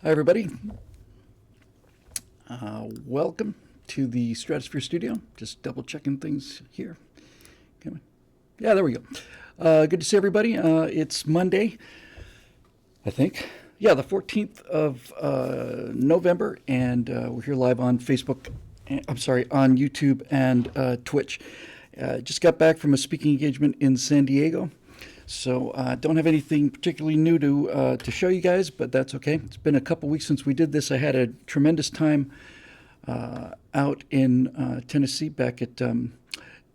Hi, everybody. Welcome to the Stratosphere studio. Just double checking things here. Okay. Yeah, there we go. Good to see everybody. It's Monday, I think. Yeah, the 14th of November, and we're here live on Facebook. I'm sorry, on YouTube and Twitch. Just got back from a speaking engagement in San Diego. So don't have anything particularly new to show you guys, but that's okay. It's been a couple weeks since we did this. I had a tremendous time out in Tennessee, back at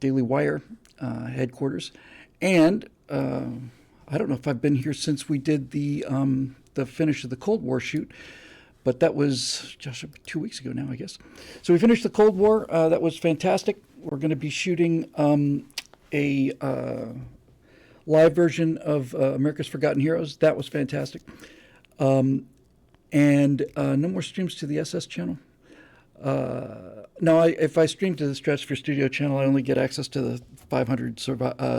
Daily Wire headquarters, and I don't know if I've been here since we did the finish of the Cold War shoot, but that was just 2 weeks ago now, I guess. So we finished the Cold War. That was fantastic. We're going to be shooting a live version of America's Forgotten Heroes. That was fantastic. And no more streams to the SS channel. No, if I stream to the Stratosphere Studio channel, I only get access to the 500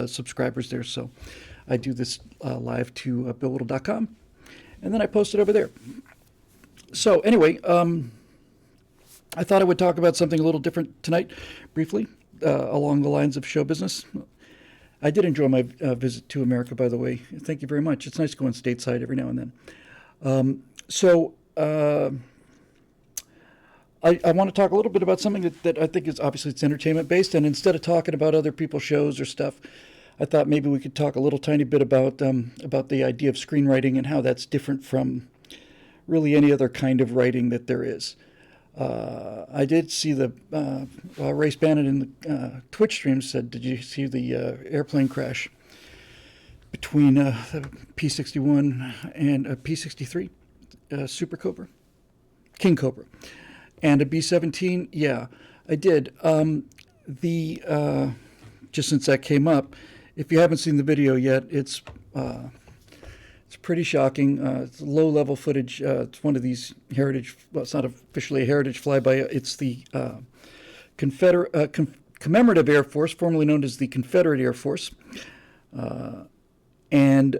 subscribers there. So I do this live to billwhittle.com, and then I post it over there. So anyway, I thought I would talk about something a little different tonight, briefly, along the lines of show business. I did enjoy my visit to America, by the way. Thank you very much. It's nice going stateside every now and then. I want to talk a little bit about something that I think is obviously it's entertainment based, and instead of talking about other people's shows or stuff, I thought maybe we could talk a little tiny bit about the idea of screenwriting and how that's different from really any other kind of writing that there is. I did see the Race Bannon in the Twitch stream said, "Did you see the airplane crash between the P-61 and a P-63 Super Cobra, King Cobra, and a B-17?" Yeah, I did. Just since that came up, if you haven't seen the video yet, it's pretty shocking. It's low-level footage. It's one of these heritage. Well, it's not officially a heritage flyby. It's the Commemorative Air Force, formerly known as the Confederate Air Force, and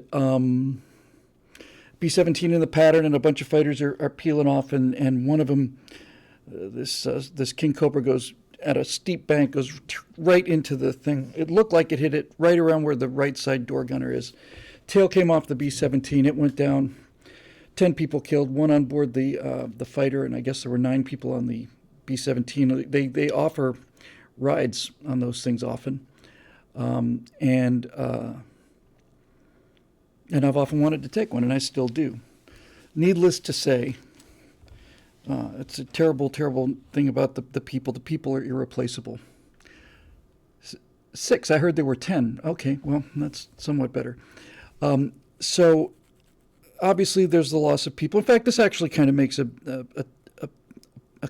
B-17 in the pattern, and a bunch of fighters are peeling off, and one of them, this King Cobra, goes at a steep bank, goes right into the thing. It looked like it hit it right around where the right side door gunner is. Tail came off the B-17. It went down. 10 people killed, one on board the fighter, and I guess there were 9 people on the B-17. They offer rides on those things often, and I've often wanted to take one, and I still do. Needless to say, it's a terrible, terrible thing about the people. The people are irreplaceable. 6. I heard there were 10. Okay, well, that's somewhat better. So obviously there's the loss of people. In fact, this actually kind of makes a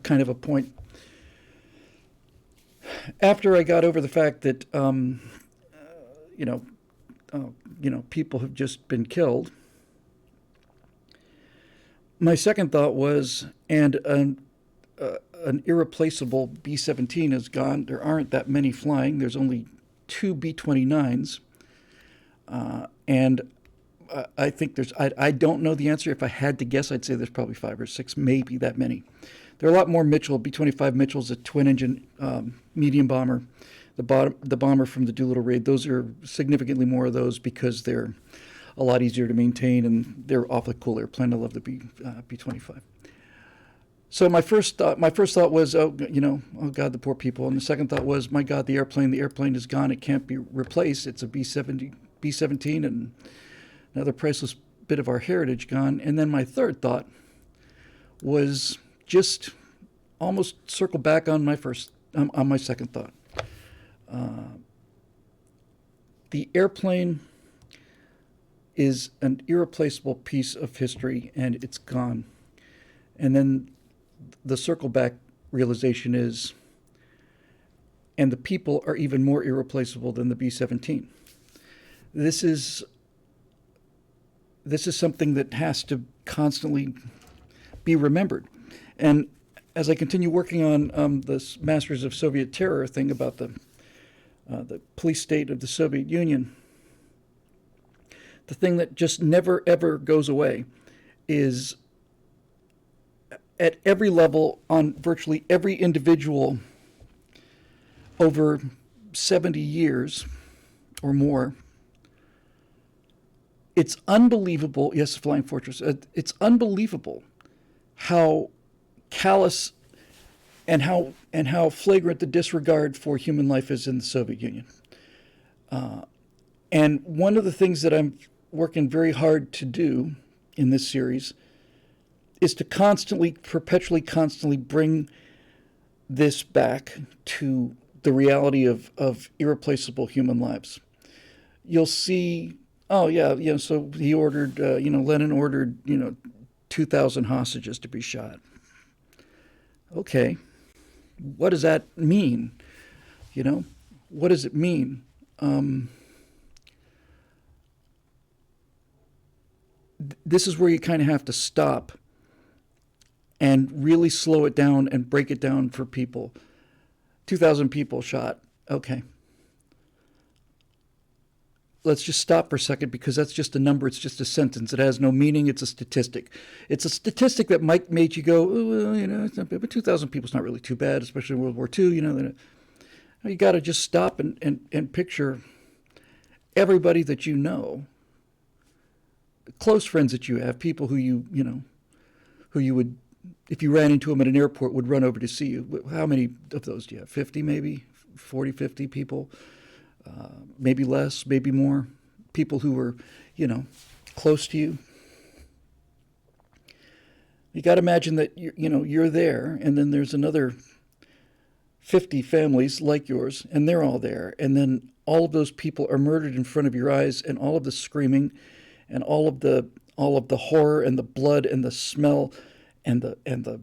kind of a point. After I got over the fact that, people have just been killed, my second thought was, and an irreplaceable B-17 is gone. There aren't that many flying. There's only 2 B-29s. And I think I don't know the answer. If I had to guess, I'd say there's probably 5 or 6, maybe that many. There are a lot more Mitchell. B-25 Mitchell's a twin-engine medium bomber. The bomber from the Doolittle raid, those are significantly more of those because they're a lot easier to maintain, and they're awfully cool airplane. I love the B-25. So my first thought was, oh God, the poor people. And the second thought was, my God, the airplane is gone. It can't be replaced. It's a B-17 and another priceless bit of our heritage gone. And then my third thought was just almost circle back on my second thought. The airplane is an irreplaceable piece of history, and it's gone. And then the circle back realization is, and the people are even more irreplaceable than the B-17. This is something that has to constantly be remembered. And as I continue working on this Masters of Soviet Terror thing about the police state of the Soviet Union, the thing that just never, ever goes away is at every level, on virtually every individual over 70 years or more. It's unbelievable. Yes, Flying Fortress. It's unbelievable how callous and how flagrant the disregard for human life is in the Soviet Union. And one of the things that I'm working very hard to do in this series is to perpetually bring this back to the reality of irreplaceable human lives. You'll see, oh yeah, so he ordered, Lenin ordered, 2,000 hostages to be shot. Okay, what does that mean? What does it mean? This is where you kind of have to stop and really slow it down and break it down for people. 2,000 people shot. Okay. Let's just stop for a second, because that's just a number. It's just a sentence. It has no meaning. It's a statistic. It's a statistic that might make you go, oh, well, it's not bad. But 2,000 people is not really too bad, especially in World War II. You got to just stop and picture everybody that you know, close friends that you have, people who who you would, if you ran into them at an airport, would run over to see you. How many of those do you have? 50 maybe? 40, 50 people? Maybe less, maybe more. People who were, close to you. You got to imagine that you're there, and then there's another 50 families like yours, and they're all there, and then all of those people are murdered in front of your eyes, and all of the screaming, and all of the horror and the blood and the smell, and the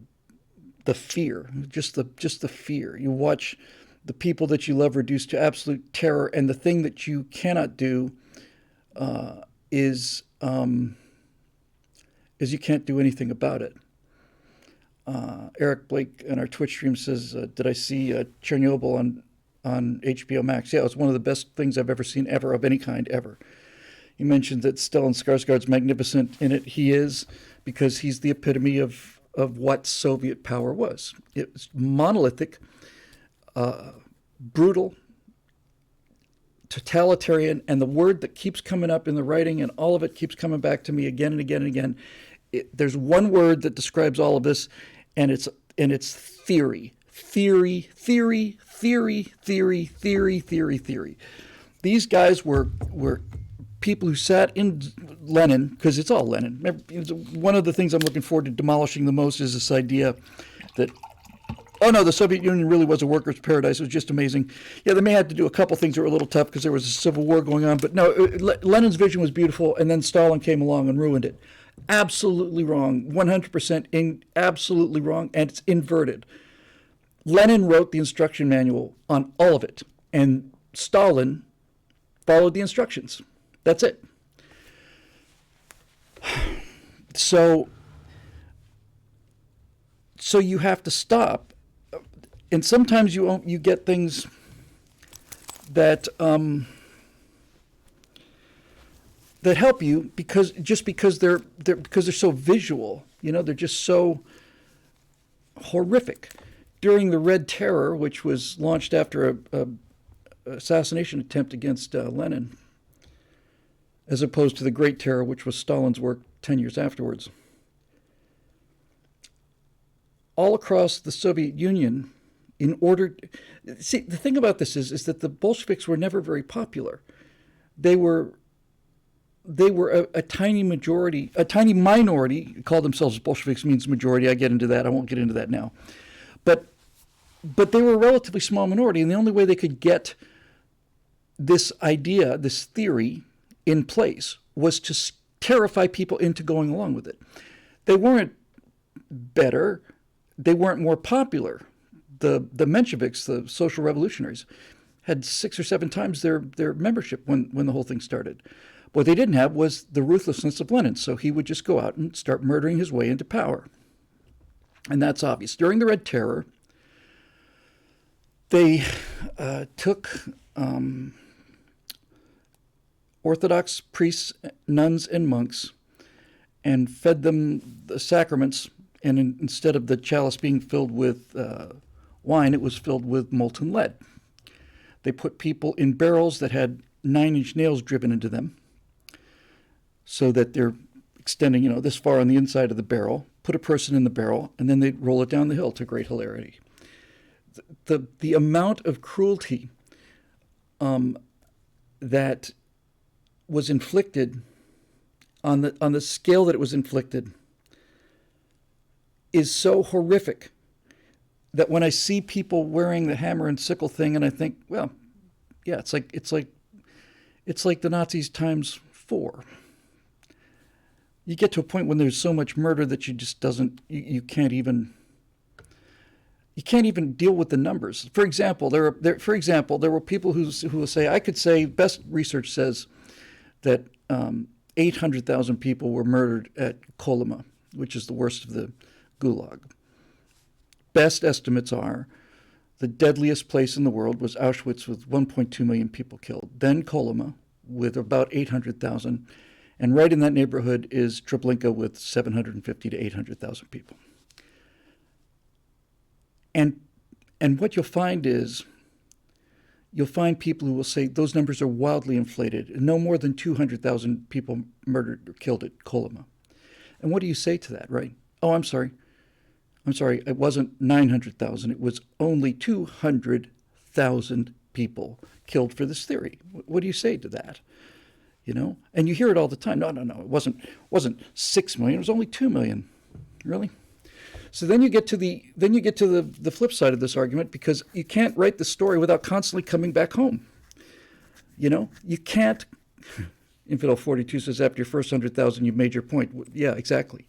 fear, just the fear. You watch the people that you love reduced to absolute terror, and the thing that you cannot do is you can't do anything about it. Eric Blake in our Twitch stream says, "Did I see Chernobyl on HBO Max?" Yeah, it was one of the best things I've ever seen, ever, of any kind, ever. He mentioned that Stellan Skarsgård's magnificent in it. He is, because he's the epitome of what Soviet power was. It was monolithic, brutal, totalitarian, and the word that keeps coming up in the writing, and all of it keeps coming back to me again and again and again. There's one word that describes all of this, and it's theory. Theory. These guys were people who sat in Lenin, because it's all Lenin. One of the things I'm looking forward to demolishing the most is this idea that, oh no, the Soviet Union really was a workers' paradise. It was just amazing. Yeah, they may have to do a couple things that were a little tough because there was a civil war going on, but no, Lenin's vision was beautiful, and then Stalin came along and ruined it. Absolutely wrong, 100% absolutely wrong, and it's inverted. Lenin wrote the instruction manual on all of it, and Stalin followed the instructions. That's it. So you have to stop, and sometimes you get things that that help you because they're so visual. They're just so horrific. During the Red Terror, which was launched after a assassination attempt against Lenin, as opposed to the Great Terror, which was Stalin's work 10 years afterwards. All across the Soviet Union, the thing about this is that the Bolsheviks were never very popular. They were a tiny majority, a tiny minority. Call themselves Bolsheviks means majority. I get into that. I won't get into that now. But they were a relatively small minority, and the only way they could get this idea, this theory, in place was to terrify people into going along with it. They weren't better. They weren't more popular. The Mensheviks, the social revolutionaries, had 6 or 7 times their membership when the whole thing started. What they didn't have was the ruthlessness of Lenin, so he would just go out and start murdering his way into power. And that's obvious. During the Red Terror, they took Orthodox priests, nuns, and monks and fed them the sacraments And instead of the chalice being filled with wine, it was filled with molten lead. They put people in barrels that had 9-inch nails driven into them so that they're extending, this far on the inside of the barrel, put a person in the barrel, and then they'd roll it down the hill to great hilarity. The amount of cruelty that was inflicted on the scale that it was inflicted is so horrific that when I see people wearing the hammer and sickle thing, and I think, well, yeah, it's like the Nazis times 4. You get to a point when there's so much murder that you can't even deal with the numbers. For example, there were people who will say, I could say, best research says that 800,000 people were murdered at Kolyma, which is the worst of the Gulag. Best estimates are the deadliest place in the world was Auschwitz with 1.2 million people killed. Then Kolyma with about 800,000. And right in that neighborhood is Treblinka with 750 to 800,000 people. And what you'll find is, you'll find people who will say those numbers are wildly inflated. No more than 200,000 people murdered or killed at Kolyma. And what do you say to that, right? Oh, I'm sorry, it wasn't 900,000. It was only 200,000 people killed for this theory. What do you say to that? And you hear it all the time. No, it wasn't 6 million. It was only 2 million. Really? So then you get to the flip side of this argument, because you can't write the story without constantly coming back home. You can't. Infidel 42 says after your first 100,000, you've made your point. Yeah, exactly.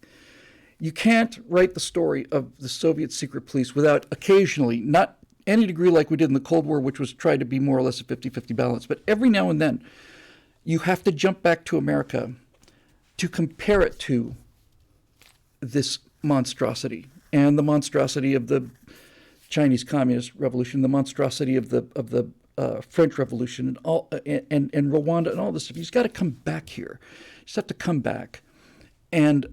You can't write the story of the Soviet secret police without occasionally, not any degree like we did in the Cold War, which was tried to be more or less a 50-50 balance, but every now and then you have to jump back to America to compare it to this monstrosity, and the monstrosity of the Chinese Communist Revolution, the monstrosity of the French Revolution, and all, and Rwanda, and all this stuff. You just got to come back here. You just have to come back, and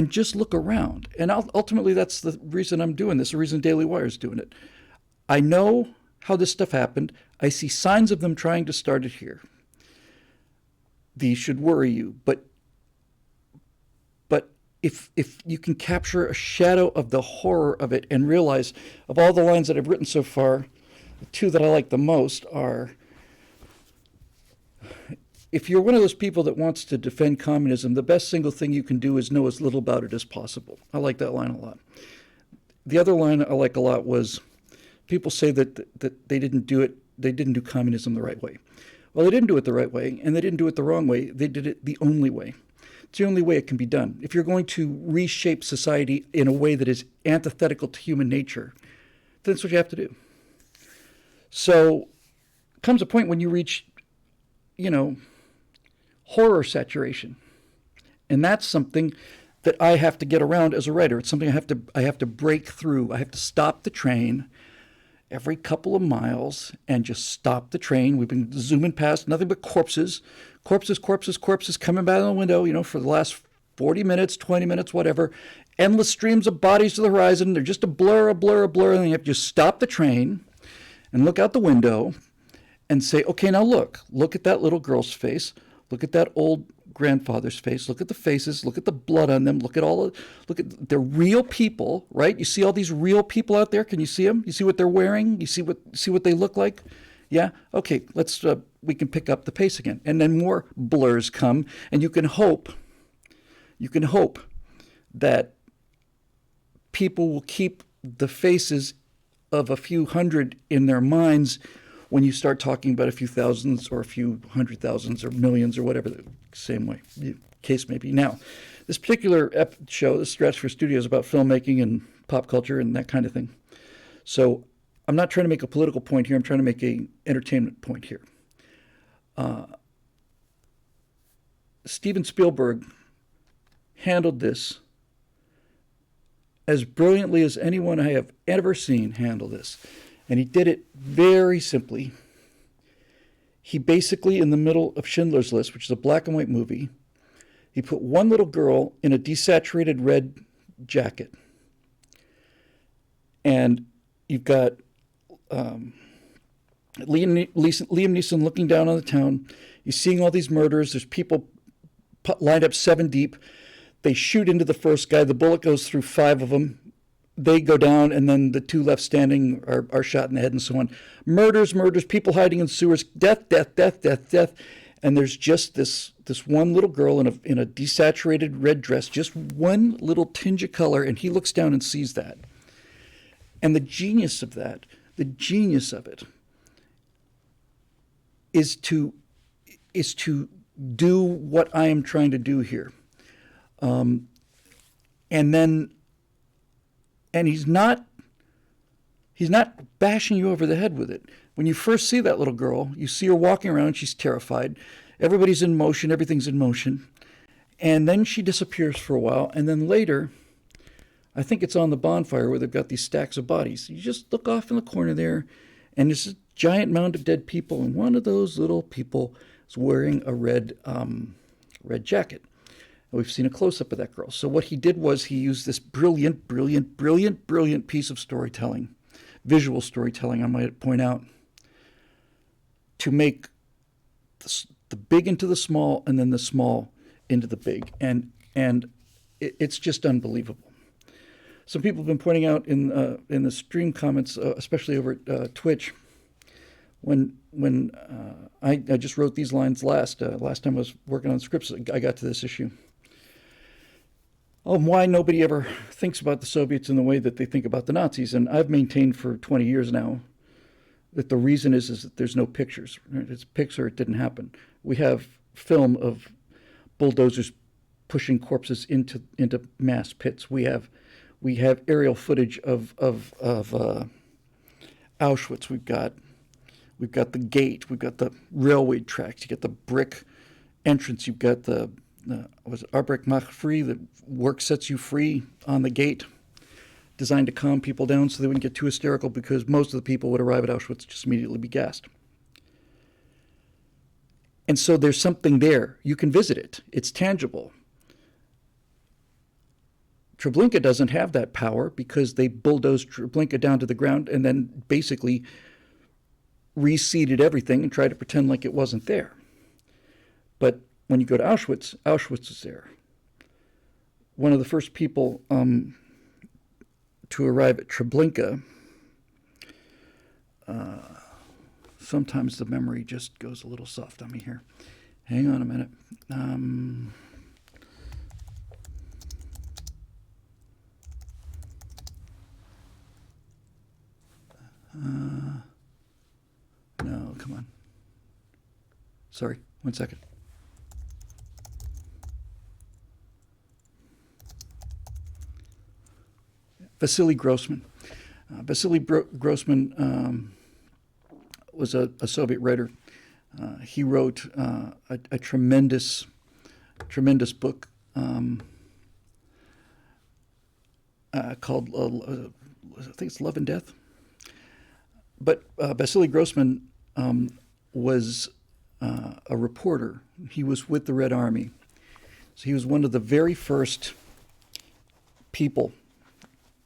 just look around. And ultimately, that's the reason I'm doing this. The reason Daily Wire is doing it. I know how this stuff happened. I see signs of them trying to start it here. These should worry you, but if you can capture a shadow of the horror of it and realize, of all the lines that I've written so far, the two that I like the most are, if you're one of those people that wants to defend communism, the best single thing you can do is know as little about it as possible. I like that line a lot. The other line I like a lot was, people say that they didn't do communism the right way. Well, they didn't do it the right way, and they didn't do it the wrong way. They did it the only way. It's the only way it can be done. If you're going to reshape society in a way that is antithetical to human nature, then that's what you have to do. So comes a point when you reach, horror saturation. And that's something that I have to get around as a writer. It's something I have to break through. I have to stop the train every couple of miles and just stop the train. We've been zooming past nothing but corpses coming by the window, for the last 40 minutes, 20 minutes, whatever. Endless streams of bodies to the horizon. They're just a blur. And then you have to just stop the train and look out the window and say, okay, now look at that little girl's face. Look at that old grandfather's face. Look at the faces. Look at the blood on them. Look at they're real people, right? You see all these real people out there. Can you see them? You see what they're wearing? You see what they look like? Yeah. Okay. We can pick up the pace again, and then more blurs come, and you can hope that people will keep the faces of a few hundred in their minds when you start talking about a few thousands or a few 100,000s or millions or whatever the same way case may be. Now, this particular show, the Stratosphere Studio, is about filmmaking and pop culture and that kind of thing. So I'm not trying to make a political point here. I'm trying to make an entertainment point here. Steven Spielberg handled this as brilliantly as anyone I have ever seen handle this. And he did it very simply. He basically, in the middle of Schindler's List, which is a black and white movie, He put one little girl in a desaturated red jacket. And you've got Liam Neeson looking down on the town. He's seeing all these murders. There's people lined up 7 deep. They shoot into the first guy. The bullet goes through 5 of them. They go down, and then the 2 left standing are shot in the head and so on. Murders, people hiding in sewers, death. And there's just this one little girl in a desaturated red dress, just one little tinge of color, and he looks down and sees that. And the genius of it, is to do what I am trying to do here. And he's not bashing you over the head with it. When you first see that little girl, you see her walking around, she's terrified. Everybody's in motion, everything's in motion. And then she disappears for a while, and then later, I think it's on the bonfire where they've got these stacks of bodies. You just look off in the corner there, and there's a giant mound of dead people, and one of those little people is wearing a red jacket. And we've seen a close-up of that girl. So what he did was he used this brilliant piece of storytelling, visual storytelling, I might point out, to make the big into the small, and then the small into the big, and it's just unbelievable. Some people have been pointing out in the stream comments, especially over at Twitch, when I just wrote these lines last time I was working on scripts, I got to this issue. Why nobody ever thinks about the Soviets in the way that they think about the Nazis. And I've maintained for 20 years now that the reason is that there's no pictures. Right? It's pics or it didn't happen. We have film of bulldozers pushing corpses into mass pits. We have aerial footage of Auschwitz. We've got the gate. We've got the railway tracks. You get the brick entrance. You've got the Arbrecht macht free, the work sets you free on the gate, designed to calm people down so they wouldn't get too hysterical, because most of the people would arrive at Auschwitz and just immediately be gassed. And so there's something there. You can visit it. It's tangible. Treblinka doesn't have that power because they bulldozed Treblinka down to the ground and then basically reseeded everything and tried to pretend like it wasn't there. But when you go to Auschwitz, Auschwitz is there. One of the first people to arrive at Treblinka, sometimes the memory just goes a little soft on me here. Hang on a minute. No, come on. Sorry, 1 second. Vasily Grossman. Vasily Grossman was a Soviet writer. He wrote a tremendous book called, I think it's Love and Death. But Vasily Grossman was a reporter. He was with the Red Army. So he was one of the very first people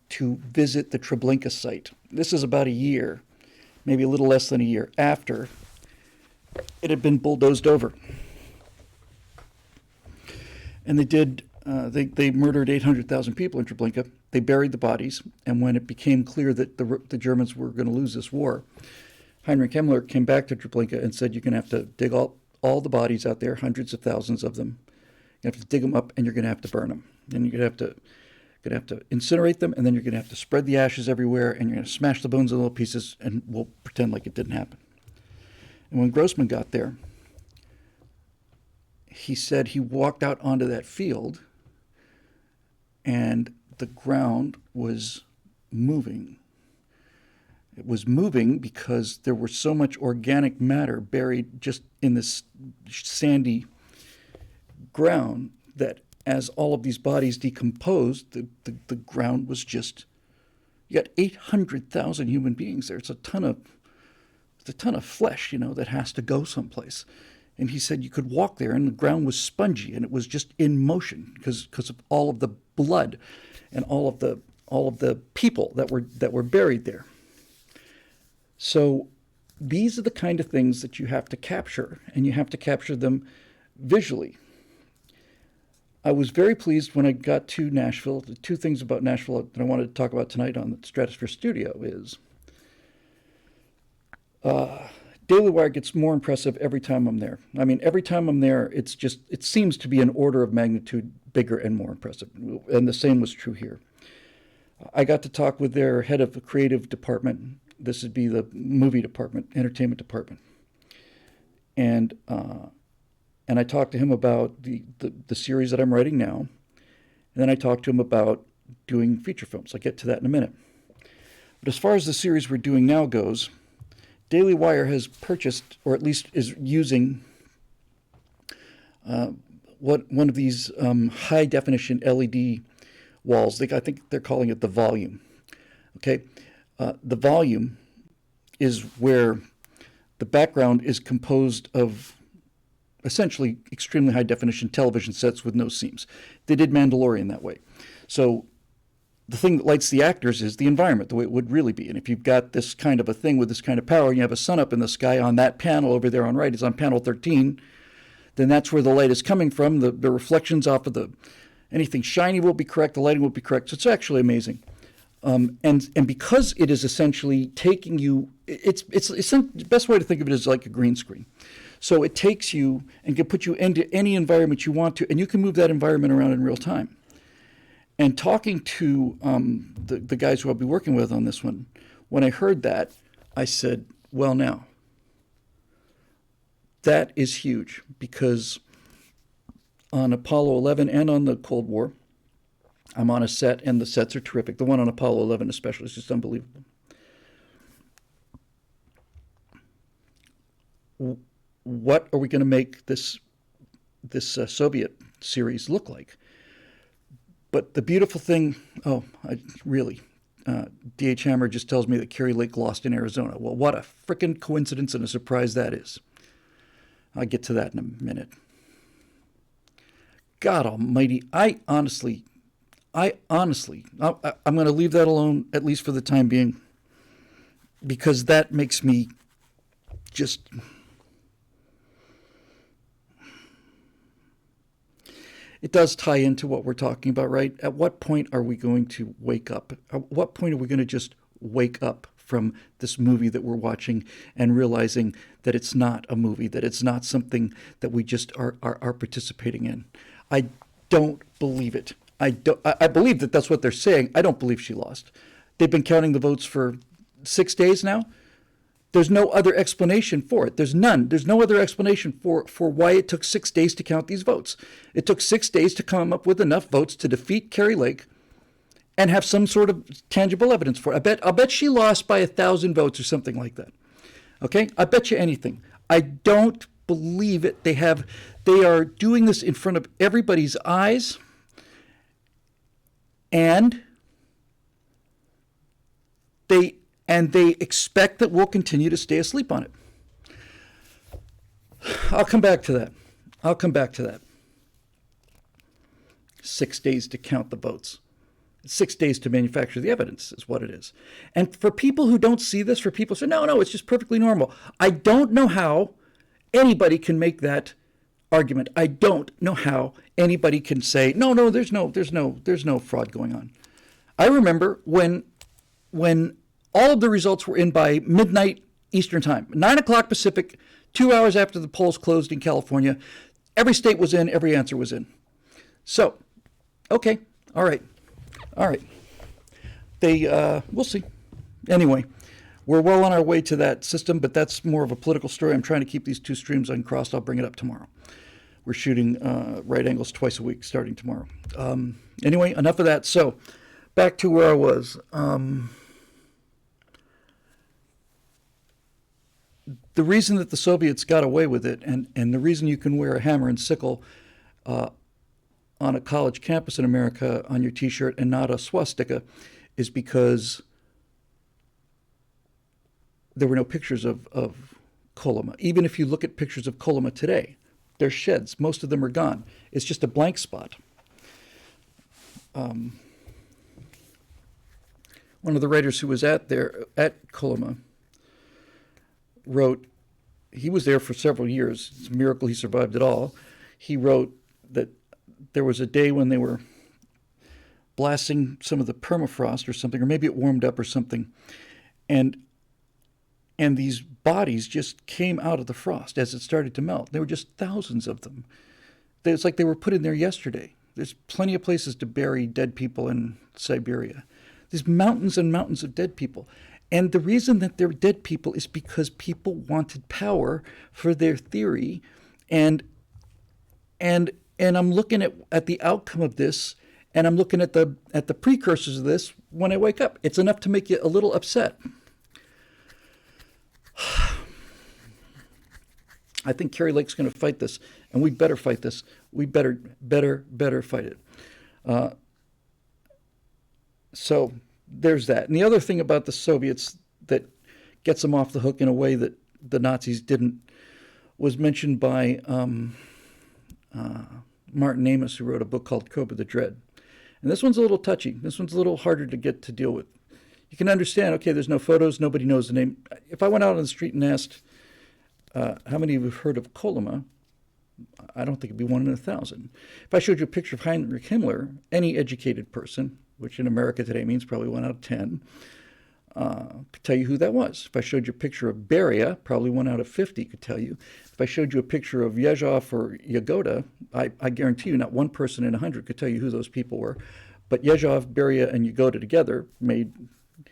to visit the Treblinka site. This is about a year, maybe a little less than a year, after it had been bulldozed over. And they murdered 800,000 people in Treblinka. They buried the bodies, and when it became clear that the Germans were going to lose this war, Heinrich Himmler came back to Treblinka and said, you're going to have to dig all the bodies out there, hundreds of thousands of them. You have to dig them up, and you're going to have to burn them. Then you're going to have to incinerate them, and then you're going to have to spread the ashes everywhere, and you're going to smash the bones in little pieces, and we'll pretend like it didn't happen. And when Grossman got there, he said he walked out onto that field, and the ground was moving. It was moving because there was so much organic matter buried just in this sandy ground that as all of these bodies decomposed, the ground was just, you got 800,000 human beings there. It's a ton of flesh, that has to go someplace. And he said you could walk there and the ground was spongy and it was just in motion because of all of the blood and all of the people that were buried there. So these are the kind of things that you have to capture, and you have to capture them visually. I was very pleased when I got to Nashville. The two things about Nashville that I wanted to talk about tonight on the Stratosphere Studio is Daily Wire gets more impressive every time I'm there. I mean, every time I'm there, it seems to be an order of magnitude bigger and more impressive. And the same was true here. I got to talk with their head of the creative department. This would be the movie department, entertainment department. And I talked to him about the series that I'm writing now. And then I talked to him about doing feature films. I'll get to that in a minute. But as far as the series we're doing now goes, Daily Wire has purchased, or at least is using, one of these high-definition LED walls. I think they're calling it the volume. Okay, the volume is where the background is composed of essentially extremely high-definition television sets with no seams. They did Mandalorian that way. So the thing that lights the actors is the environment, the way it would really be. And if you've got this kind of a thing with this kind of power, and you have a sun up in the sky on that panel over there on right, is on panel 13, then that's where the light is coming from. The reflections off of anything shiny will be correct, the lighting will be correct. So it's actually amazing. And because it is essentially taking you, it's the best way to think of it is like a green screen. So it takes you and can put you into any environment you want to, and you can move that environment around in real time. And talking to the guys who I'll be working with on this one, when I heard that, I said, well, now, that is huge, because on Apollo 11 and on the Cold War, I'm on a set, and the sets are terrific. The one on Apollo 11 especially is just unbelievable. What are we going to make this Soviet series look like? But the beautiful thing, D.H. Hammer just tells me that Carrie Lake lost in Arizona. Well, what a frickin' coincidence and a surprise that is. I'll get to that in a minute. God almighty, I'm going to leave that alone, at least for the time being, because that makes me just... It does tie into what we're talking about, right? At what point are we going to wake up? At what point are we going to just wake up from this movie that we're watching and realizing that it's not a movie, that it's not something that we just are participating in? I don't believe it. I believe that that's what they're saying. I don't believe she lost. They've been counting the votes for 6 days now. There's no other explanation for it. There's none. There's no other explanation for why it took 6 days to count these votes. It took 6 days to come up with enough votes to defeat Carrie Lake and have some sort of tangible evidence for it. I'll bet she lost by 1,000 votes or something like that. Okay? I bet you anything. I don't believe it. They are doing this in front of everybody's eyes, and they expect that we'll continue to stay asleep on it. I'll come back to that. 6 days to count the votes. 6 days to manufacture the evidence is what it is. And for people who don't see this, for people who say, no, it's just perfectly normal. I don't know how anybody can make that argument. I don't know how anybody can say, no, there's no fraud going on. I remember when all of the results were in by midnight Eastern time, 9 o'clock Pacific, 2 hours after the polls closed in California. Every state was in, every answer was in. So, okay, all right. We'll see. Anyway, we're well on our way to that system, but that's more of a political story. I'm trying to keep these two streams uncrossed. I'll bring it up tomorrow. We're shooting right angles twice a week starting tomorrow. Anyway, enough of that. So, back to where I was. The reason that the Soviets got away with it, and the reason you can wear a hammer and sickle on a college campus in America on your T-shirt and not a swastika, is because there were no pictures of Kolyma. Even if you look at pictures of Kolyma today, they're sheds. Most of them are gone. It's just a blank spot. One of the writers who was at Kolyma wrote, he was there for several years. It's a miracle he survived it all. He wrote that there was a day when they were blasting some of the permafrost or something, or maybe it warmed up or something, and these bodies just came out of the frost as it started to melt. There were just thousands of them. It's like they were put in there yesterday. There's plenty of places to bury dead people in Siberia. There's mountains and mountains of dead people. And the reason that they're dead people is because people wanted power for their theory. And I'm looking at the outcome of this, and I'm looking at the precursors of this when I wake up. It's enough to make you a little upset. I think Kari Lake's going to fight this, and we better fight this. We better fight it. So there's that. And the other thing about the Soviets that gets them off the hook in a way that the Nazis didn't was mentioned by Martin Amis, who wrote a book called Cobra the Dread. And this one's a little touchy. This one's a little harder to get to deal with. You can understand, okay, there's no photos, nobody knows the name. If I went out on the street and asked, how many of you have heard of Kolyma? I don't think it'd be 1 in 1,000. If I showed you a picture of Heinrich Himmler, any educated person, which in America today means probably 1 out of 10, could tell you who that was. If I showed you a picture of Beria, probably 1 out of 50 could tell you. If I showed you a picture of Yezhov or Yagoda, I guarantee you not one person in 100 could tell you who those people were. But Yezhov, Beria, and Yagoda together made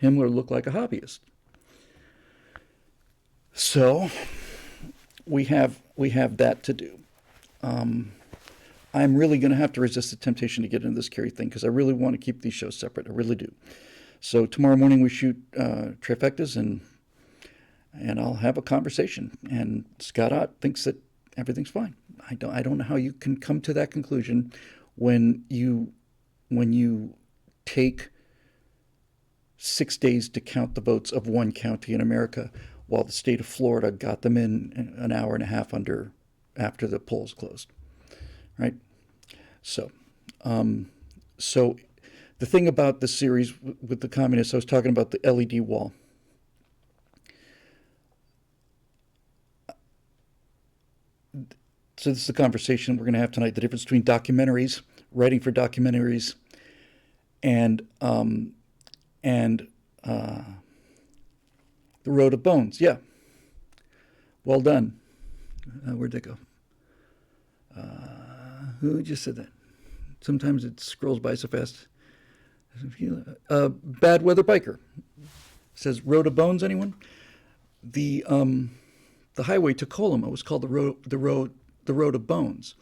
Himmler look like a hobbyist. So we have that to do. I'm really going to have to resist the temptation to get into this Kari thing because I really want to keep these shows separate. I really do. So tomorrow morning we shoot trifectas and I'll have a conversation. And Scott Ott thinks that everything's fine. I don't know how you can come to that conclusion when you take 6 days to count the votes of one county in America, while the state of Florida got them in an hour and a half after the polls closed, right? So the thing about the series with the communists, I was talking about the LED wall. So this is the conversation we're going to have tonight, the difference between documentaries, writing for documentaries, and The Road of Bones. Yeah. Well done. Where'd that go? Who just said that? Sometimes it scrolls by so fast. Bad Weather Biker says Road of Bones. Anyone? The highway to Kolyma was called the Road of Bones.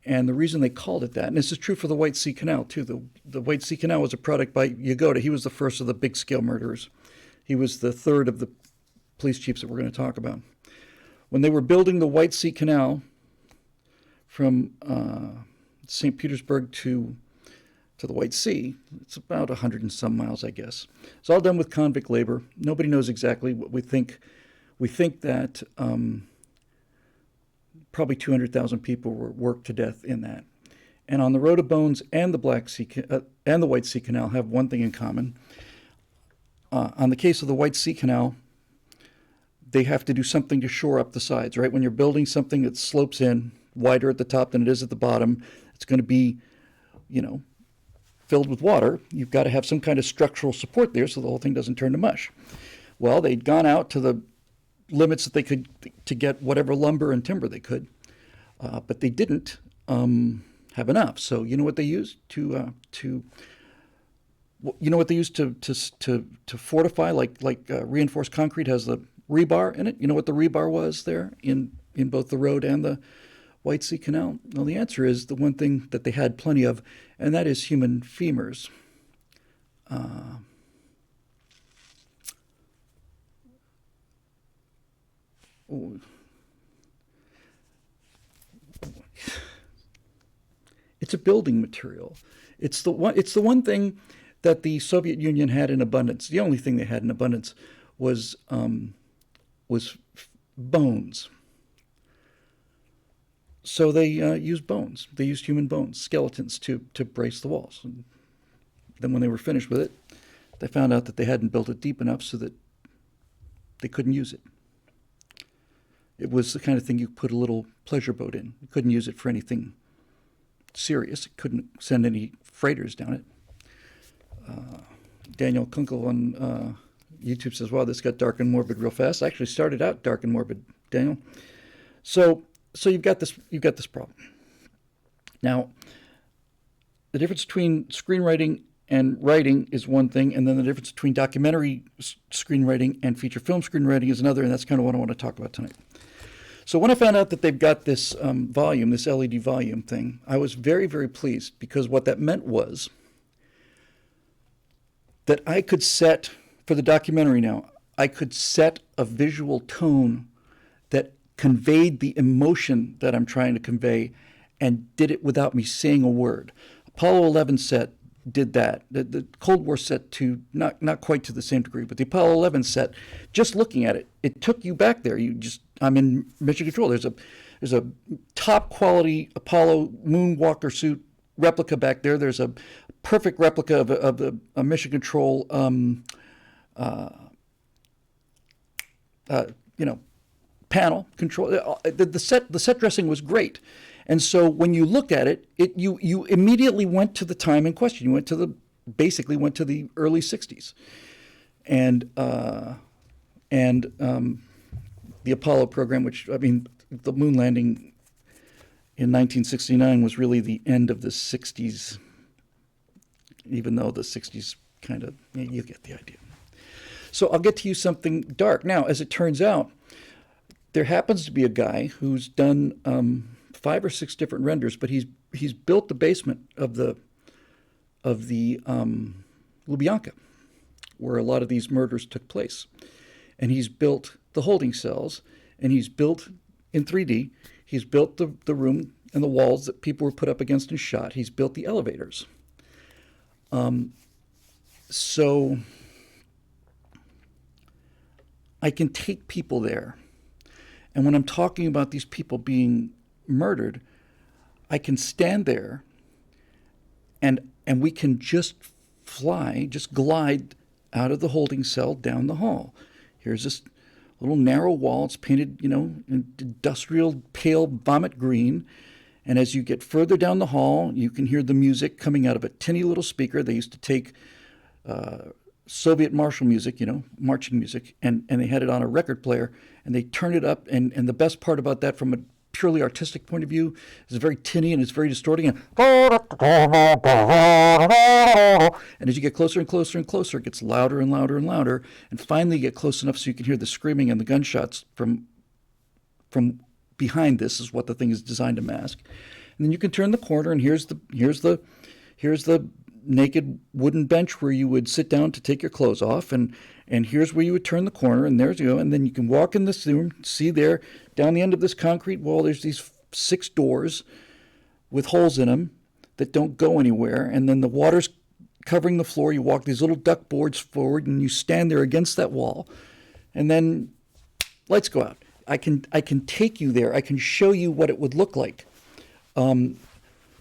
And the reason they called it that, and this is true for the White Sea Canal too. The White Sea Canal was a product by Yagoda. He was the first of the big scale murderers. He was the third of the police chiefs that we're going to talk about. When they were building the White Sea Canal from St. Petersburg to the White Sea, it's about 100 and some miles, I guess. It's all done with convict labor. Nobody knows exactly what we think. We think that probably 200,000 people were worked to death in that. And on the Road of Bones and the White Sea Canal have one thing in common. On the case of the White Sea Canal, they have to do something to shore up the sides, right? When you're building something that slopes in wider at the top than it is at the bottom, it's going to be, filled with water. You've got to have some kind of structural support there so the whole thing doesn't turn to mush. Well, they'd gone out to the limits that they could to get whatever lumber and timber they could, but they didn't have enough. So you know what they used to fortify, like reinforced concrete has the rebar in it. You know what the rebar was there in both the road and the White Sea Canal? Well, the answer is the one thing that they had plenty of, and that is human femurs. It's a building material. It's the one thing that the Soviet Union had in abundance. The only thing they had in abundance was bones. So they used bones. They used human bones, skeletons, to brace the walls. And then when they were finished with it, they found out that they hadn't built it deep enough so that they couldn't use it. It was the kind of thing you put a little pleasure boat in. You couldn't use it for anything serious. It couldn't send any freighters down it. Daniel Kunkel on YouTube says, wow, this got dark and morbid real fast. I actually started out dark and morbid, Daniel. So you've got this problem. Now, the difference between screenwriting and writing is one thing, and then the difference between documentary screenwriting and feature film screenwriting is another, and that's kind of what I want to talk about tonight. So when I found out that they've got this volume, this LED volume thing, I was very, very pleased, because what that meant was that I could set, for the documentary now, I could set a visual tone that conveyed the emotion that I'm trying to convey and did it without me saying a word. Apollo 11 set did that. The Cold War set to not quite to the same degree, but the Apollo 11 set, just looking at it, it took you back there. I'm in Mission Control. There's a top quality Apollo moonwalker suit replica back there. There's a perfect replica of a Mission Control panel control. The set dressing was great, and so when you look at it, you immediately went to the time in question. You basically went to the early '60s, and the Apollo program, which, I mean, the moon landing in 1969 was really the end of the '60s, even though the '60s kind of, you get the idea. So I'll get to you something dark. Now, as it turns out, there happens to be a guy who's done 5 or 6 different renders, but he's built the basement of the Lubyanka, where a lot of these murders took place, and he's built the holding cells, and he's built in 3D. He's built the room and the walls that people were put up against and shot. He's built the elevators. So I can take people there. And when I'm talking about these people being murdered, I can stand there and we can just glide out of the holding cell down the hall. Here's this little narrow wall. It's painted, in industrial pale vomit green. And as you get further down the hall, you can hear the music coming out of a tinny little speaker. They used to take Soviet martial music, marching music, and they had it on a record player, and they turned it up. And the best part about that, from a purely artistic point of view, is it's very tinny and it's very distorting. And as you get closer and closer and closer, it gets louder and louder and louder. And finally, you get close enough so you can hear the screaming and the gunshots from behind. This is what the thing is designed to mask. And then you can turn the corner, and here's the naked wooden bench where you would sit down to take your clothes off, and here's where you would turn the corner, and there's you go, and then you can walk in this room, see there, down the end of this concrete wall, there's these 6 doors with holes in them that don't go anywhere, and then the water's covering the floor. You walk these little duck boards forward, and you stand there against that wall, and then lights go out. I can take you there. I can show you what it would look like.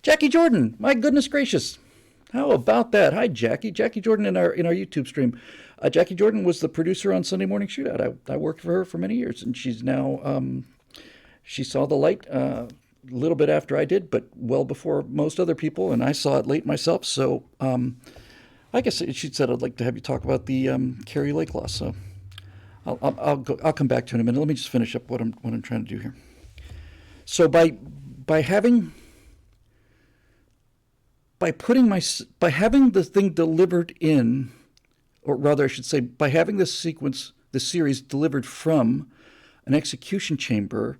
Jackie Jordan, my goodness gracious. How about that? Hi, Jackie. Jackie Jordan in our YouTube stream. Jackie Jordan was the producer on Sunday Morning Shootout. I worked for her for many years, and she's now, she saw the light a little bit after I did, but well before most other people, and I saw it late myself. So I guess she said, I'd like to have you talk about the Carrie Lake loss. So I'll come back to it in a minute. Let me just finish up what I'm trying to do here. So by having the thing delivered in, or rather I should say, by having this series delivered from an execution chamber,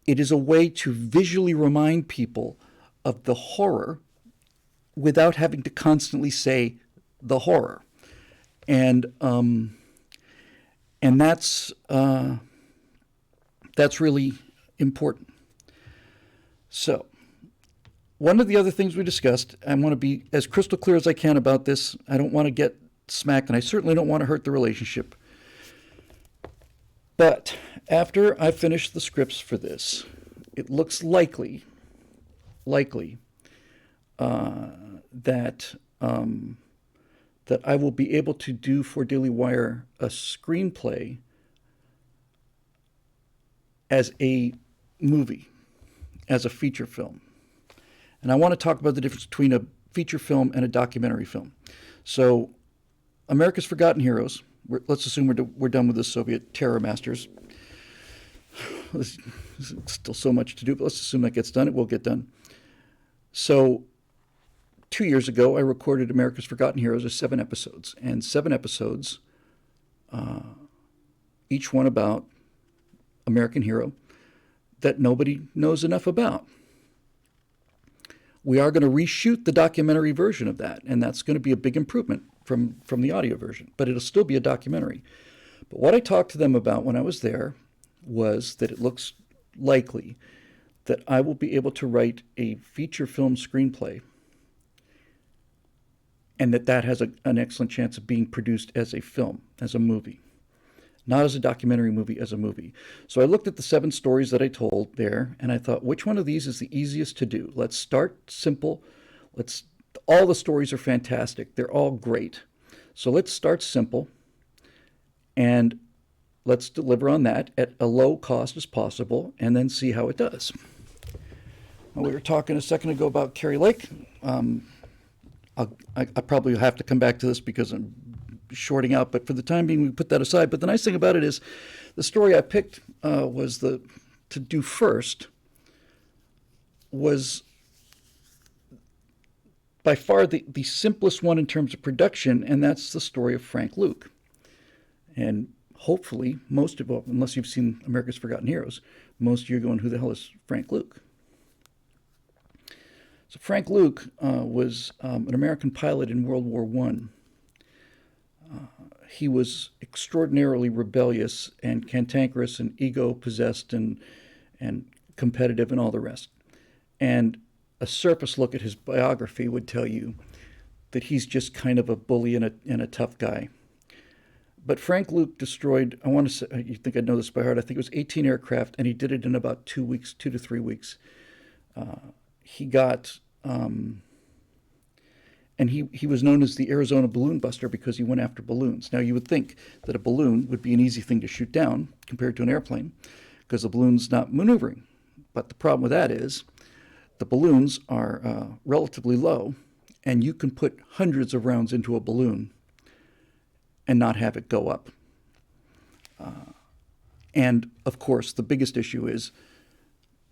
it is a way to visually remind people of the horror without having to constantly say the horror. And that's really important. So, one of the other things we discussed, I want to be as crystal clear as I can about this. I don't want to get smacked, and I certainly don't want to hurt the relationship. But after I finish the scripts for this, it looks likely that that I will be able to do for Daily Wire a screenplay as a movie, as a feature film. And I want to talk about the difference between a feature film and a documentary film. So, America's Forgotten Heroes, let's assume we're done with the Soviet terror masters. There's still so much to do, but let's assume that gets done. It will get done. So, 2 years ago, I recorded America's Forgotten Heroes as 7 episodes. And 7 episodes, each one about American hero that nobody knows enough about. We are going to reshoot the documentary version of that, and that's going to be a big improvement from the audio version, but it'll still be a documentary. But what I talked to them about when I was there was that it looks likely that I will be able to write a feature film screenplay, and that has an excellent chance of being produced as a film, as a movie. Not as a documentary movie, as a movie. So I looked at the 7 stories that I told there, and I thought, which one of these is the easiest to do? Let's start simple. All the stories are fantastic. They're all great. So let's start simple, and let's deliver on that at a low cost as possible, and then see how it does. Now, we were talking a second ago about Carrie Lake. I probably have to come back to this because I'm shorting out, but for the time being, we put that aside. But the nice thing about it is the story I picked to do first was by far the simplest one in terms of production, and that's the story of Frank Luke. And hopefully, unless you've seen America's Forgotten Heroes, most of you are going, who the hell is Frank Luke? So Frank Luke was an American pilot in World War I. He was extraordinarily rebellious and cantankerous and ego-possessed and competitive and all the rest. And a surface look at his biography would tell you that he's just kind of a bully and a tough guy. But Frank Luke destroyed, I want to say, you think I know this by heart, I think it was 18 aircraft, and he did it in about 2 to 3 weeks. He got... And he was known as the Arizona Balloon Buster because he went after balloons. Now, you would think that a balloon would be an easy thing to shoot down compared to an airplane because the balloon's not maneuvering. But the problem with that is the balloons are relatively low, and you can put hundreds of rounds into a balloon and not have it go up. And, of course, the biggest issue is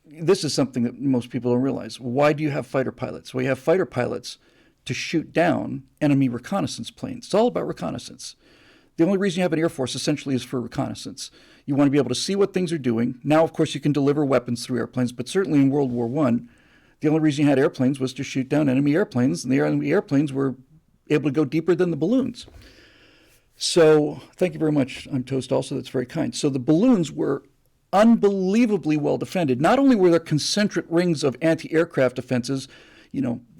this is something that most people don't realize. Why do you have fighter pilots? Well, you have fighter pilots to shoot down enemy reconnaissance planes. It's all about reconnaissance. The only reason you have an Air Force essentially is for reconnaissance. You want to be able to see what things are doing. Now, of course, you can deliver weapons through airplanes, but certainly in World War I, the only reason you had airplanes was to shoot down enemy airplanes, and the enemy airplanes were able to go deeper than the balloons. So, thank you very much. I'm Toast also. That's very kind. So the balloons were unbelievably well defended. Not only were there concentric rings of anti-aircraft defenses,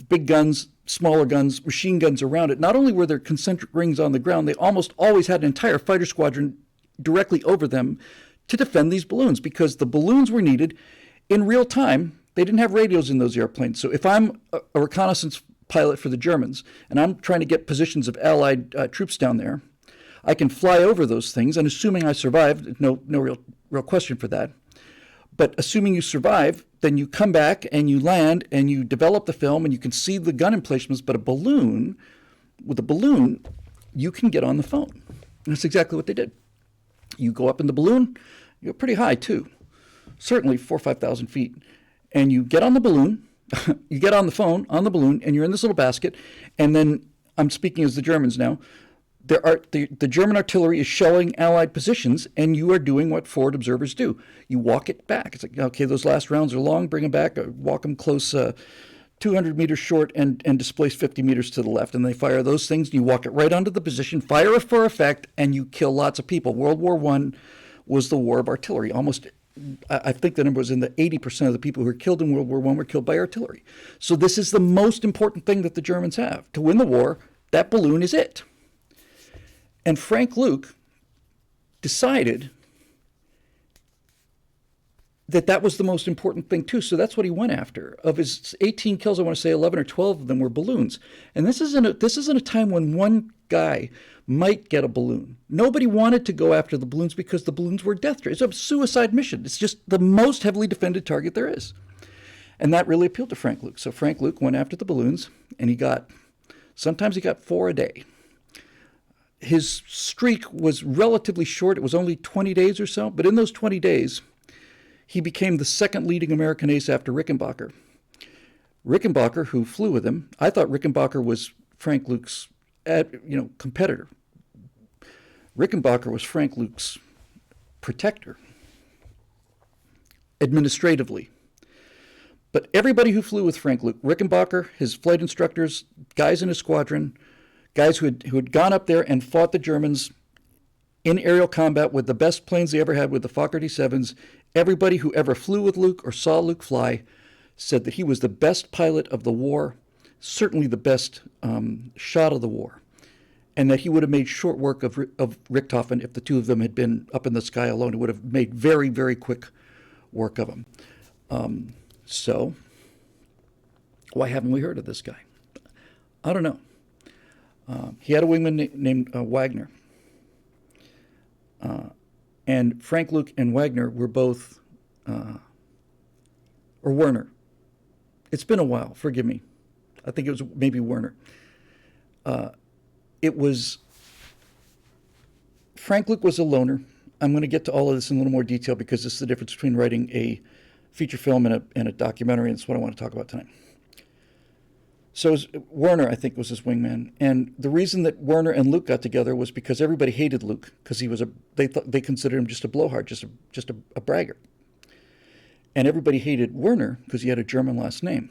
big guns, smaller guns, machine guns around it. Not only were there concentric rings on the ground, they almost always had an entire fighter squadron directly over them to defend these balloons because the balloons were needed in real time. They didn't have radios in those airplanes. So if I'm a reconnaissance pilot for the Germans and I'm trying to get positions of Allied troops down there, I can fly over those things, and assuming I survived, no real question for that. But assuming you survive, then you come back and you land and you develop the film and you can see the gun emplacements. But with a balloon, you can get on the phone. And that's exactly what they did. You go up in the balloon, you go pretty high too, certainly 4,000 or 5,000 feet. And you get on the balloon, you get on the phone, on the balloon, and you're in this little basket. And then, I'm speaking as the Germans now, the German artillery is shelling Allied positions, and you are doing what forward observers do. You walk it back. It's like, okay, those last rounds are long, bring them back, walk them close 200 meters short and displace 50 meters to the left. And they fire those things, and you walk it right onto the position, fire it for effect, and you kill lots of people. World War I was the war of artillery. I think the number was in the 80% of the people who were killed in World War I were killed by artillery. So this is the most important thing that the Germans have. To win the war, that balloon is it. And Frank Luke decided that was the most important thing too. So that's what he went after. Of his 18 kills, I want to say 11 or 12 of them were balloons. And this isn't a time when one guy might get a balloon. Nobody wanted to go after the balloons because the balloons were death traps. It's a suicide mission. It's just the most heavily defended target there is. And that really appealed to Frank Luke. So Frank Luke went after the balloons, and sometimes he got 4 a day. His streak was relatively short. It was only 20 days or so. But in those 20 days, he became the second leading American ace after Rickenbacker. Rickenbacker, who flew with him, I thought Rickenbacker was Frank Luke's competitor. Rickenbacker was Frank Luke's protector, administratively. But everybody who flew with Frank Luke, Rickenbacker, his flight instructors, guys in his squadron, guys who had gone up there and fought the Germans in aerial combat with the best planes they ever had with the Fokker D7s, everybody who ever flew with Luke or saw Luke fly said that he was the best pilot of the war, certainly the best shot of the war, and that he would have made short work of Richthofen if the two of them had been up in the sky alone. It would have made very, very quick work of him. So why haven't we heard of this guy? I don't know. He had a wingman named Wagner. And Frank Luke and Wagner were both, or Werner. It's been a while, forgive me. I think it was maybe Werner. Frank Luke was a loner. I'm going to get to all of this in a little more detail because this is the difference between writing a feature film and a documentary, and it's what I want to talk about tonight. So Werner, I think, was his wingman, and the reason that Werner and Luke got together was because everybody hated Luke because they considered him just a blowhard, just a bragger, and everybody hated Werner because he had a German last name.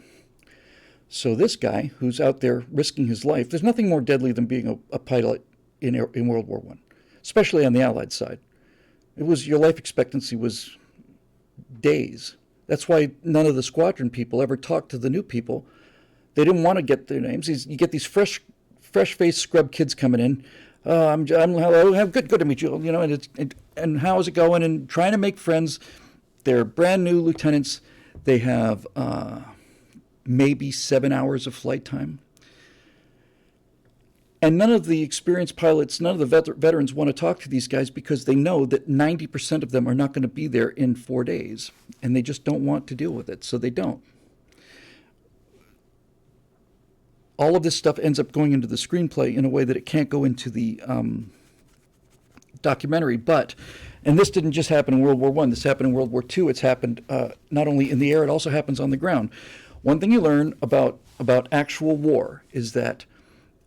So this guy who's out there risking his life, there's nothing more deadly than being a pilot in World War I, especially on the Allied side. Your life expectancy was days. That's why none of the squadron people ever talked to the new people. They didn't want to get their names. You get these fresh-faced scrub kids coming in. I'm hello, good to meet you. And how is it going? And trying to make friends. They're brand new lieutenants. They have maybe 7 hours of flight time. And none of the experienced pilots, none of the veterans want to talk to these guys because they know that 90% of them are not going to be there in 4 days. And they just don't want to deal with it, so they don't. All of this stuff ends up going into the screenplay in a way that it can't go into the documentary. And this didn't just happen in World War I. This happened in World War II. It's happened not only in the air, it also happens on the ground. One thing you learn about actual war is that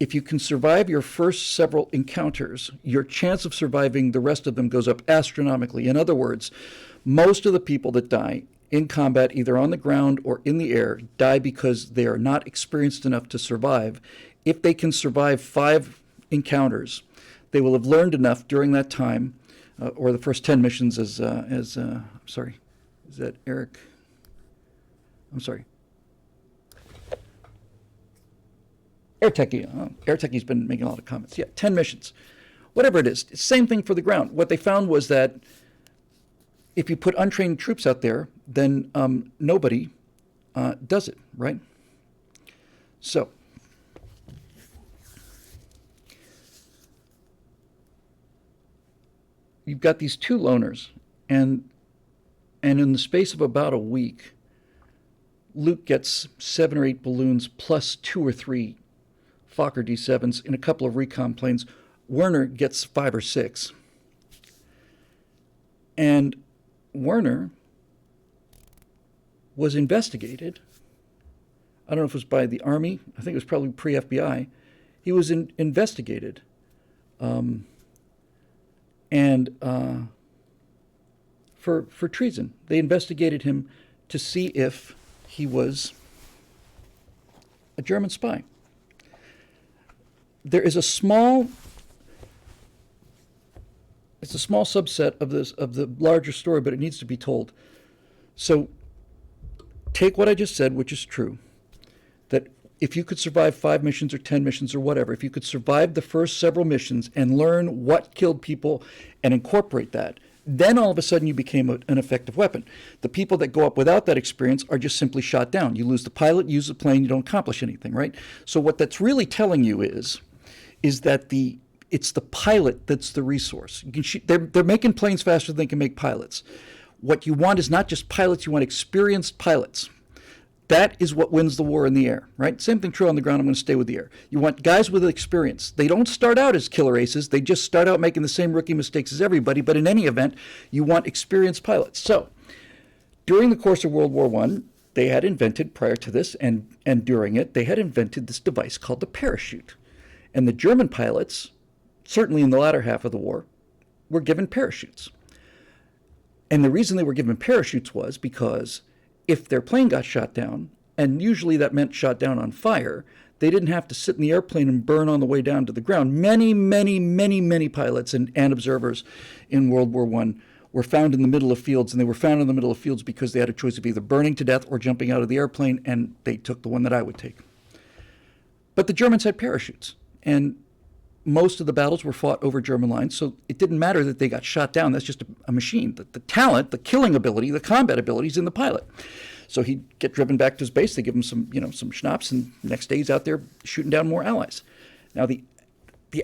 if you can survive your first several encounters, your chance of surviving the rest of them goes up astronomically. In other words, most of the people that die in combat, either on the ground or in the air, die because they are not experienced enough to survive. If they can survive 5 encounters, they will have learned enough during that time, or the first 10 missions is that Eric? I'm sorry. Air Techie's been making a lot of comments. Yeah, 10 missions. Whatever it is, same thing for the ground. What they found was that if you put untrained troops out there, then nobody does it, right? So, you've got these 2 loners, and in the space of about a week, Luke gets 7 or 8 balloons plus 2 or 3 Fokker D7s in a couple of recon planes. Werner gets 5 or 6. And Werner was investigated. I don't know if it was by the Army. I think it was probably pre-FBI. He was investigated. For treason. They investigated him to see if he was a German spy. There is a small subset of the larger story, but it needs to be told. So take what I just said, which is true, that if you could survive 5 missions or 10 missions or whatever, if you could survive the first several missions and learn what killed people and incorporate that, Then all of a sudden you became an effective weapon. The people that go up without that experience are just simply shot down. You lose the pilot, you use the plane, you don't accomplish anything, right? So what that's really telling you is that it's the pilot that's the resource. You can shoot, they're making planes faster than they can make pilots. What you want is not just pilots, you want experienced pilots. That is what wins the war in the air, right? Same thing true on the ground. I'm going to stay with the air. You want guys with experience. They don't start out as killer aces. They just start out making the same rookie mistakes as everybody. But in any event, you want experienced pilots. So during the course of World War I, they had invented, prior to this and during it, they had invented this device called the parachute. And the German pilots, certainly in the latter half of the war, were given parachutes. And the reason they were given parachutes was because if their plane got shot down, and usually that meant shot down on fire, they didn't have to sit in the airplane and burn on the way down to the ground. Many pilots and observers in World War I were found in the middle of fields, and they were found in the middle of fields because they had a choice of either burning to death or jumping out of the airplane, and they took the one that I would take. But the Germans had parachutes, and most of the battles were fought over German lines, so it didn't matter that they got shot down. That's just a machine. The talent, the killing ability, the combat ability is in the pilot. So he'd get driven back to his base. They give him some schnapps, and the next day he's out there shooting down more Allies. Now the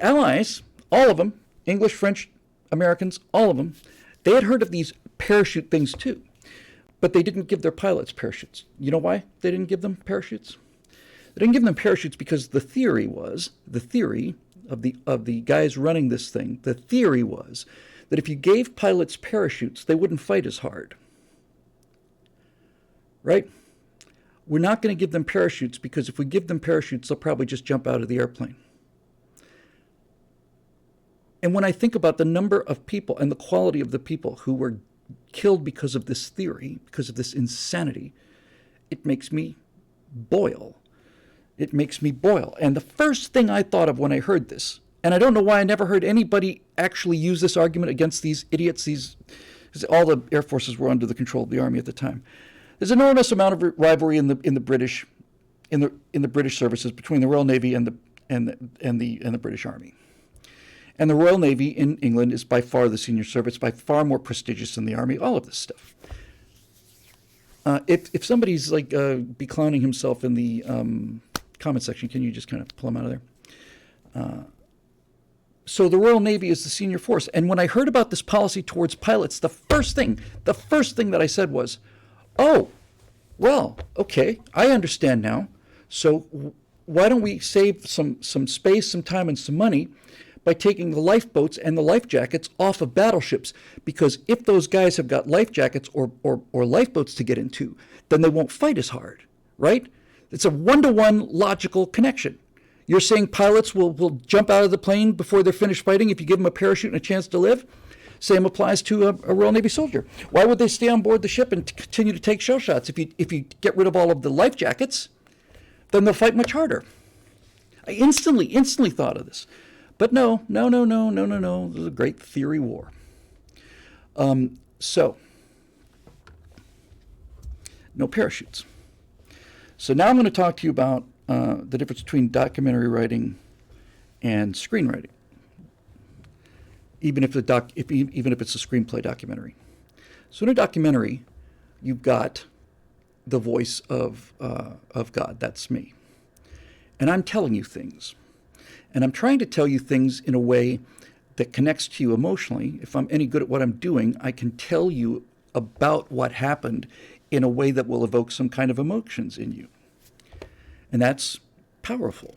Allies, all of them, English, French, Americans, all of them, they had heard of these parachute things too, but they didn't give their pilots parachutes. You know why they didn't give them parachutes? They didn't give them parachutes because the theory of the guys running this thing, the theory was that if you gave pilots parachutes, they wouldn't fight as hard. Right? We're not going to give them parachutes because if we give them parachutes, they'll probably just jump out of the airplane. And when I think about the number of people and the quality of the people who were killed because of this theory, because of this insanity, it makes me boil. It makes me boil. And the first thing I thought of when I heard this, and I don't know why I never heard anybody actually use this argument against these idiots, because all the air forces were under the control of the army at the time. There's an enormous amount of rivalry in the British services between the Royal Navy and the British Army. And the Royal Navy in England is by far the senior service, by far more prestigious than the Army, all of this stuff. If somebody's be clowning himself in the comment section, can you just kind of pull him out of there? So the Royal Navy is the senior force. And when I heard about this policy towards pilots, the first thing that I said was, oh, well, okay, I understand now. So why don't we save some space, some time, and some money by taking the lifeboats and the life jackets off of battleships? Because if those guys have got life jackets or lifeboats to get into, then they won't fight as hard, right? It's a one-to-one logical connection. You're saying pilots will jump out of the plane before they're finished fighting if you give them a parachute and a chance to live? Same applies to a Royal Navy soldier. Why would they stay on board the ship and continue to take shell shots? If you get rid of all of the life jackets, then they'll fight much harder. I instantly thought of this. But no. This is a great theory war. So, no parachutes. So now I'm going to talk to you about the difference between documentary writing and screenwriting, even if it's a screenplay documentary. So in a documentary, you've got the voice of God. That's me, and I'm telling you things, and I'm trying to tell you things in a way that connects to you emotionally. If I'm any good at what I'm doing, I can tell you about what happened in a way that will evoke some kind of emotions in you. And that's powerful.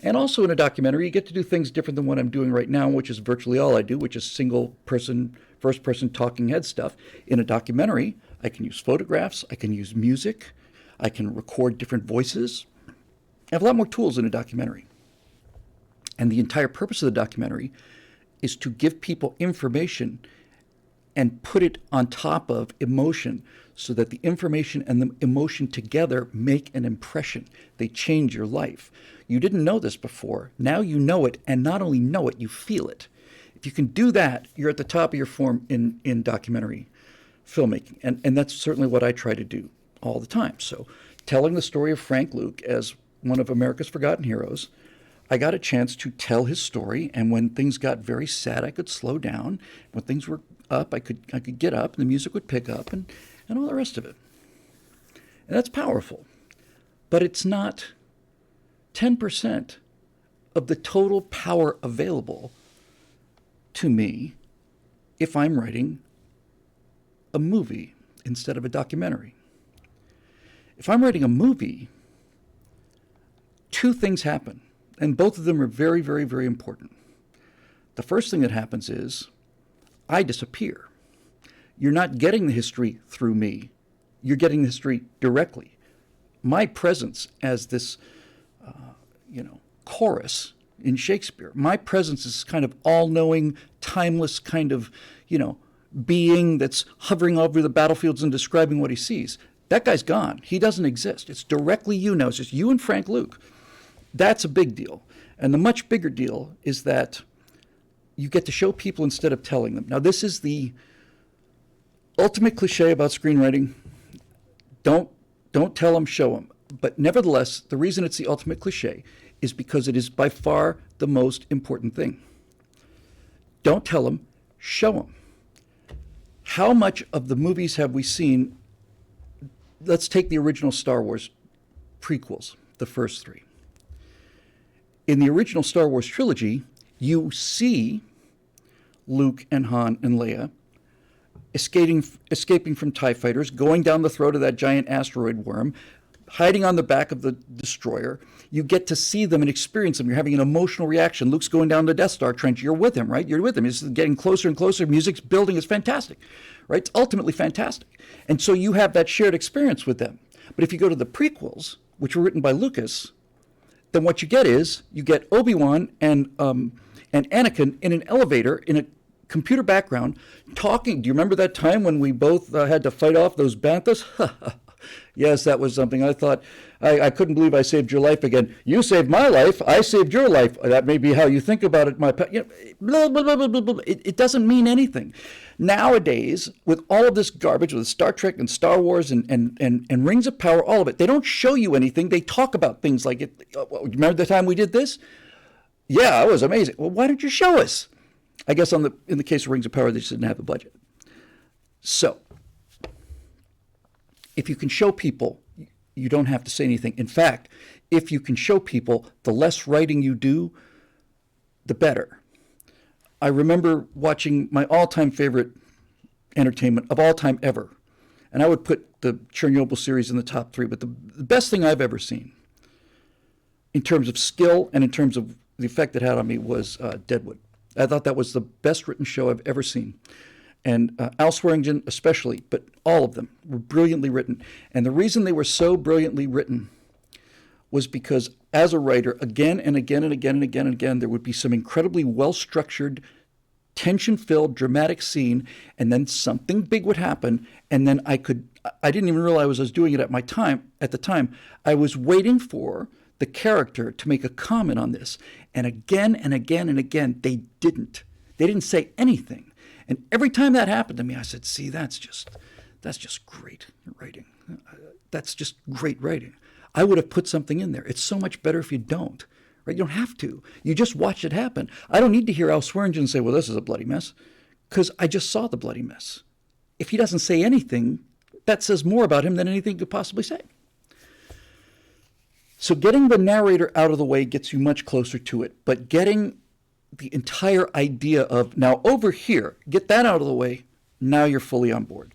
And also in a documentary, you get to do things different than what I'm doing right now, which is virtually all I do, which is single person, first person talking head stuff. In a documentary, I can use photographs, I can use music, I can record different voices. I have a lot more tools in a documentary. And the entire purpose of the documentary is to give people information and put it on top of emotion so that the information and the emotion together make an impression. They change your life. You didn't know this before. Now you know it, and not only know it, you feel it. If you can do that, you're at the top of your form in documentary filmmaking. And that's certainly what I try to do all the time. So telling the story of Frank Luke as one of America's forgotten heroes, I got a chance to tell his story, and when things got very sad, I could slow down. When things were up, I could get up, and the music would pick up, and all the rest of it. And that's powerful. But it's not 10% of the total power available to me if I'm writing a movie instead of a documentary. If I'm writing a movie, two things happen, and both of them are very, very, very important. The first thing that happens is I disappear. You're not getting the history through me. You're getting the history directly. My presence as this, chorus in Shakespeare, my presence is kind of all-knowing, timeless kind of, being that's hovering over the battlefields and describing what he sees. That guy's gone. He doesn't exist. It's directly you now. It's just you and Frank Luke. That's a big deal. And the much bigger deal is that you get to show people instead of telling them. Now, this is the ultimate cliche about screenwriting. Don't tell them, show them. But nevertheless, the reason it's the ultimate cliche is because it is by far the most important thing. Don't tell them, show them. How much of the movies have we seen? Let's take the original Star Wars prequels, the first three. In the original Star Wars trilogy, you see Luke and Han and Leia escaping from TIE fighters, going down the throat of that giant asteroid worm, hiding on the back of the destroyer. You get to see them and experience them. You're having an emotional reaction. Luke's going down the Death Star trench. You're with him, right? You're with him. He's getting closer and closer. Music's building. It's fantastic, right? It's ultimately fantastic. And so you have that shared experience with them. But if you go to the prequels, which were written by Lucas, then what you get is you get Obi-Wan and Anakin in an elevator in a computer background talking. Do you remember that time when we both had to fight off those banthas? Yes, that was something. I thought, I couldn't believe I saved your life again. You saved my life. I saved your life. That may be how you think about it. Blah, blah, blah, blah, blah, blah. It doesn't mean anything. Nowadays, with all of this garbage, with Star Trek and Star Wars and Rings of Power, all of it, they don't show you anything. They talk about things like it. Remember the time we did this? Yeah, it was amazing. Well, why don't you show us? I guess in the case of Rings of Power, they just didn't have the budget. So, if you can show people, you don't have to say anything. In fact, if you can show people, the less writing you do, the better. I remember watching my all-time favorite entertainment of all time ever, and I would put the Chernobyl series in the top 3, but the best thing I've ever seen in terms of skill and in terms of the effect it had on me was Deadwood. I thought that was the best written show I've ever seen. And Al Swearingen especially, but all of them were brilliantly written. And the reason they were so brilliantly written was because as a writer, again and again and again and again and again, there would be some incredibly well-structured, tension-filled, dramatic scene, and then something big would happen, and then I didn't even realize I was doing it at the time. I was waiting for the character to make a comment on this. And again and again and again, they didn't. They didn't say anything. And every time that happened to me, I said, see, that's just great writing. That's just great writing. I would have put something in there. It's so much better if you don't, right? You don't have to. You just watch it happen. I don't need to hear Al Swearingen say, well, this is a bloody mess, because I just saw the bloody mess. If he doesn't say anything, that says more about him than anything he could possibly say. So getting the narrator out of the way gets you much closer to it, but getting the entire idea of, now over here, get that out of the way, now you're fully on board.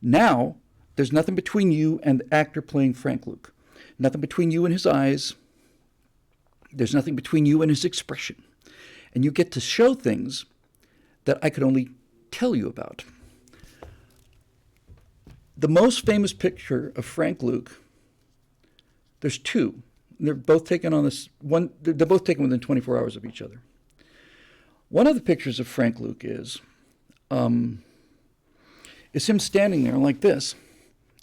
Now, there's nothing between you and the actor playing Frank Luke. Nothing between you and his eyes. There's nothing between you and his expression. And you get to show things that I could only tell you about. The most famous picture of Frank Luke, there's two. They're both taken on this one. They're both taken within 24 hours of each other. One of the pictures of Frank Luke is him standing there like this,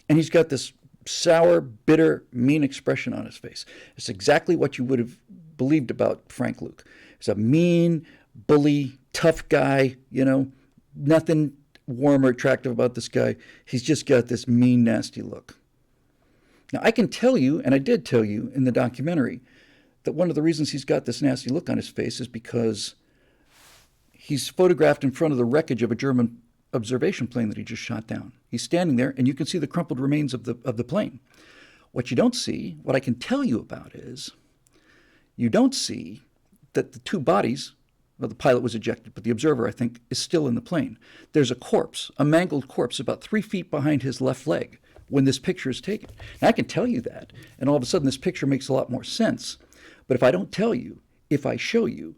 and he's got this sour, bitter, mean expression on his face. It's exactly what you would have believed about Frank Luke. He's a mean, bully, tough guy, nothing warm or attractive about this guy. He's just got this mean, nasty look. Now, I can tell you, and I did tell you in the documentary, that one of the reasons he's got this nasty look on his face is because he's photographed in front of the wreckage of a German observation plane that he just shot down. He's standing there, and you can see the crumpled remains of the plane. What you don't see, what I can tell you about is, you don't see that the two bodies, well, the pilot was ejected, but the observer, I think, is still in the plane. There's a corpse, a mangled corpse, about 3 feet behind his left leg when this picture is taken. Now, I can tell you that, and all of a sudden this picture makes a lot more sense. But if I don't tell you, if I show you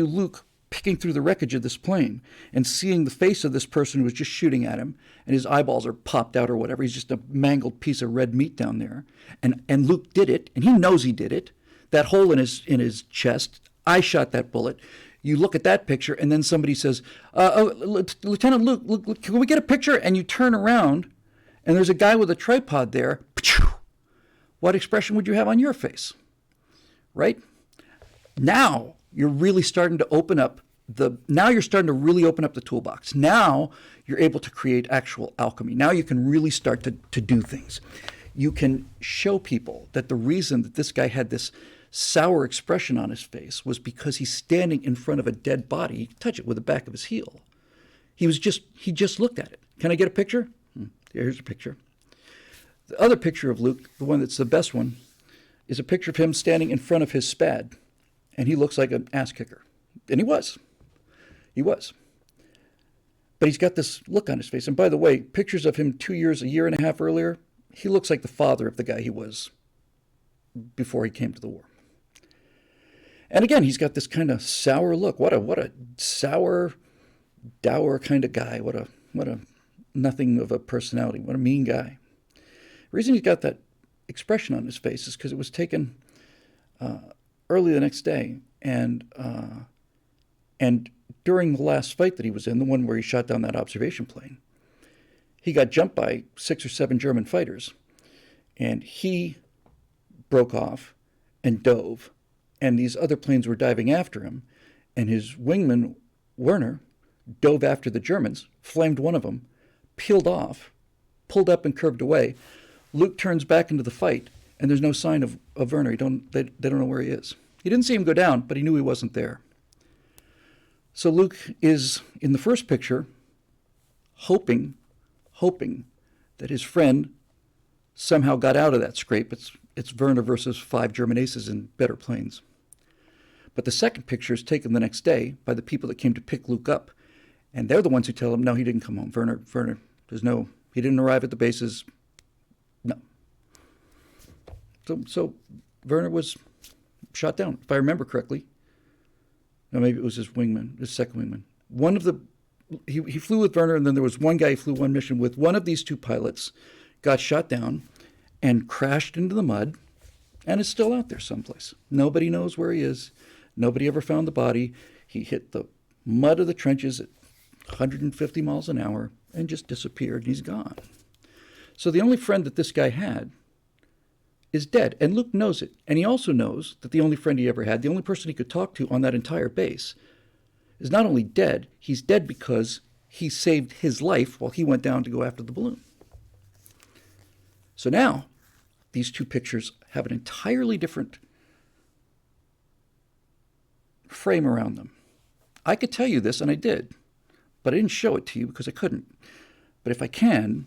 Luke picking through the wreckage of this plane and seeing the face of this person who was just shooting at him, and his eyeballs are popped out or whatever, he's just a mangled piece of red meat down there, and Luke did it, and he knows he did it, that hole in his chest, I shot that bullet. You look at that picture, and then somebody says, Lieutenant Luke, can we get a picture? And you turn around, and there's a guy with a tripod there. What expression would you have on your face? Right? Now you're really starting to really open up the toolbox. Now you're able to create actual alchemy. Now you can really start to do things. You can show people that the reason that this guy had this sour expression on his face was because he's standing in front of a dead body. He can touch it with the back of his heel. He just looked at it. Can I get a picture? Here's a picture. The other picture of Luke, the one that's the best one, is a picture of him standing in front of his Spad, and he looks like an ass kicker. And he was. But he's got this look on his face. And by the way, pictures of him a year and a half earlier, he looks like the father of the guy he was before he came to the war. And again, he's got this kind of sour look. What a sour, dour kind of guy. What a nothing of a personality. What a mean guy. The reason he's got that expression on his face is because it was taken early the next day, and during the last fight that he was in, the one where he shot down that observation plane, he got jumped by 6 or 7 German fighters, and he broke off and dove, and these other planes were diving after him, and his wingman, Werner, dove after the Germans, flamed one of them, peeled off, pulled up and curved away. Luke turns back into the fight, and there's no sign of Werner. They don't know where he is. He didn't see him go down, but he knew he wasn't there. So Luke is, in the first picture, hoping that his friend somehow got out of that scrape. It's Werner versus 5 German aces in better planes. But the second picture is taken the next day by the people that came to pick Luke up, and they're the ones who tell him, no, he didn't come home. Werner, he didn't arrive at the bases. No. So Werner was shot down, if I remember correctly. No, maybe it was his second wingman. He flew with Werner, and then there was one guy he flew one mission with. One of these 2 pilots got shot down and crashed into the mud and is still out there someplace. Nobody knows where he is. Nobody ever found the body. He hit the mud of the trenches at 150 miles an hour and just disappeared. He's gone. So the only friend that this guy had is dead, and Luke knows it. And he also knows that the only friend he ever had, the only person he could talk to on that entire base, is not only dead, he's dead because he saved his life while he went down to go after the balloon. So now, these 2 pictures have an entirely different frame around them. I could tell you this, and I did, but I didn't show it to you because I couldn't. But if I can,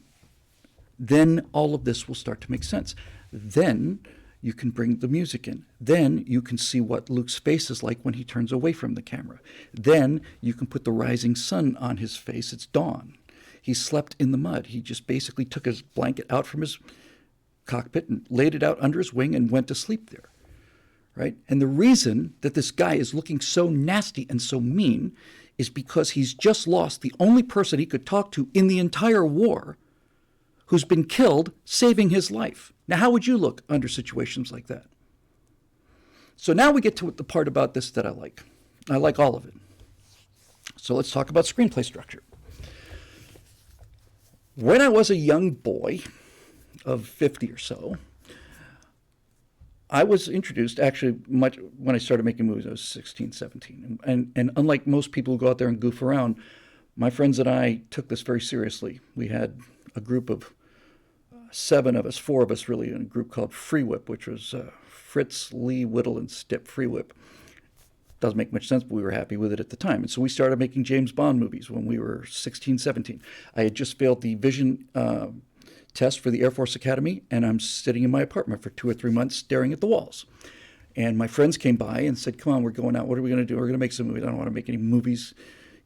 then all of this will start to make sense. Then you can bring the music in. Then you can see what Luke's face is like when he turns away from the camera. Then you can put the rising sun on his face. It's dawn. He slept in the mud. He just basically took his blanket out from his cockpit and laid it out under his wing and went to sleep there. Right? And the reason that this guy is looking so nasty and so mean is because he's just lost the only person he could talk to in the entire war who's been killed saving his life. Now, how would you look under situations like that? So now we get to the part about this that I like. I like all of it. So let's talk about screenplay structure. When I was a young boy of 50 or so, I was introduced, actually, when I started making movies, I was 16, 17. And unlike most people who go out there and goof around, my friends and I took this very seriously. We had a group of 7 of us, 4 of us really, in a group called Free Whip, which was Fritz, Lee, Whittle, and Stipp Free Whip. Doesn't make much sense, but we were happy with it at the time. And so we started making James Bond movies when we were 16, 17. I had just failed the vision test for the Air Force Academy, and I'm sitting in my apartment for 2 or 3 months staring at the walls. And my friends came by and said, come on, we're going out. What are we going to do? We're going to make some movies. I don't want to make any movies.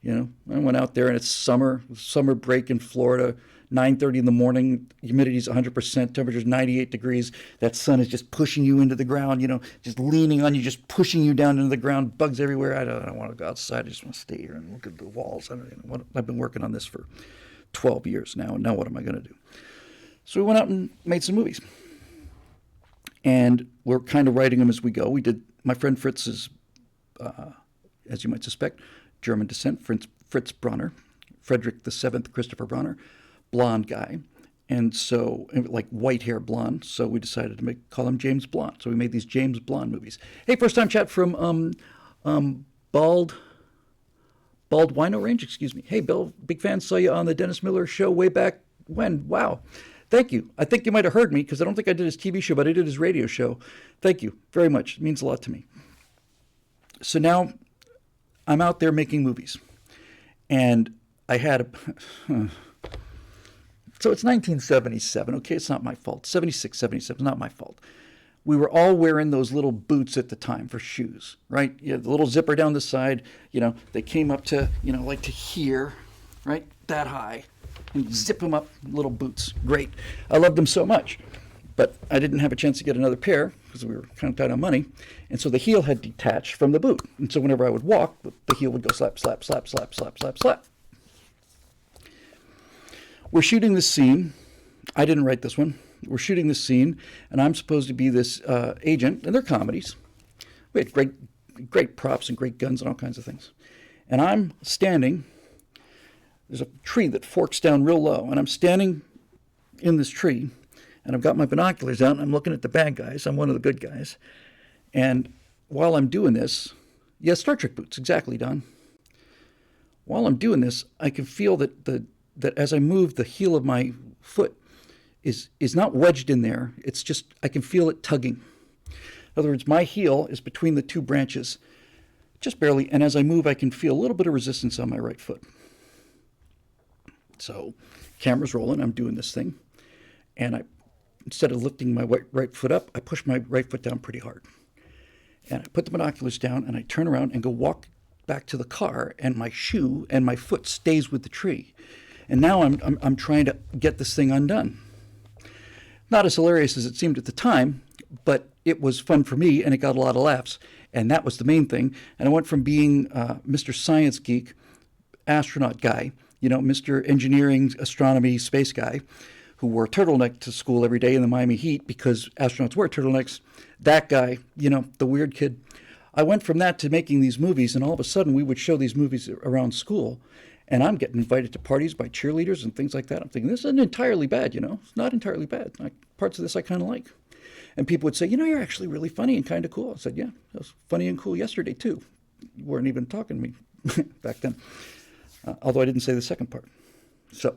I went out there, and it's summer break in Florida, 9:30 in the morning, humidity's 100%, temperature's 98 degrees. That sun is just pushing you into the ground, just leaning on you, just pushing you down into the ground, bugs everywhere. I don't want to go outside. I just want to stay here and look at the walls. I've been working on this for 12 years now. Now what am I going to do? So we went out and made some movies. And we're kind of writing them as we go. My friend Fritz is, as you might suspect, German descent, Fritz Bronner, Frederick VII, Christopher Bronner, blonde guy. And so, like white hair blonde. So we decided to call him James Blonde. So we made these James Blonde movies. Hey, first time chat from Bald Wino Range, excuse me. Hey, Bill, big fan, saw you on the Dennis Miller show way back when. Wow. Thank you. I think you might have heard me because I don't think I did his TV show, but I did his radio show. Thank you very much. It means a lot to me. So now I'm out there making movies. And I had so it's 1977. Okay, it's not my fault. 76, 77, not my fault. We were all wearing those little boots at the time for shoes, right? The little zipper down the side, they came up to, like to here, right? That high. And zip them up, little boots. Great. I loved them so much. But I didn't have a chance to get another pair because we were kind of tight on money. And so the heel had detached from the boot. And so whenever I would walk, the heel would go slap, slap, slap, slap, slap, slap, slap. We're shooting this scene. I didn't write this one. We're shooting this scene, and I'm supposed to be this agent, and they're comedies. We had great props and great guns and all kinds of things. And I'm standing. There's a tree that forks down real low, and I'm standing in this tree, and I've got my binoculars out, and I'm looking at the bad guys. I'm one of the good guys. And while I'm doing this, Star Trek boots, exactly, Don. While I'm doing this, I can feel that as I move, the heel of my foot is not wedged in there. It's just, I can feel it tugging. In other words, my heel is between the two branches, just barely, and as I move, I can feel a little bit of resistance on my right foot. So, camera's rolling, I'm doing this thing, and instead of lifting my right foot up, I push my right foot down pretty hard. And I put the binoculars down, and I turn around and go walk back to the car, and my shoe and my foot stays with the tree. And now I'm trying to get this thing undone. Not as hilarious as it seemed at the time, but it was fun for me, and it got a lot of laughs. And that was the main thing. And I went from being Mr. Science Geek, astronaut guy, Mr. Engineering, Astronomy, Space guy, who wore a turtleneck to school every day in the Miami heat because astronauts wear turtlenecks. That guy, the weird kid. I went from that to making these movies, and all of a sudden we would show these movies around school, and I'm getting invited to parties by cheerleaders and things like that. I'm thinking, this isn't entirely bad, It's not entirely bad. Parts of this I kind of like. And people would say, you're actually really funny and kind of cool. I said, yeah, that was funny and cool yesterday, too. You weren't even talking to me back then. Although I didn't say the second part. So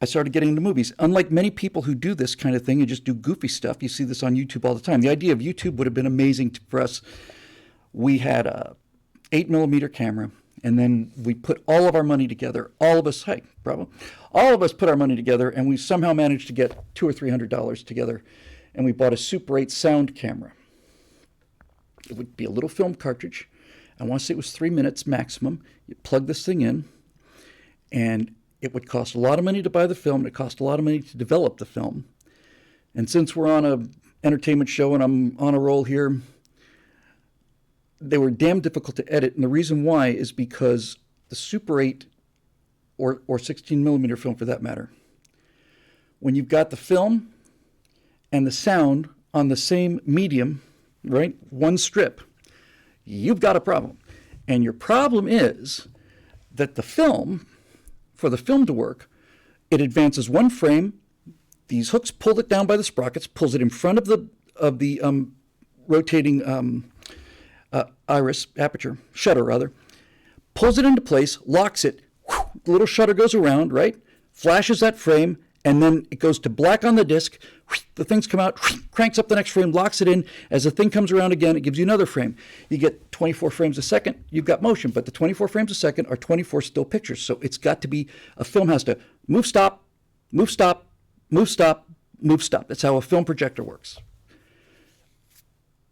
I started getting into movies. Unlike many people who do this kind of thing and just do goofy stuff, you see this on YouTube all the time. The idea of YouTube would have been amazing for us. We had a 8mm camera, and then we put all of our money together. All of us, hey, bravo. All of us put our money together, and we somehow managed to get $200 or $300 together, and we bought a Super 8 sound camera. It would be a little film cartridge. I want to say it was 3 minutes maximum. You plug this thing in, and it would cost a lot of money to buy the film, and it cost a lot of money to develop the film. And since we're on an entertainment show and I'm on a roll here, they were damn difficult to edit. And the reason why is because the Super 8 or 16mm film for that matter, when you've got the film and the sound on the same medium, right, one strip, you've got a problem. And your problem is that the film, for the film to work, it advances one frame. These hooks pull it down by the sprockets, pulls it in front of the rotating shutter rather, pulls it into place, locks it. Whew, the little shutter goes around, right? Flashes that frame, and then it goes to black on the disc. the things come out, cranks up the next frame, locks it in. As the thing comes around again, it gives you another frame. You get 24 frames a second, you've got motion, but the 24 frames a second are 24 still pictures. So it's got to be, a film has to move, stop, move, stop, move, stop, move, stop. That's how a film projector works.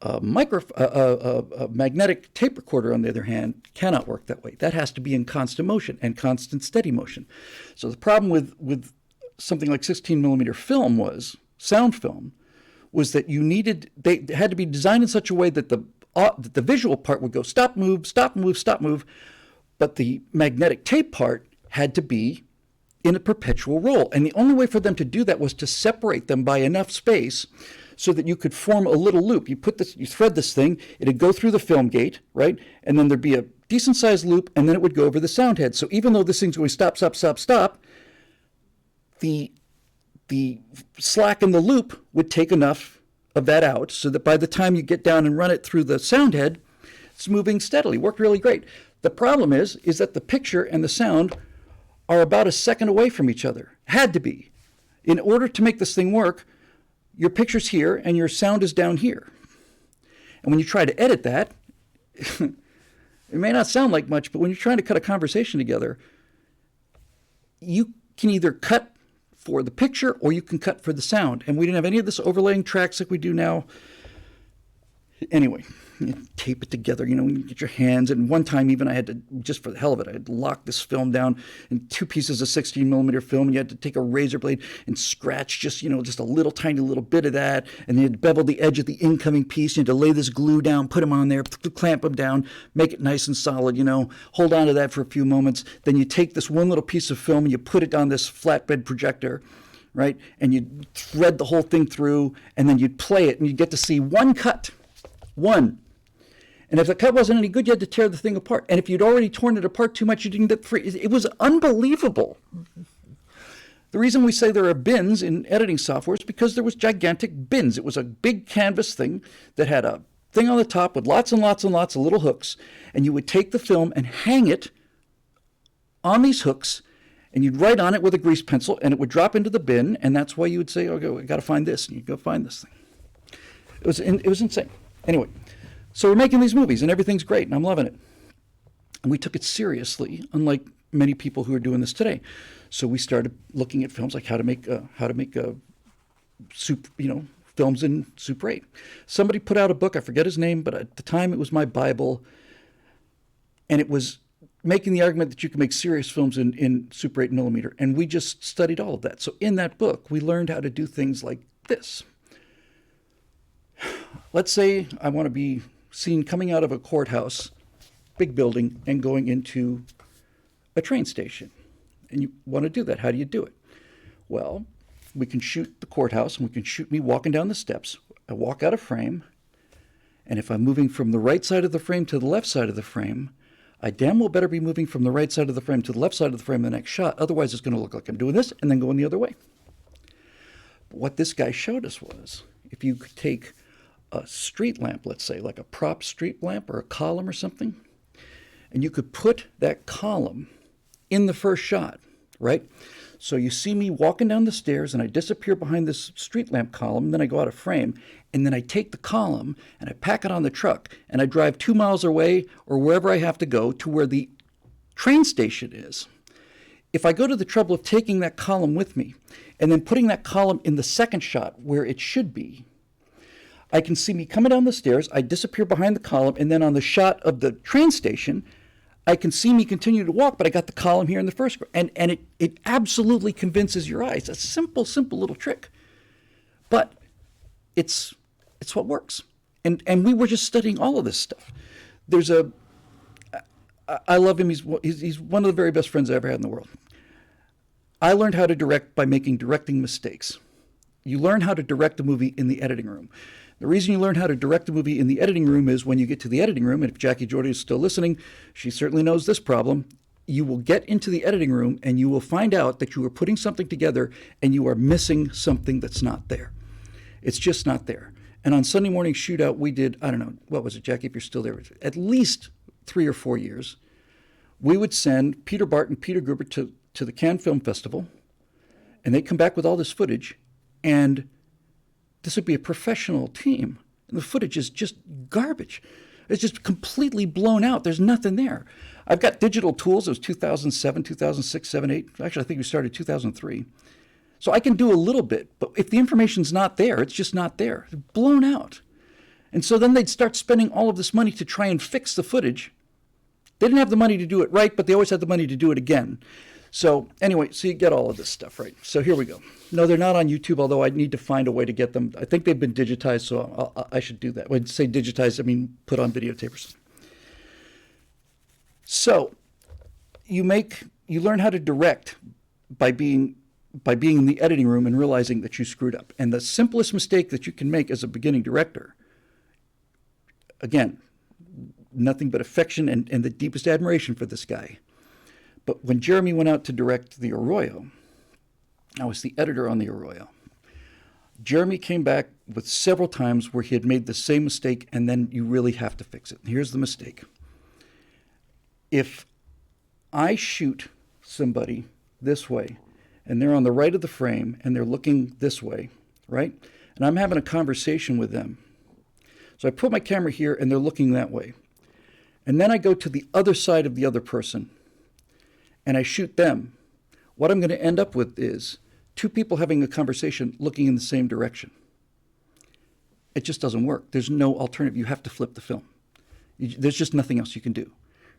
A magnetic tape recorder, on the other hand, cannot work that way. That has to be in constant motion and constant steady motion. So the problem with something like 16 millimeter film was, sound film, was that they had to be designed in such a way that the visual part would go stop, move, stop, move, stop, move, but the magnetic tape part had to be in a perpetual roll. And the only way for them to do that was to separate them by enough space so that you could form a little loop. You thread this thing, it'd go through the film gate, right? And then there'd be a decent sized loop, and then it would go over the sound head. So even though this thing's going stop, stop, stop, stop, the slack in the loop would take enough of that out so that by the time you get down and run it through the sound head, it's moving steadily. Worked really great. The problem is that the picture and the sound are about a second away from each other. Had to be. In order to make this thing work, your picture's here and your sound is down here. And when you try to edit that, it may not sound like much, but when you're trying to cut a conversation together, you can either cut for the picture or you can cut for the sound. And we didn't have any of this overlaying tracks like we do now. Anyway, you tape it together, when you get your hands. And one time even I had to, just for the hell of it, I had locked this film down in 2 pieces of 16 millimeter film. And you had to take a razor blade and scratch just a little tiny little bit of that. And then you had to bevel the edge of the incoming piece. You had to lay this glue down, put them on there, clamp them down, make it nice and solid, hold on to that for a few moments. Then you take this one little piece of film and you put it on this flatbed projector, right? And you thread the whole thing through, and then you'd play it and you get to see one cut. One. And if the cut wasn't any good, you had to tear the thing apart. And if you'd already torn it apart too much, you didn't get free. It was unbelievable. The reason we say there are bins in editing software is because there was gigantic bins. It was a big canvas thing that had a thing on the top with lots and lots and lots of little hooks. And you would take the film and hang it on these hooks, and you'd write on it with a grease pencil, and it would drop into the bin. And that's why you would say, okay, I got to find this. And you'd go find this thing. It was insane. Anyway, so we're making these movies and everything's great and I'm loving it. And we took it seriously, unlike many people who are doing this today. So we started looking at films like how to make films in Super 8. Somebody put out a book, I forget his name, but at the time it was my Bible. And it was making the argument that you can make serious films in Super 8 millimeter. And we just studied all of that. So in that book, we learned how to do things like this. Let's say I want to be seen coming out of a courthouse, big building, and going into a train station. And you want to do that. How do you do it? Well, we can shoot the courthouse, and we can shoot me walking down the steps. I walk out of frame, and if I'm moving from the right side of the frame to the left side of the frame, I damn well better be moving from the right side of the frame to the left side of the frame in the next shot. Otherwise, it's going to look like I'm doing this and then going the other way. But what this guy showed us was, if you could take a street lamp, let's say, like a prop street lamp or a column or something, and you could put that column in the first shot, right? So you see me walking down the stairs and I disappear behind this street lamp column, and then I go out of frame, and then I take the column and I pack it on the truck and I drive 2 miles away or wherever I have to go to where the train station is. If I go to the trouble of taking that column with me and then putting that column in the second shot where it should be, I can see me coming down the stairs, I disappear behind the column, and then on the shot of the train station, I can see me continue to walk, but I got the column here in the first. And it absolutely convinces your eyes. A simple little trick. But it's what works. And we were just studying all of this stuff. I love him. He's one of the very best friends I ever had in the world. I learned how to direct by making directing mistakes. You learn how to direct a movie in the editing room. The reason you learn how to direct a movie in the editing room is when you get to the editing room, and if Jackie Jordy is still listening, she certainly knows this problem. You will get into the editing room and you will find out that you are putting something together and you are missing something that's not there. It's just not there. And on Sunday Morning Shootout, we did, I don't know, what was it, Jackie, if you're still there, at least 3 or 4 years, we would send Peter Bart and Peter Gruber to the Cannes Film Festival, and they'd come back with all this footage, and this would be a professional team. And the footage is just garbage. It's just completely blown out. There's nothing there. I've got digital tools. It was 2007, 2006, 7, 8. Actually, I think we started 2003. So I can do a little bit, but if the information's not there, it's just not there. It's blown out. And so then they'd start spending all of this money to try and fix the footage. They didn't have the money to do it right, but they always had the money to do it again. So anyway, so you get all of this stuff, right? So here we go. No, they're not on YouTube, although I need to find a way to get them. I think they've been digitized, so I should do that. When I say digitized, I mean put on videotapers. So you learn how to direct by being in the editing room and realizing that you screwed up. And the simplest mistake that you can make as a beginning director, again, nothing but affection and the deepest admiration for this guy. But when Jeremy went out to direct The Arroyo, I was the editor on The Arroyo. Jeremy came back with several times where he had made the same mistake, and then you really have to fix it. Here's the mistake. If I shoot somebody this way, and they're on the right of the frame, and they're looking this way, right? And I'm having a conversation with them. So I put my camera here, and they're looking that way. And then I go to the other side of the other person, and I shoot them. What I'm going to end up with is two people having a conversation looking in the same direction. It just doesn't work. There's no alternative. You have to flip the film. There's just nothing else you can do,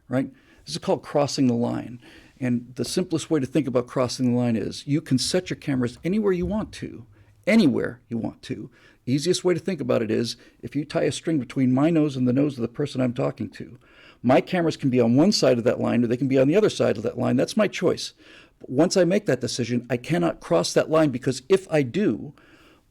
right? This is called crossing the line. And the simplest way to think about crossing the line is you can set your cameras anywhere you want to, anywhere you want to. Easiest way to think about it is if you tie a string between my nose and the nose of the person I'm talking to, my cameras can be on one side of that line or they can be on the other side of that line. That's my choice. But once I make that decision, I cannot cross that line, because if I do,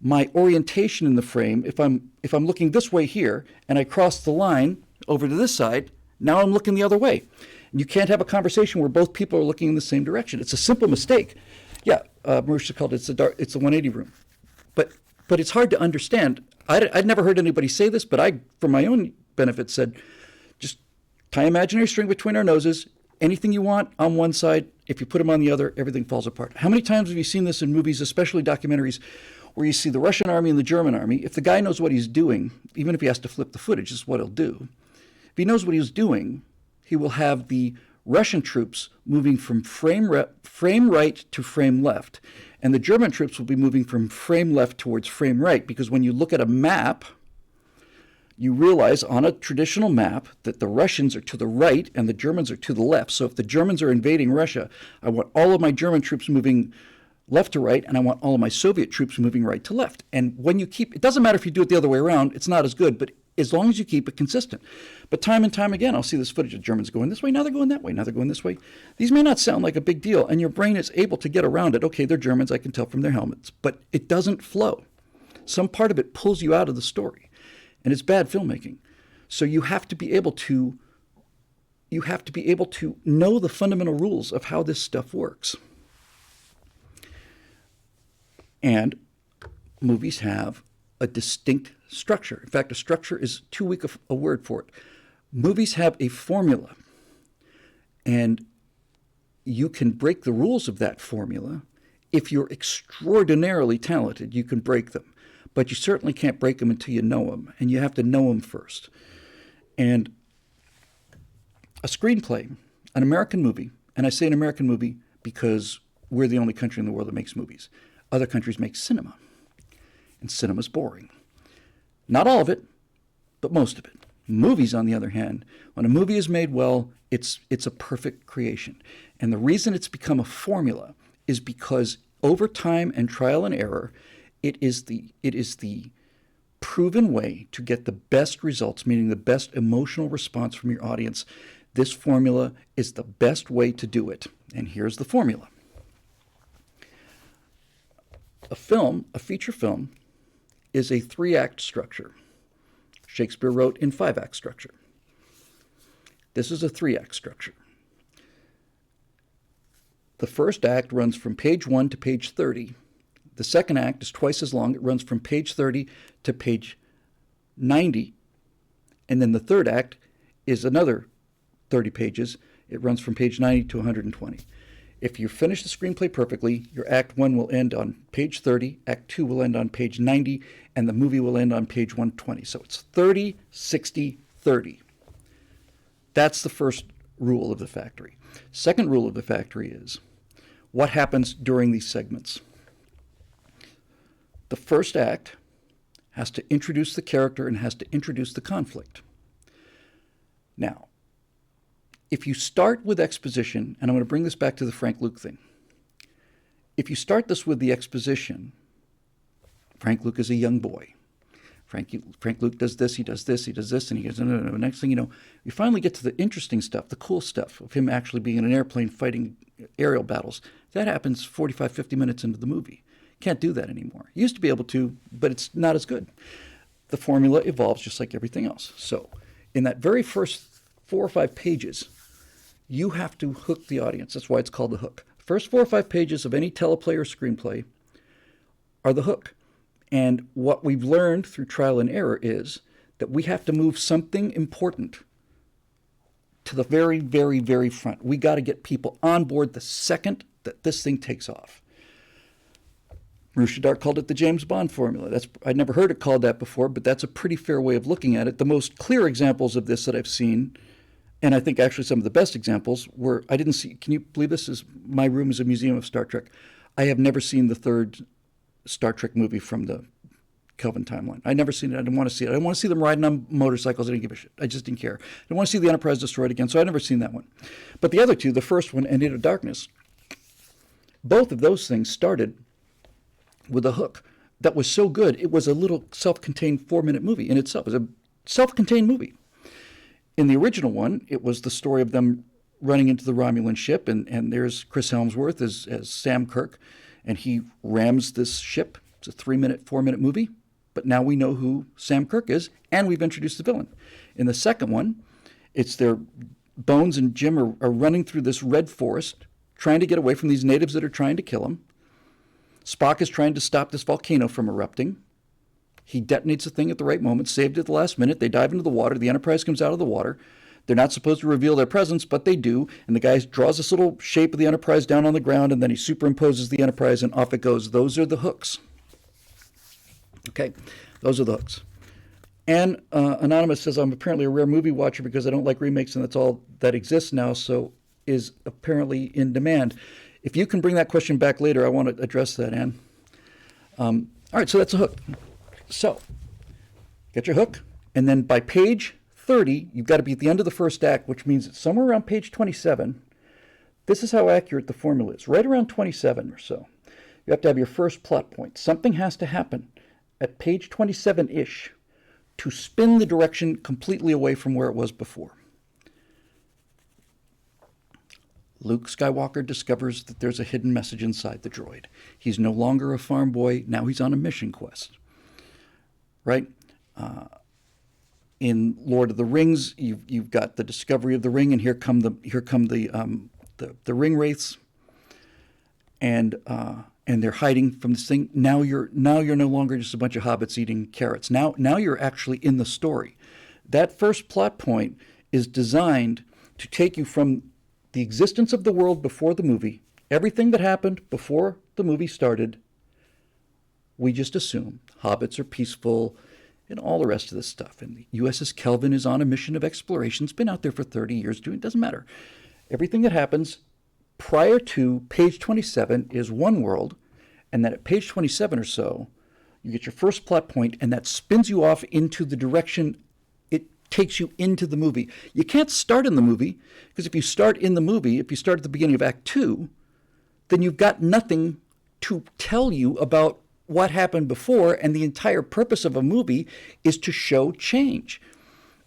my orientation in the frame, if I'm looking this way here and I cross the line over to this side, now I'm looking the other way. And you can't have a conversation where both people are looking in the same direction. It's a simple mistake. Yeah, Marusha called it, it's a 180 room. But it's hard to understand. I'd never heard anybody say this, but I, for my own benefit, said, just tie imaginary string between our noses, anything you want on one side, if you put them on the other, everything falls apart. How many times have you seen this in movies, especially documentaries, where you see the Russian army and the German army? If the guy knows what he's doing, even if he has to flip the footage, this is what he'll do. If he knows what he's doing, he will have the Russian troops moving from frame right to frame left. And the German troops will be moving from frame left towards frame right, because when you look at a map, you realize on a traditional map that the Russians are to the right and the Germans are to the left. So if the Germans are invading Russia, I want all of my German troops moving left to right, and I want all of my Soviet troops moving right to left. And when you keep, it doesn't matter if you do it the other way around, it's not as good, but as long as you keep it consistent. But time and time again, I'll see this footage of Germans going this way, now they're going that way, now they're going this way. These may not sound like a big deal, and your brain is able to get around it. Okay, they're Germans, I can tell from their helmets, but it doesn't flow. Some part of it pulls you out of the story, and it's bad filmmaking. So you have to be able to know the fundamental rules of how this stuff works. And movies have a distinct structure. In fact, a structure is too weak a word for it. Movies have a formula, and you can break the rules of that formula. If you're extraordinarily talented, you can break them, but you certainly can't break them until you know them, and you have to know them first. And a screenplay, an American movie, and I say an American movie because we're the only country in the world that makes movies. Other countries make cinema, and cinema's boring. Not all of it, but most of it. Movies, on the other hand, when a movie is made well, it's a perfect creation. And the reason it's become a formula is because over time and trial and error, it is the proven way to get the best results, meaning the best emotional response from your audience. This formula is the best way to do it. And here's the formula. A feature film, is a 3-act structure. Shakespeare wrote in 5-act structure. This is a 3-act structure. The first act runs from page 1 to page 30. The second act is twice as long. It runs from page 30 to page 90. And then the third act is another 30 pages. It runs from page 90 to 120. If you finish the screenplay perfectly, your Act 1 will end on page 30, Act 2 will end on page 90, and the movie will end on page 120. So it's 30, 60, 30. That's the first rule of the factory. Second rule of the factory is what happens during these segments. The first act has to introduce the character and has to introduce the conflict. Now, if you start with exposition, and I'm going to bring this back to the Frank Luke thing. If you start this with the exposition, Frank Luke is a young boy. Frank Luke does this, he does this, he does this, and he goes, no. Next thing you know, you finally get to the interesting stuff, the cool stuff of him actually being in an airplane fighting aerial battles. That happens 45, 50 minutes into the movie. Can't do that anymore. You used to be able to, but it's not as good. The formula evolves just like everything else. So in that very first 4 or 5 pages, you have to hook the audience. That's why it's called the hook. First 4 or 5 pages of any teleplay or screenplay are the hook. And what we've learned through trial and error is that we have to move something important to the very, very, very front. We got to get people on board the second that this thing takes off. Rushadar called it the James Bond formula. I'd never heard it called that before, but that's a pretty fair way of looking at it. The most clear examples of this that I've seen, and I think actually some of the best examples, were, I didn't see, can you believe this? My room is a museum of Star Trek. I have never seen the third Star Trek movie from the Kelvin timeline. I'd never seen it. I didn't want to see it. I didn't want to see them riding on motorcycles. I didn't give a shit. I just didn't care. I didn't want to see the Enterprise destroyed again, so I'd never seen that one. But the other two, the first one and Into Darkness, both of those things started with a hook that was so good, it was a little self-contained 4-minute movie in itself. It was a self-contained movie. In the original one, it was the story of them running into the Romulan ship, and there's Chris Helmsworth as Sam Kirk, and he rams this ship. It's a 3-minute, 4-minute movie, but now we know who Sam Kirk is, and we've introduced the villain. In the second one, it's their Bones and Jim are running through this red forest, trying to get away from these natives that are trying to kill them. Spock is trying to stop this volcano from erupting. He detonates the thing at the right moment, saved it at the last minute. They dive into the water. The Enterprise comes out of the water. They're not supposed to reveal their presence, but they do. And the guy draws this little shape of the Enterprise down on the ground, and then he superimposes the Enterprise, and off it goes. Those are the hooks. Okay, those are the hooks. And Anonymous says, I'm apparently a rare movie watcher because I don't like remakes, and that's all that exists now, so is apparently in demand. If you can bring that question back later, I want to address that, Ann. All right, so that's a hook. So, get your hook, and then by page 30, you've got to be at the end of the first act, which means it's somewhere around page 27. This is how accurate the formula is. Right around 27 or so, you have to have your first plot point. Something has to happen at page 27-ish to spin the direction completely away from where it was before. Luke Skywalker discovers that there's a hidden message inside the droid. He's no longer a farm boy. Now he's on a mission quest. Right? In Lord of the Rings, you've got the discovery of the ring, and here come the ring wraiths, and they're hiding from this thing. Now you're no longer just a bunch of hobbits eating carrots. Now you're actually in the story. That first plot point is designed to take you from the existence of the world before the movie, everything that happened before the movie started. We just assume hobbits are peaceful and all the rest of this stuff. And the USS Kelvin is on a mission of exploration. It's been out there for 30 years. It doesn't matter. Everything that happens prior to page 27 is one world, and then at page 27 or so, you get your first plot point, and that spins you off into the direction it takes you into the movie. You can't start in the movie, because if you start in the movie, if you start at the beginning of Act 2, then you've got nothing to tell you about what happened before, and the entire purpose of a movie is to show change.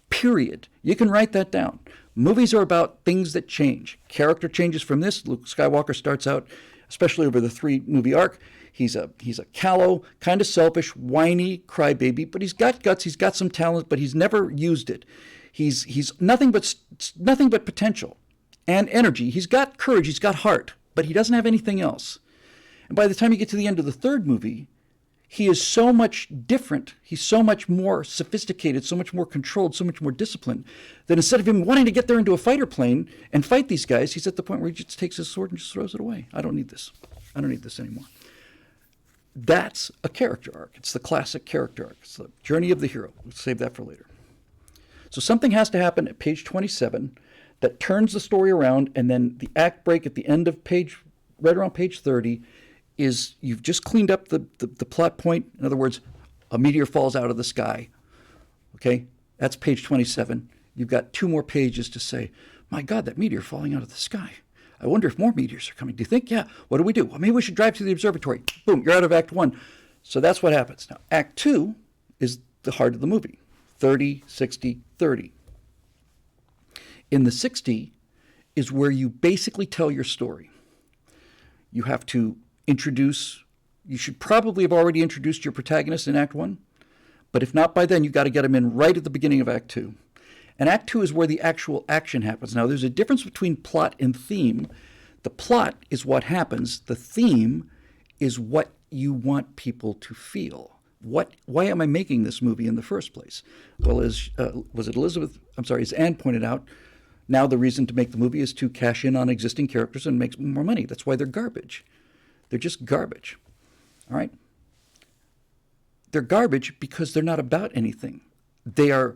Period. You can write that down. Movies are about things that change. Character changes from this. Luke Skywalker starts out, especially over the 3-movie arc, he's a callow, kind of selfish, whiny crybaby, but he's got guts, he's got some talent, but he's never used it. He's nothing but potential and energy. He's got courage, he's got heart, but he doesn't have anything else. And by the time you get to the end of the 3rd movie, he is so much different. He's so much more sophisticated, so much more controlled, so much more disciplined, that instead of him wanting to get there into a fighter plane and fight these guys, he's at the point where he just takes his sword and just throws it away. I don't need this. I don't need this anymore. That's a character arc. It's the classic character arc. It's the journey of the hero. We'll save that for later. So something has to happen at page 27 that turns the story around, and then the act break at the end of page, right around page 30, is you've just cleaned up the plot point. In other words, a meteor falls out of the sky. Okay? That's page 27. You've got 2 more pages to say, my God, that meteor falling out of the sky. I wonder if more meteors are coming. Do you think? Yeah. What do we do? Well, maybe we should drive to the observatory. Boom, you're out of Act 1. So that's what happens. Now, Act 2 is the heart of the movie. 30, 60, 30. In the 60 is where you basically tell your story. You have to you should probably have already introduced your protagonist in Act 1, but if not by then, you've got to get him in right at the beginning of Act 2. And Act 2 is where the actual action happens. Now, there's a difference between plot and theme. The plot is what happens. The theme is what you want people to feel. Why am I making this movie in the first place? Well, as Anne pointed out, now the reason to make the movie is to cash in on existing characters and make more money. That's why they're garbage. They're just garbage. All right? They're garbage because they're not about anything. They are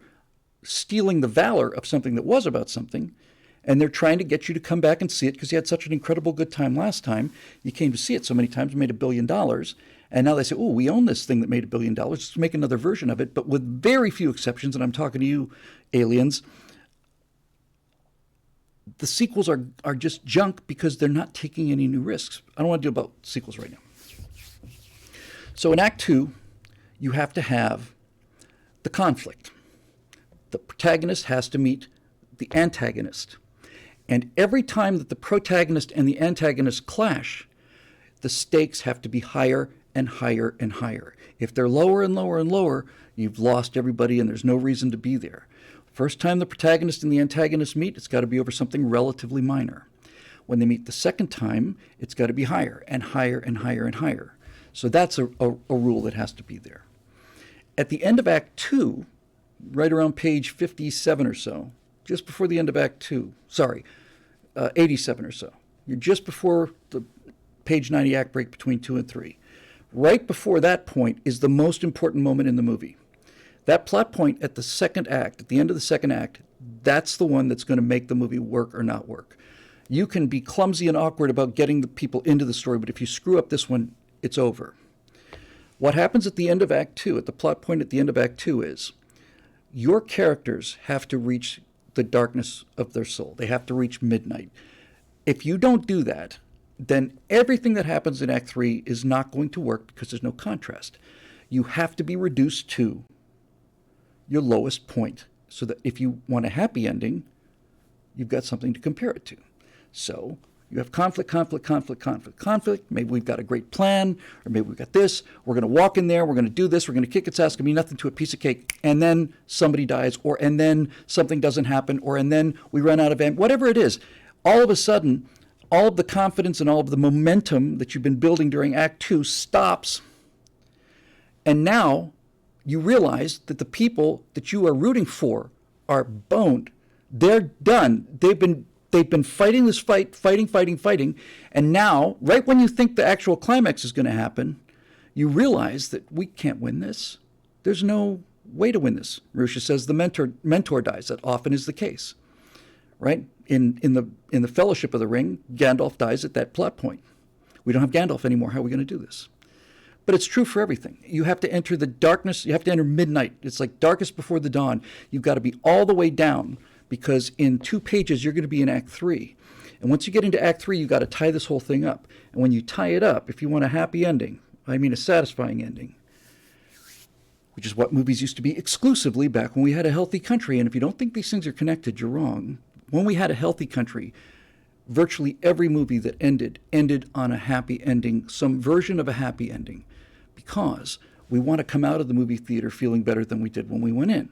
stealing the valor of something that was about something, and they're trying to get you to come back and see it because you had such an incredible good time last time. You came to see it so many times, made $1 billion, and now they say, oh, we own this thing that made $1 billion. Let's make another version of it, but with very few exceptions, and I'm talking to you, aliens, the sequels are just junk because they're not taking any new risks. I don't want to deal about sequels right now. So in Act 2, you have to have the conflict. The protagonist has to meet the antagonist. And every time that the protagonist and the antagonist clash, the stakes have to be higher and higher and higher. If they're lower and lower and lower, you've lost everybody and there's no reason to be there. First time the protagonist and the antagonist meet, it's got to be over something relatively minor. When they meet the second time, it's got to be higher and higher and higher and higher. So that's a rule that has to be there. At the end of Act 2, right around page 57 or so, just before the end of Act 2, 87 or so, you're just before the page 90 act break between 2 and 3. Right before that point is the most important moment in the movie. That plot point at the second act, at the end of the second act, that's the one that's going to make the movie work or not work. You can be clumsy and awkward about getting the people into the story, but if you screw up this one, it's over. What happens at the end of Act 2, at the plot point at the end of Act 2 is your characters have to reach the darkness of their soul. They have to reach midnight. If you don't do that, then everything that happens in Act 3 is not going to work because there's no contrast. You have to be reduced to your lowest point so that if you want a happy ending, you've got something to compare it to. So you have conflict. Maybe we've got a great plan, or maybe we've got this. We're going to walk in there. We're going to do this. We're going to kick its ass. It's going to be nothing to a piece of cake. And then somebody dies, and then something doesn't happen, and then we run out of ammo. Whatever it is, all of a sudden, all of the confidence and all of the momentum that you've been building during Act 2 stops. And now you realize that the people that you are rooting for are boned. They're done. They've been fighting this fighting, and now, right when you think the actual climax is going to happen, you realize that we can't win this. There's no way to win this. Marusha says the mentor dies. That often is the case, right? In the Fellowship of the Ring, Gandalf dies at that plot point. We don't have Gandalf anymore. How are we going to do this? But it's true for everything. You have to enter the darkness. You have to enter midnight. It's like darkest before the dawn. You've got to be all the way down, because in 2 pages, you're going to be in Act 3. And once you get into Act 3, you've got to tie this whole thing up. And when you tie it up, if you want a happy ending, I mean a satisfying ending, which is what movies used to be exclusively back when we had a healthy country. And if you don't think these things are connected, you're wrong. When we had a healthy country, virtually every movie that ended on a happy ending, some version of a happy ending, because we want to come out of the movie theater feeling better than we did when we went in,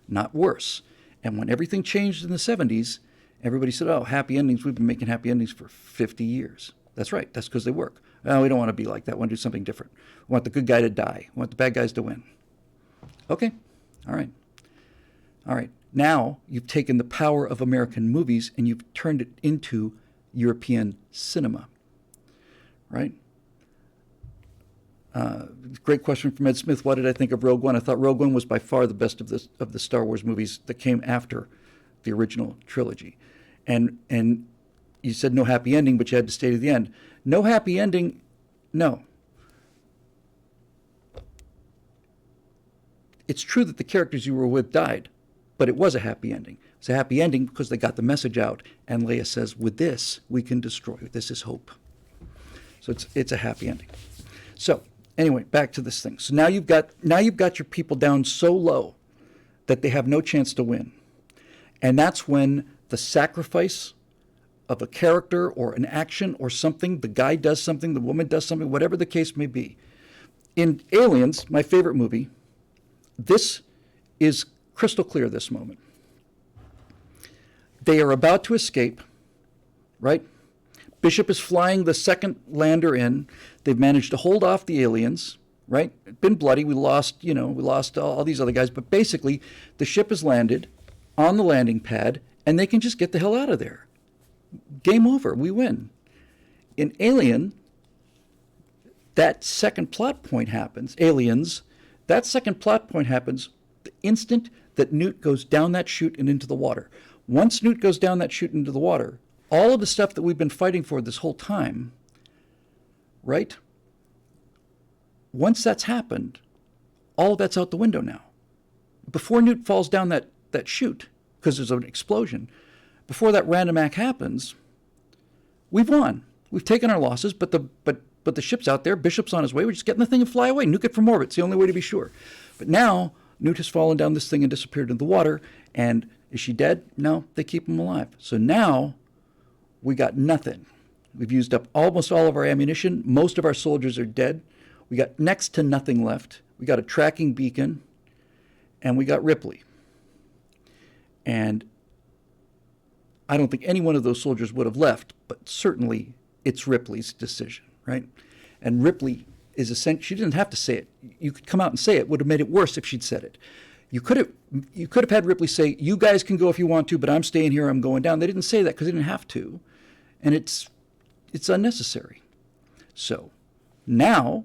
not worse. And when everything changed in the 70s, everybody said, oh, happy endings, we've been making happy endings for 50 years. That's right, that's because they work. Well, we don't want to be like that. We want to do something different. We want the good guy to die. We want the bad guys to win. Okay. All right. All right. Now you've taken the power of American movies and you've turned it into European cinema. Right? Great question from Ed Smith. What did I think of Rogue One? I thought Rogue One was by far the best of the Star Wars movies that came after the original trilogy. And you said no happy ending, but you had to stay to the end. No happy ending, no. It's true that the characters you were with died, but it was a happy ending. It's a happy ending because they got the message out, and Leia says, with this, we can destroy. This is hope. So it's a happy ending. So anyway, back to this thing. So now you've got your people down so low that they have no chance to win. And that's when the sacrifice of a character or an action or something, the guy does something, the woman does something, whatever the case may be. In Aliens, my favorite movie, this is crystal clear, this moment. They are about to escape, right? Bishop is flying the second lander in. They've managed to hold off the aliens, right? It's been bloody. We lost all these other guys. But basically, the ship has landed on the landing pad, and they can just get the hell out of there. Game over. We win. In Alien, that second plot point happens. Aliens, that second plot point happens the instant that Newt goes down that chute and into the water. Once Newt goes down that chute into the water, all of the stuff that we've been fighting for this whole time, right? Once that's happened, all of that's out the window now. Before Newt falls down that chute, because there's an explosion, before that random act happens, we've won. We've taken our losses, but the ship's out there. Bishop's on his way. We're just getting the thing and fly away. Nuke it from orbit. It's the only way to be sure. But now Newt has fallen down this thing and disappeared into the water. And is she dead? No, they keep him alive. So now we got nothing. We've used up almost all of our ammunition. Most of our soldiers are dead. We got next to nothing left. We got a tracking beacon, and we got Ripley. And I don't think any one of those soldiers would have left, but certainly it's Ripley's decision, right? And Ripley is essentially, she didn't have to say it. You could come out and say it. Would have made it worse if she'd said it. You could have had Ripley say, you guys can go if you want to, but I'm staying here, I'm going down. They didn't say that because they didn't have to. And it's unnecessary. So now,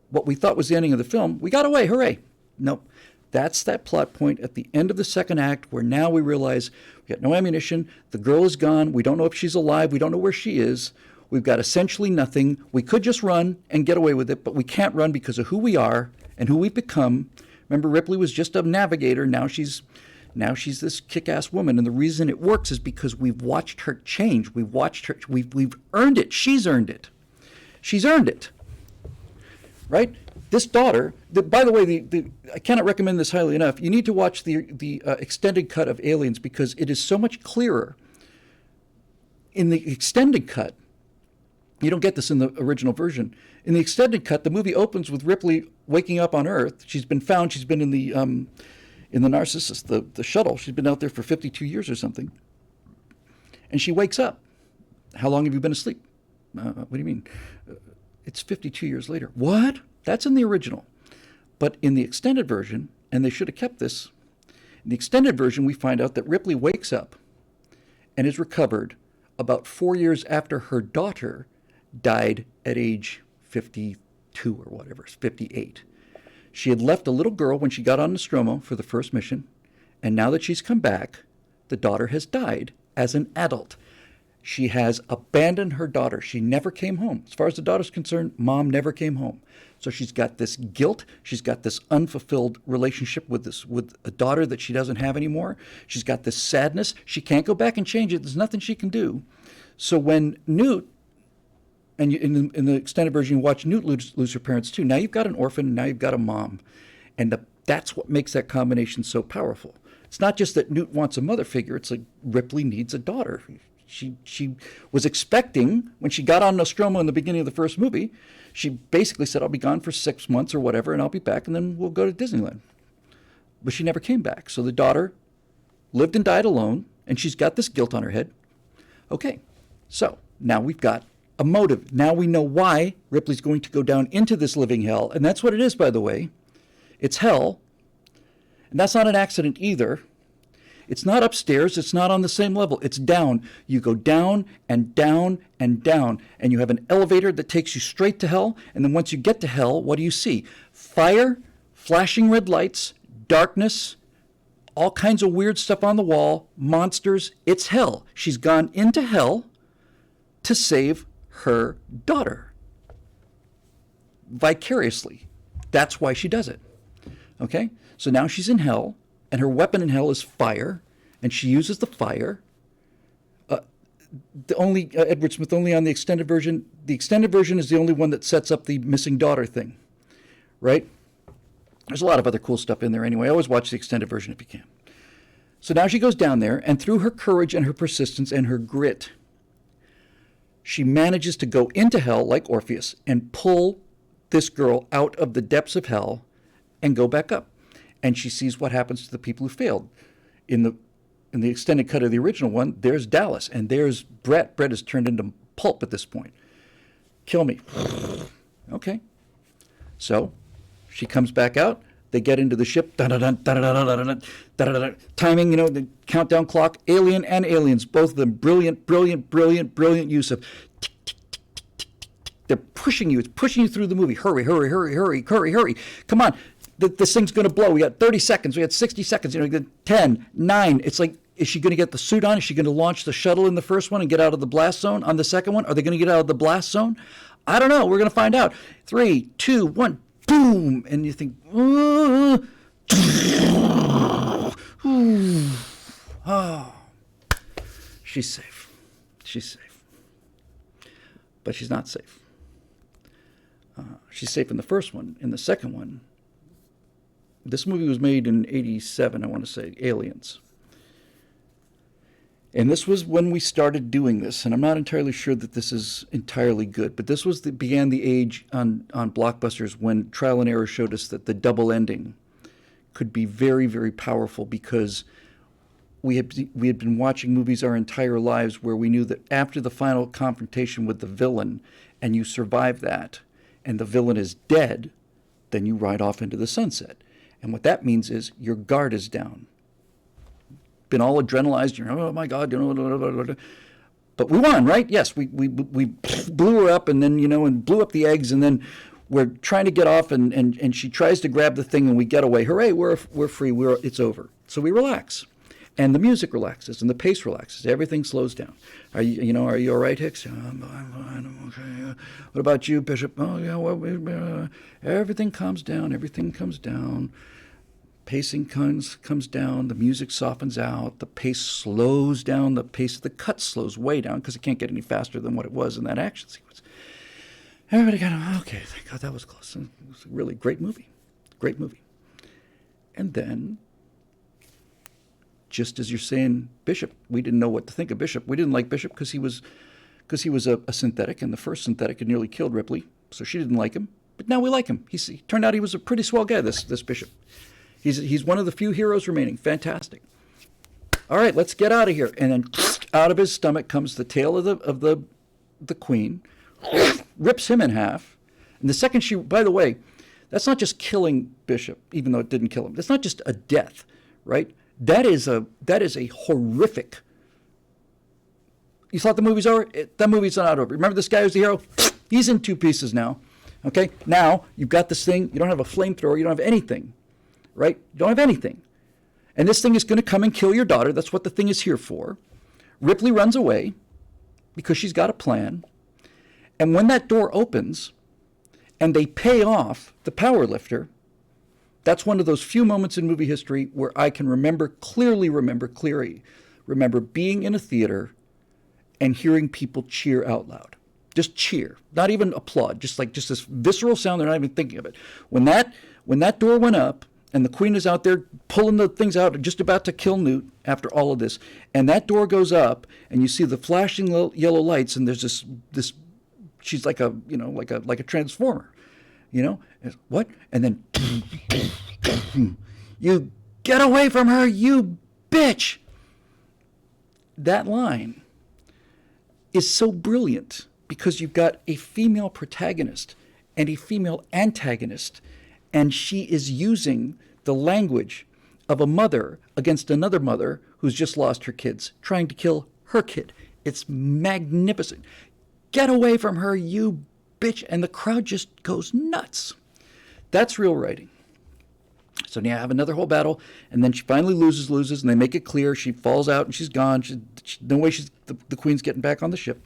what we thought was the ending of the film, we got away, hooray. Nope. That's that plot point at the end of the second act where now we realize we got no ammunition, the girl is gone, we don't know if she's alive, we don't know where she is, we've got essentially nothing. We could just run and get away with it, but we can't run because of who we are and who we've become. Remember, Ripley was just a navigator. Now she's this kick-ass woman, and the reason it works is because we've watched her change. We've watched her. We've earned it. She's earned it. She's earned it. Right? This daughter. By the way, I cannot recommend this highly enough. You need to watch the extended cut of Aliens because it is so much clearer. In the extended cut, you don't get this in the original version. In the extended cut, the movie opens with Ripley waking up on Earth. She's been found. She's been in the Narcissus, the shuttle. She's been out there for 52 years or something. And she wakes up. How long have you been asleep? What do you mean? It's 52 years later. What? That's in the original. But in the extended version, and they should have kept this, in the extended version, we find out that Ripley wakes up and is recovered about 4 years after her daughter died at age 52 or whatever, 58. She had left a little girl when she got on Nostromo for the first mission, and now that she's come back, the daughter has died as an adult. She has abandoned her daughter. She never came home. As far as the daughter's concerned, mom never came home. So she's got this guilt. She's got this unfulfilled relationship with a daughter that she doesn't have anymore. She's got this sadness. She can't go back and change it. There's nothing she can do. So when Newt, and in the extended version, you watch Newt lose her parents too. Now you've got an orphan, and now you've got a mom. And that's what makes that combination so powerful. It's not just that Newt wants a mother figure. It's like Ripley needs a daughter. She was expecting, when she got on Nostromo in the beginning of the first movie, she basically said, I'll be gone for 6 months or whatever, and I'll be back, and then we'll go to Disneyland. But she never came back. So the daughter lived and died alone, and she's got this guilt on her head. Okay, so now we've got a motive. Now we know why Ripley's going to go down into this living hell. And that's what it is, by the way. It's hell. And that's not an accident either. It's not upstairs. It's not on the same level. It's down. You go down and down and down. And you have an elevator that takes you straight to hell. And then once you get to hell, what do you see? Fire, flashing red lights, darkness, all kinds of weird stuff on the wall, monsters. It's hell. She's gone into hell to save her daughter. Vicariously. That's why she does it. Okay? So now she's in hell, and her weapon in hell is fire, and she uses the fire. Edward Smith only on the extended version. The extended version is the only one that sets up the missing daughter thing, right? There's a lot of other cool stuff in there anyway. Always watch the extended version if you can. So now she goes down there, and through her courage and her persistence and her grit, she manages to go into hell like Orpheus and pull this girl out of the depths of hell and go back up. And she sees what happens to the people who failed. In the extended cut of the original one, there's Dallas, and there's Brett. Brett is turned into pulp at this point. Kill me. Okay. So she comes back out. They get into the ship. Timing, the countdown clock. Alien and aliens, both of them. Brilliant use of tick, tick, tick, tick, tick, tick. They're pushing you. It's pushing you through the movie. Hurry. Come on. This thing's going to blow. We got 30 seconds. We got 60 seconds. 10, 9. It's like, is she going to get the suit on? Is she going to launch the shuttle in the first one and get out of the blast zone on the second one? Are they going to get out of the blast zone? I don't know. We're going to find out. 3, 2, 1, boom. And you think, oh, she's safe. She's safe. But she's not safe. She's safe in the first one. In the second one, this movie was made in 87, I want to say, Aliens. And this was when we started doing this, and I'm not entirely sure that this is entirely good, but this was began the age on blockbusters when trial and error showed us that the double ending could be very, very powerful, because we had been watching movies our entire lives where we knew that after the final confrontation with the villain, and you survive that, and the villain is dead, then you ride off into the sunset. And what that means is your guard is down. Been all adrenalized, oh my God, but we won, right? Yes, we blew her up, and then, and blew up the eggs, and then we're trying to get off, and she tries to grab the thing, and we get away. Hooray, we're free, it's over. So we relax. And the music relaxes, and the pace relaxes. Everything slows down. Are you all right, Hicks? I'm fine, I'm okay. What about you, Bishop? Oh, yeah, well, everything calms down, Pacing comes down, the music softens out, the pace slows down, the pace of the cut slows way down, because it can't get any faster than what it was in that action sequence. Everybody okay, thank God that was close. It was a really great movie. And then, just as you're saying Bishop, we didn't know what to think of Bishop. We didn't like Bishop because he was a synthetic, and the first synthetic had nearly killed Ripley, so she didn't like him. But now we like him. He turned out he was a pretty swell guy, this Bishop. He's one of the few heroes remaining. Fantastic. All right, let's get out of here. And then out of his stomach comes the tail of the queen, rips him in half. And the second by the way, that's not just killing Bishop, even though it didn't kill him. That's not just a death, right? That is a horrific. You thought the movie's over? That movie's not over. Remember this guy who's the hero? He's in 2 pieces now. Okay? Now you've got this thing. You don't have a flamethrower. You don't have anything, right? You don't have anything. And this thing is going to come and kill your daughter. That's what the thing is here for. Ripley runs away because she's got a plan. And when that door opens and they pay off the power lifter, that's one of those few moments in movie history where I can clearly remember being in a theater and hearing people cheer out loud. Just cheer, not even applaud, just this visceral sound. They're not even thinking of it. When that door went up and the queen is out there pulling the things out, just about to kill Newt after all of this, and that door goes up and you see the flashing yellow lights, and there's this she's like a transformer. What? And then, you get away from her, you bitch. That line is so brilliant because you've got a female protagonist and a female antagonist, and she is using the language of a mother against another mother who's just lost her kids, trying to kill her kid. It's magnificent. Get away from her, you bitch. And the crowd just goes nuts. That's real writing. So now you have another whole battle, and then she finally loses, and they make it clear. She falls out, and she's gone. No way the queen's getting back on the ship.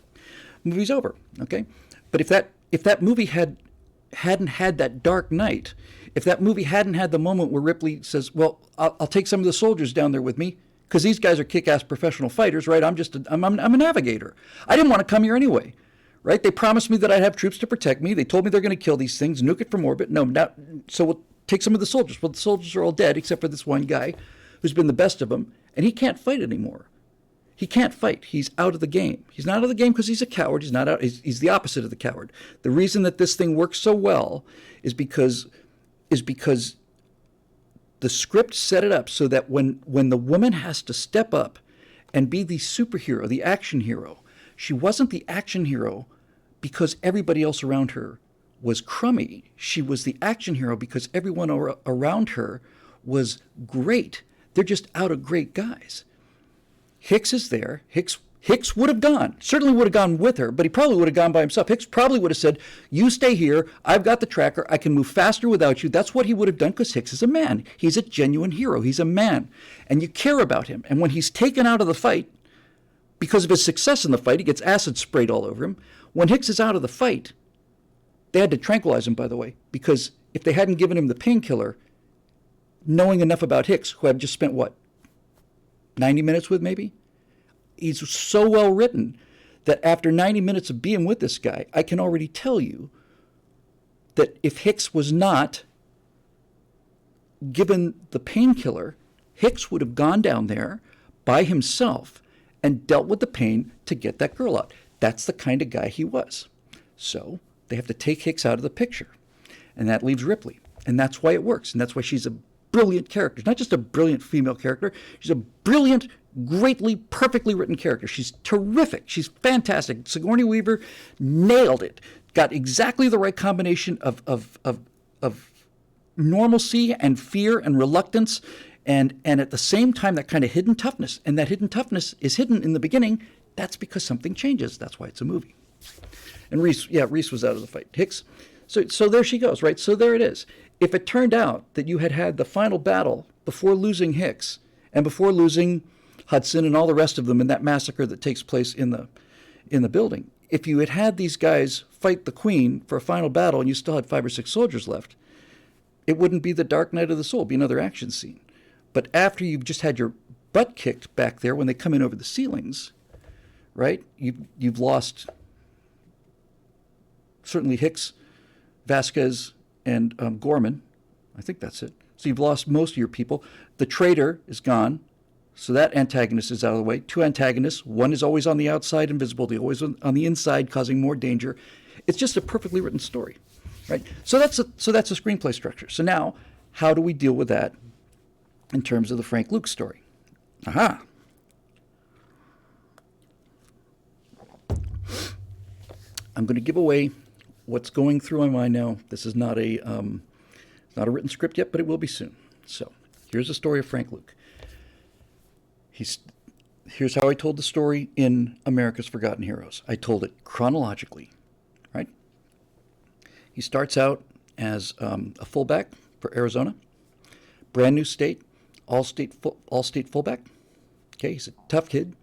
Movie's over, okay? But if that movie hadn't had that dark night, if that movie hadn't had the moment where Ripley says, well, I'll take some of the soldiers down there with me, because these guys are kick-ass professional fighters, right? I'm a navigator. I didn't want to come here anyway, right? They promised me that I'd have troops to protect me. They told me they're going to kill these things, nuke it from orbit. So we'll take some of the soldiers. Well, the soldiers are all dead except for this one guy who's been the best of them, and he can't fight anymore. He can't fight. He's out of the game. He's not out of the game because he's a coward. He's not out. He's the opposite of the coward. The reason that this thing works so well is because the script set it up so that when the woman has to step up and be the superhero, the action hero, she wasn't the action hero because everybody else around her was crummy. She was the action hero because everyone around her was great. They're just out of great guys. Hicks is there. Hicks would have gone, certainly would have gone with her, but he probably would have gone by himself. Hicks probably would have said, you stay here. I've got the tracker. I can move faster without you. That's what he would have done because Hicks is a man. He's a genuine hero. He's a man. And you care about him. And when he's taken out of the fight, because of his success in the fight, he gets acid sprayed all over him. When Hicks is out of the fight, they had to tranquilize him, by the way, because if they hadn't given him the painkiller, knowing enough about Hicks, who I've just spent, 90 minutes with maybe? He's so well written that after 90 minutes of being with this guy, I can already tell you that if Hicks was not given the painkiller, Hicks would have gone down there by himself and dealt with the pain to get that girl out. That's the kind of guy he was. So they have to take Hicks out of the picture. And that leaves Ripley. And that's why it works. And that's why she's a brilliant character. Not just a brilliant female character. She's a brilliant, greatly, perfectly written character. She's terrific. She's fantastic. Sigourney Weaver nailed it. Got exactly the right combination of normalcy and fear and reluctance, and at the same time that kind of hidden toughness. And that hidden toughness is hidden in the beginning. That's because something changes. That's why it's a movie. And Reese was out of the fight. Hicks. So there she goes, right? So there it is. If it turned out that you had the final battle before losing Hicks and before losing Hudson and all the rest of them in that massacre that takes place in the building, if you had these guys fight the Queen for a final battle and you still had 5 or 6 soldiers left, it wouldn't be the Dark Night of the Soul. It'd be another action scene. But after you've just had your butt kicked back there when they come in over the ceilings, right? You've lost certainly Hicks, Vasquez, and Gorman. I think that's it. So you've lost most of your people. The traitor is gone. So that antagonist is out of the way. 2 antagonists. One is always on the outside, invisible. The always on the inside, causing more danger. It's just a perfectly written story, right? So that's a screenplay structure. So now, how do we deal with that in terms of the Frank Luke story? Aha. I'm going to give away what's going through my mind now. This is not a written script yet, but it will be soon. So here's the story of Frank Luke. Here's how I told the story in America's Forgotten Heroes. I told it chronologically, right? He starts out as a fullback for Arizona, brand new state, all state fullback. Okay, he's a tough kid.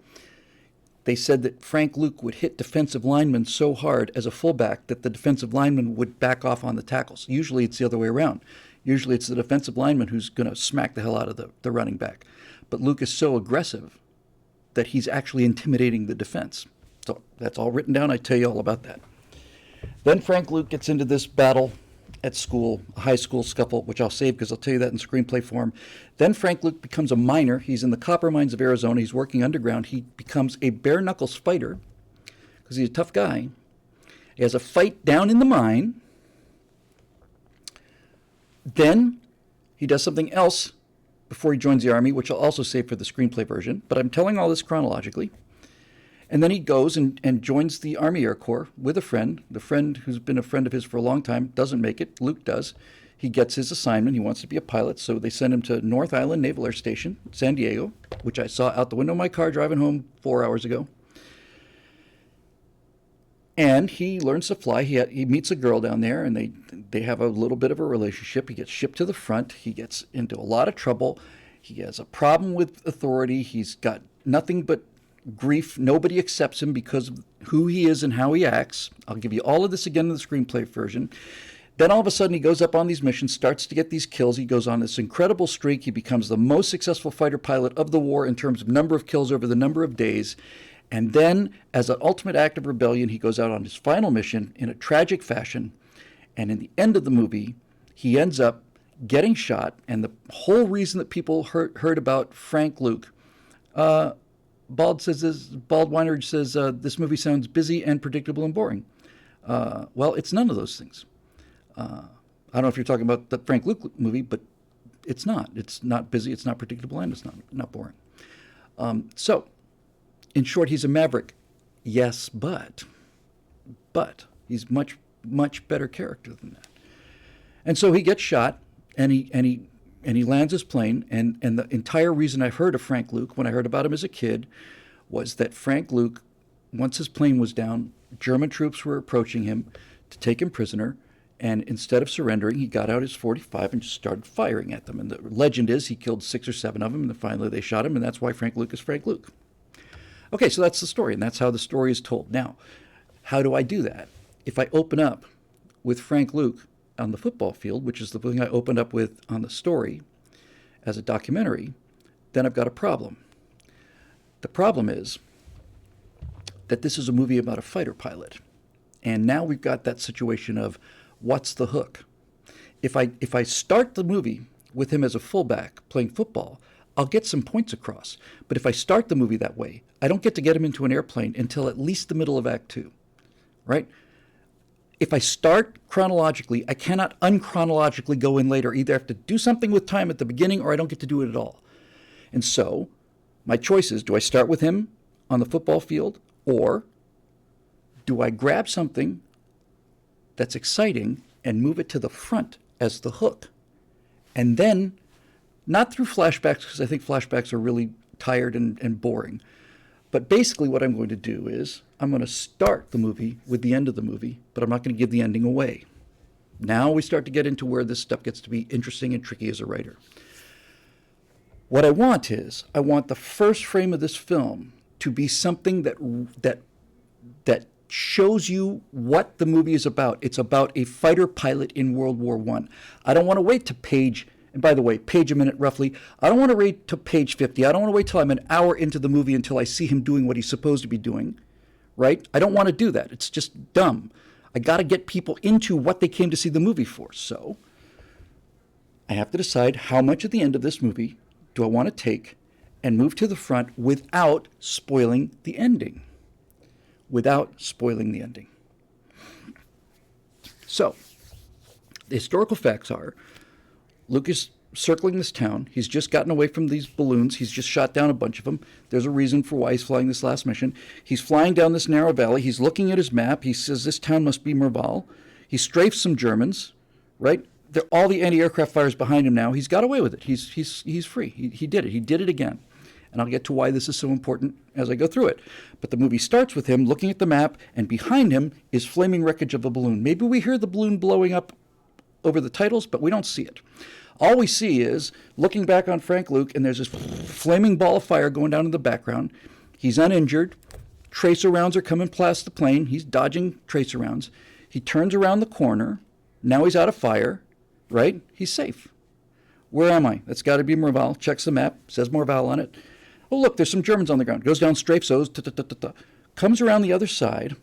They said that Frank Luke would hit defensive linemen so hard as a fullback that the defensive lineman would back off on the tackles. Usually it's the other way around. Usually it's the defensive lineman who's going to smack the hell out of the running back. But Luke is so aggressive that he's actually intimidating the defense. So that's all written down. I tell you all about that. Then Frank Luke gets into this battle at school, a high school scuffle, which I'll save because I'll tell you that in screenplay form. Then Frank Luke becomes a miner. He's in the copper mines of Arizona. He's working underground. He becomes a bare knuckles fighter because he's a tough guy. He has a fight down in the mine. Then he does something else before he joins the army, which I'll also save for the screenplay version. But I'm telling all this chronologically. And then he goes and joins the Army Air Corps with a friend. The friend who's been a friend of his for a long time doesn't make it. Luke does. He gets his assignment. He wants to be a pilot, so they send him to North Island Naval Air Station, San Diego, which I saw out the window of my car driving home 4 hours ago. And he learns to fly. He meets a girl down there, and they have a little bit of a relationship. He gets shipped to the front. He gets into a lot of trouble. He has a problem with authority. He's got nothing but grief. Nobody accepts him because of who he is and how he acts. I'll give you all of this again in the screenplay version. Then all of a sudden he goes up on these missions, starts to get these kills. He goes on this incredible streak. He becomes the most successful fighter pilot of the war in terms of number of kills over the number of days. And then, as an ultimate act of rebellion, he goes out on his final mission in a tragic fashion. And in the end of the movie, he ends up getting shot. And the whole reason that people heard about Frank Luke, Bald Weinrich says, this movie sounds busy and predictable and boring. Well, it's none of those things. I don't know if you're talking about the Frank Luke movie, but it's not. It's not busy, it's not predictable, and it's not boring. So, in short, he's a maverick. Yes, but he's much, much better character than that. And so he gets shot, and he lands his plane, and the entire reason I heard of Frank Luke, when I heard about him as a kid, was that Frank Luke, once his plane was down, German troops were approaching him to take him prisoner, and instead of surrendering, he got out his .45 and just started firing at them. And the legend is he killed 6 or 7 of them, and then finally they shot him, and that's why Frank Luke is Frank Luke. Okay, so that's the story, and that's how the story is told. Now, how do I do that? If I open up with Frank Luke on the football field, which is the thing I opened up with on the story as a documentary, then I've got a problem. The problem is that this is a movie about a fighter pilot. And now we've got that situation of what's the hook? If I start the movie with him as a fullback playing football, I'll get some points across. But if I start the movie that way, I don't get to get him into an airplane until at least the middle of Act 2, right? If I start chronologically, I cannot unchronologically go in later. Either I have to do something with time at the beginning or I don't get to do it at all. And so my choice is, do I start with him on the football field, or do I grab something that's exciting and move it to the front as the hook? And then, not through flashbacks, because I think flashbacks are really tired and boring, but basically what I'm going to do is I'm going to start the movie with the end of the movie, but I'm not going to give the ending away. Now we start to get into where this stuff gets to be interesting and tricky as a writer. What I want is, I want the first frame of this film to be something that shows you what the movie is about. It's about a fighter pilot in World War I. I don't want to wait to page, and by the way, page a minute roughly. I don't want to wait to page 50. I don't want to wait till I'm an hour into the movie until I see him doing what he's supposed to be doing, right? I don't want to do that. It's just dumb. I got to get people into what they came to see the movie for. So I have to decide how much at the end of this movie do I want to take and move to the front without spoiling the ending. Without spoiling the ending. So, the historical facts are, Luke is circling this town. He's just gotten away from these balloons. He's just shot down a bunch of them. There's a reason for why he's flying this last mission. He's flying down this narrow valley. He's looking at his map. He says this town must be Merval. He strafes some Germans, right? All the anti-aircraft fighters behind him now. He's got away with it. He's free. He did it. He did it again. And I'll get to why this is so important as I go through it. But the movie starts with him looking at the map, and behind him is flaming wreckage of a balloon. Maybe we hear the balloon blowing up over the titles, but we don't see it. All we see is looking back on Frank Luke, and there's this flaming ball of fire going down in the background. He's uninjured. Tracer rounds are coming past the plane. He's dodging tracer rounds. He turns around the corner. Now he's out of fire, right? He's safe. Where am I? That's got to be Merval. Checks the map. Says Merval on it. Oh, look, there's some Germans on the ground. Goes down, strafes those, comes around the other side,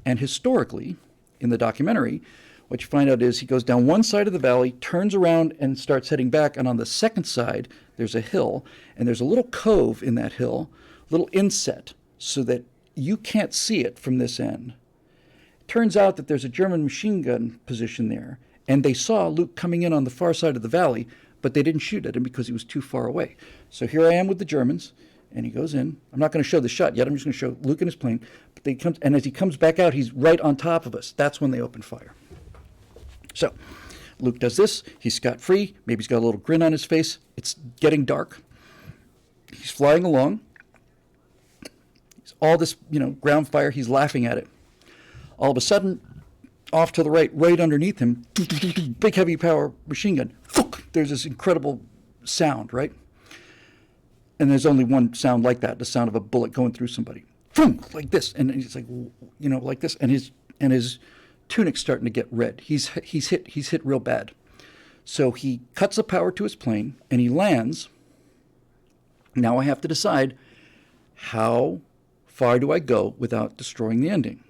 and historically, in the documentary, what you find out is he goes down one side of the valley, turns around, and starts heading back, and on the second side, there's a hill, and there's a little cove in that hill, little inset, so that you can't see it from this end. Turns out that there's a German machine gun position there, and they saw Luke coming in on the far side of the valley, but they didn't shoot at him because he was too far away. So here I am with the Germans. And he goes in. I'm not going to show the shot yet. I'm just going to show Luke in his plane. But and as he comes back out, he's right on top of us. That's when they open fire. So Luke does this. He's scot-free. Maybe he's got a little grin on his face. It's getting dark. He's flying along. All this, ground fire. He's laughing at it. All of a sudden, off to the right underneath him, big heavy power machine gun. There's this incredible sound, right? And there's only one sound like that, the sound of a bullet going through somebody. Like this. And he's like, like this. And his tunic's starting to get red. He's hit real bad. So he cuts the power to his plane and he lands. Now I have to decide, how far do I go without destroying the ending?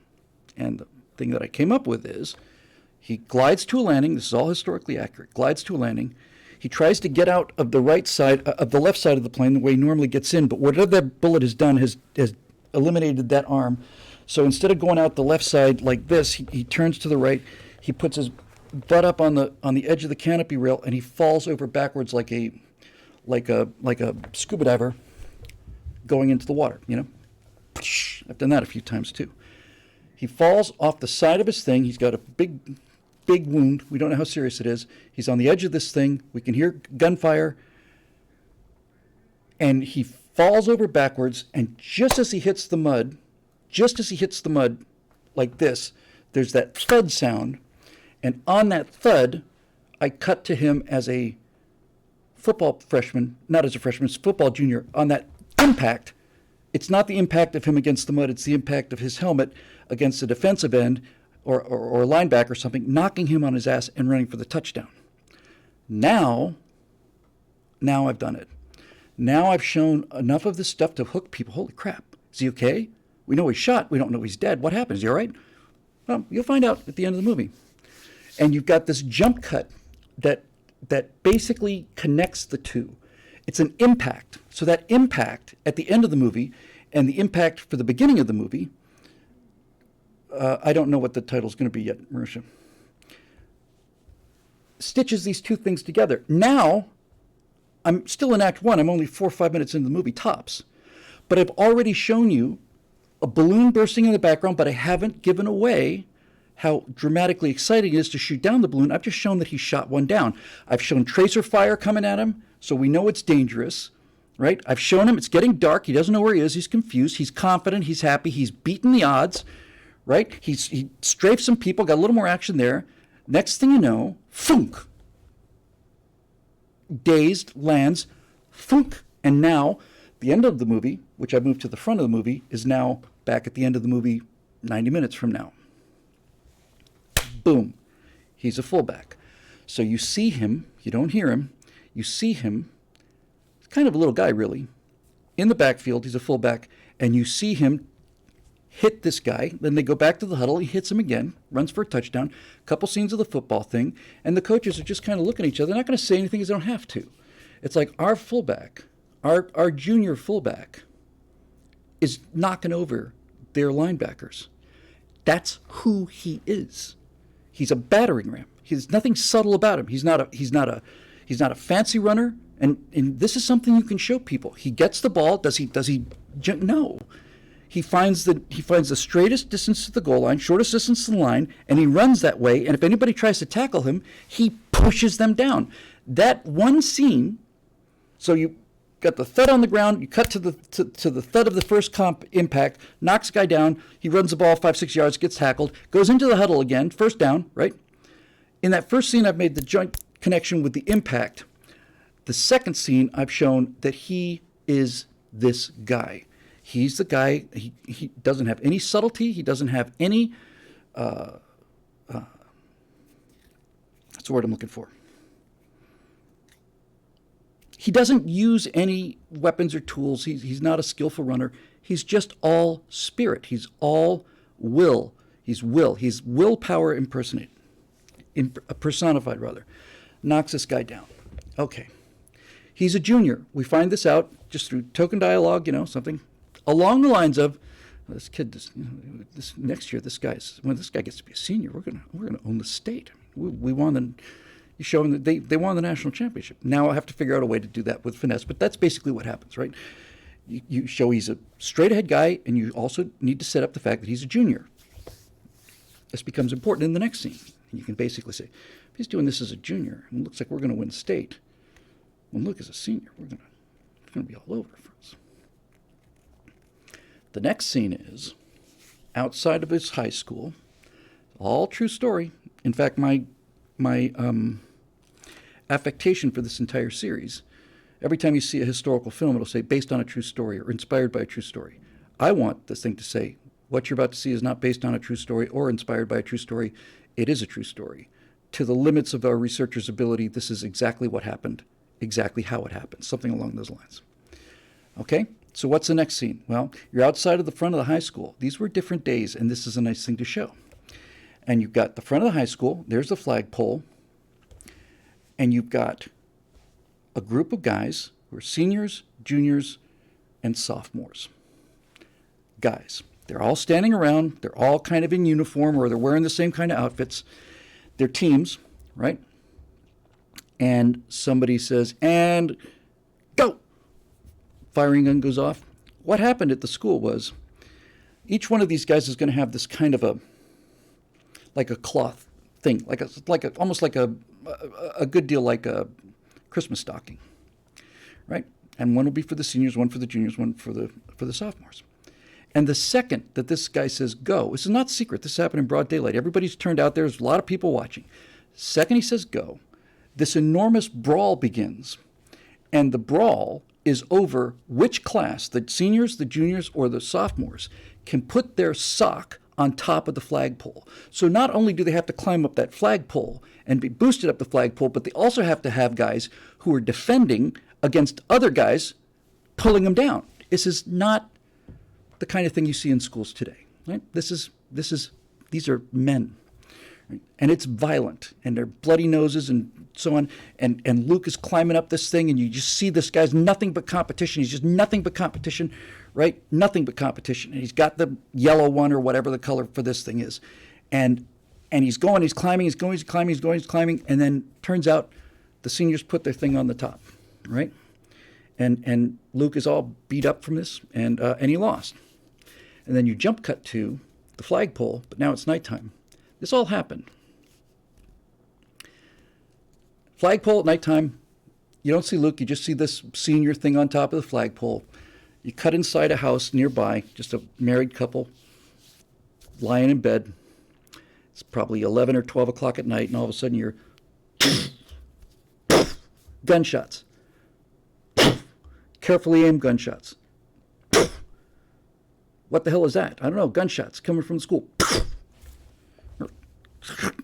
And the thing that I came up with is, he glides to a landing. This is all historically accurate. Glides to a landing. He tries to get out of the left side of the plane, the way he normally gets in. But whatever that bullet has done has eliminated that arm. So instead of going out the left side like this, he turns to the right. He puts his butt up on the edge of the canopy rail, and he falls over backwards like a scuba diver going into the water. I've done that a few times too. He falls off the side of his thing. He's got a big wound. We don't know how serious it is. He's on the edge of this thing. We can hear gunfire. And he falls over backwards, and just as he hits the mud like this, there's that thud sound. And on that thud, I cut to him as a football freshman, not as a freshman, as a football junior. On that impact, it's not the impact of him against the mud, it's the impact of his helmet against the defensive end or linebacker or something, knocking him on his ass and running for the touchdown. Now I've done it. Now I've shown enough of this stuff to hook people. Holy crap, is he okay? We know he's shot. We don't know he's dead. What happened? Is he all right? Well, you'll find out at the end of the movie. And you've got this jump cut that basically connects the two. It's an impact. So that impact at the end of the movie and the impact for the beginning of the movie, I don't know what the title's going to be yet, Marusha, stitches these two things together. Now, I'm still in Act 1. I'm only 4 or 5 minutes into the movie, tops. But I've already shown you a balloon bursting in the background, but I haven't given away how dramatically exciting it is to shoot down the balloon. I've just shown that he shot one down. I've shown tracer fire coming at him, so we know it's dangerous, right? I've shown him it's getting dark. He doesn't know where he is. He's confused. He's confident. He's happy. He's beaten the odds, right? He strafed some people, got a little more action there. Next thing you know, thunk. Dazed, lands, thunk. And now the end of the movie, which I moved to the front of the movie, is now back at the end of the movie 90 minutes from now. Boom. He's a fullback. So you see him, you don't hear him, you see him, he's kind of a little guy really, in the backfield, he's a fullback, and you see him hit this guy, then they go back to the huddle, he hits him again, runs for a touchdown, couple scenes of the football thing, and the coaches are just kind of looking at each other. They're not going to say anything because they don't have to. It's like our fullback, our junior fullback is knocking over their linebackers. That's who he is. He's a battering ram. There's nothing subtle about him. He's not a fancy runner. And this is something you can show people. He gets the ball. Does he? No. He finds the straightest distance to the goal line, shortest distance to the line, and he runs that way. And if anybody tries to tackle him, he pushes them down. That one scene. So you got the thud on the ground. You cut to the thud of the first impact. Knocks the guy down. He runs the ball 5-6 yards. Gets tackled. Goes into the huddle again. First down. Right. In that first scene, I've made the joint connection with the impact. The second scene, I've shown that he is this guy. He's the guy. He doesn't have any subtlety. He doesn't have any. That's the word I'm looking for. He doesn't use any weapons or tools. He's not a skillful runner. He's just all spirit. He's all will. He's will. He's willpower personified, rather. Knocks this guy down. Okay. He's a junior. We find this out just through token dialogue, something along the lines of, this kid, this next year, when this guy gets to be a senior, we're gonna own the state. We won you show them that they won the national championship. Now I have to figure out a way to do that with finesse, but that's basically what happens, right? You show he's a straight-ahead guy, and you also need to set up the fact that he's a junior. This becomes important in the next scene. And you can basically say, if he's doing this as a junior, and it looks like we're going to win state, when Luke is a senior, it's going to be all over for us. The next scene is outside of his high school. All true story. In fact, my affectation for this entire series, every time you see a historical film, it'll say based on a true story or inspired by a true story. I want this thing to say what you're about to see is not based on a true story or inspired by a true story. It is a true story. To the limits of our researchers' ability, this is exactly what happened, exactly how it happened, something along those lines. Okay, so what's the next scene? Well, you're outside of the front of the high school. These were different days, and this is a nice thing to show. And you've got the front of the high school, there's the flagpole, and you've got a group of guys who are seniors, juniors, and sophomores. Guys. They're all standing around. They're all kind of in uniform, or they're wearing the same kind of outfits. They're teams, right? And somebody says, and go! Firing gun goes off. What happened at the school was each one of these guys is going to have this kind of like a cloth thing, almost like a good deal like a Christmas stocking, right? And one will be for the seniors, one for the juniors, one for the sophomores. And the second that this guy says go, this is not secret, this happened in broad daylight. Everybody's turned out there, there's a lot of people watching. Second he says go, this enormous brawl begins. And the brawl is over which class, the seniors, the juniors, or the sophomores, can put their sock on top of the flagpole. So not only do they have to climb up that flagpole and be boosted up the flagpole, but they also have to have guys who are defending against other guys pulling them down. This is not the kind of thing you see in schools today, right? These are men, right? And it's violent, and they're bloody noses and so on. And Luke is climbing up this thing, and you just see this guy's nothing but competition. He's just nothing but competition, right? Nothing but competition. And he's got the yellow one or whatever the color for this thing is, and he's going, he's climbing, he's going, he's climbing, he's going, he's climbing, and then turns out the seniors put their thing on the top, right? And Luke is all beat up from this, and he lost. And then you jump cut to the flagpole, but now it's nighttime. This all happened. Flagpole at nighttime, you don't see Luke, you just see this senior thing on top of the flagpole. You cut inside a house nearby, just a married couple lying in bed. It's probably 11 or 12 o'clock at night, and all of a sudden you're gunshots. Carefully aimed gunshots. What the hell is that? I don't know. Gunshots coming from the school.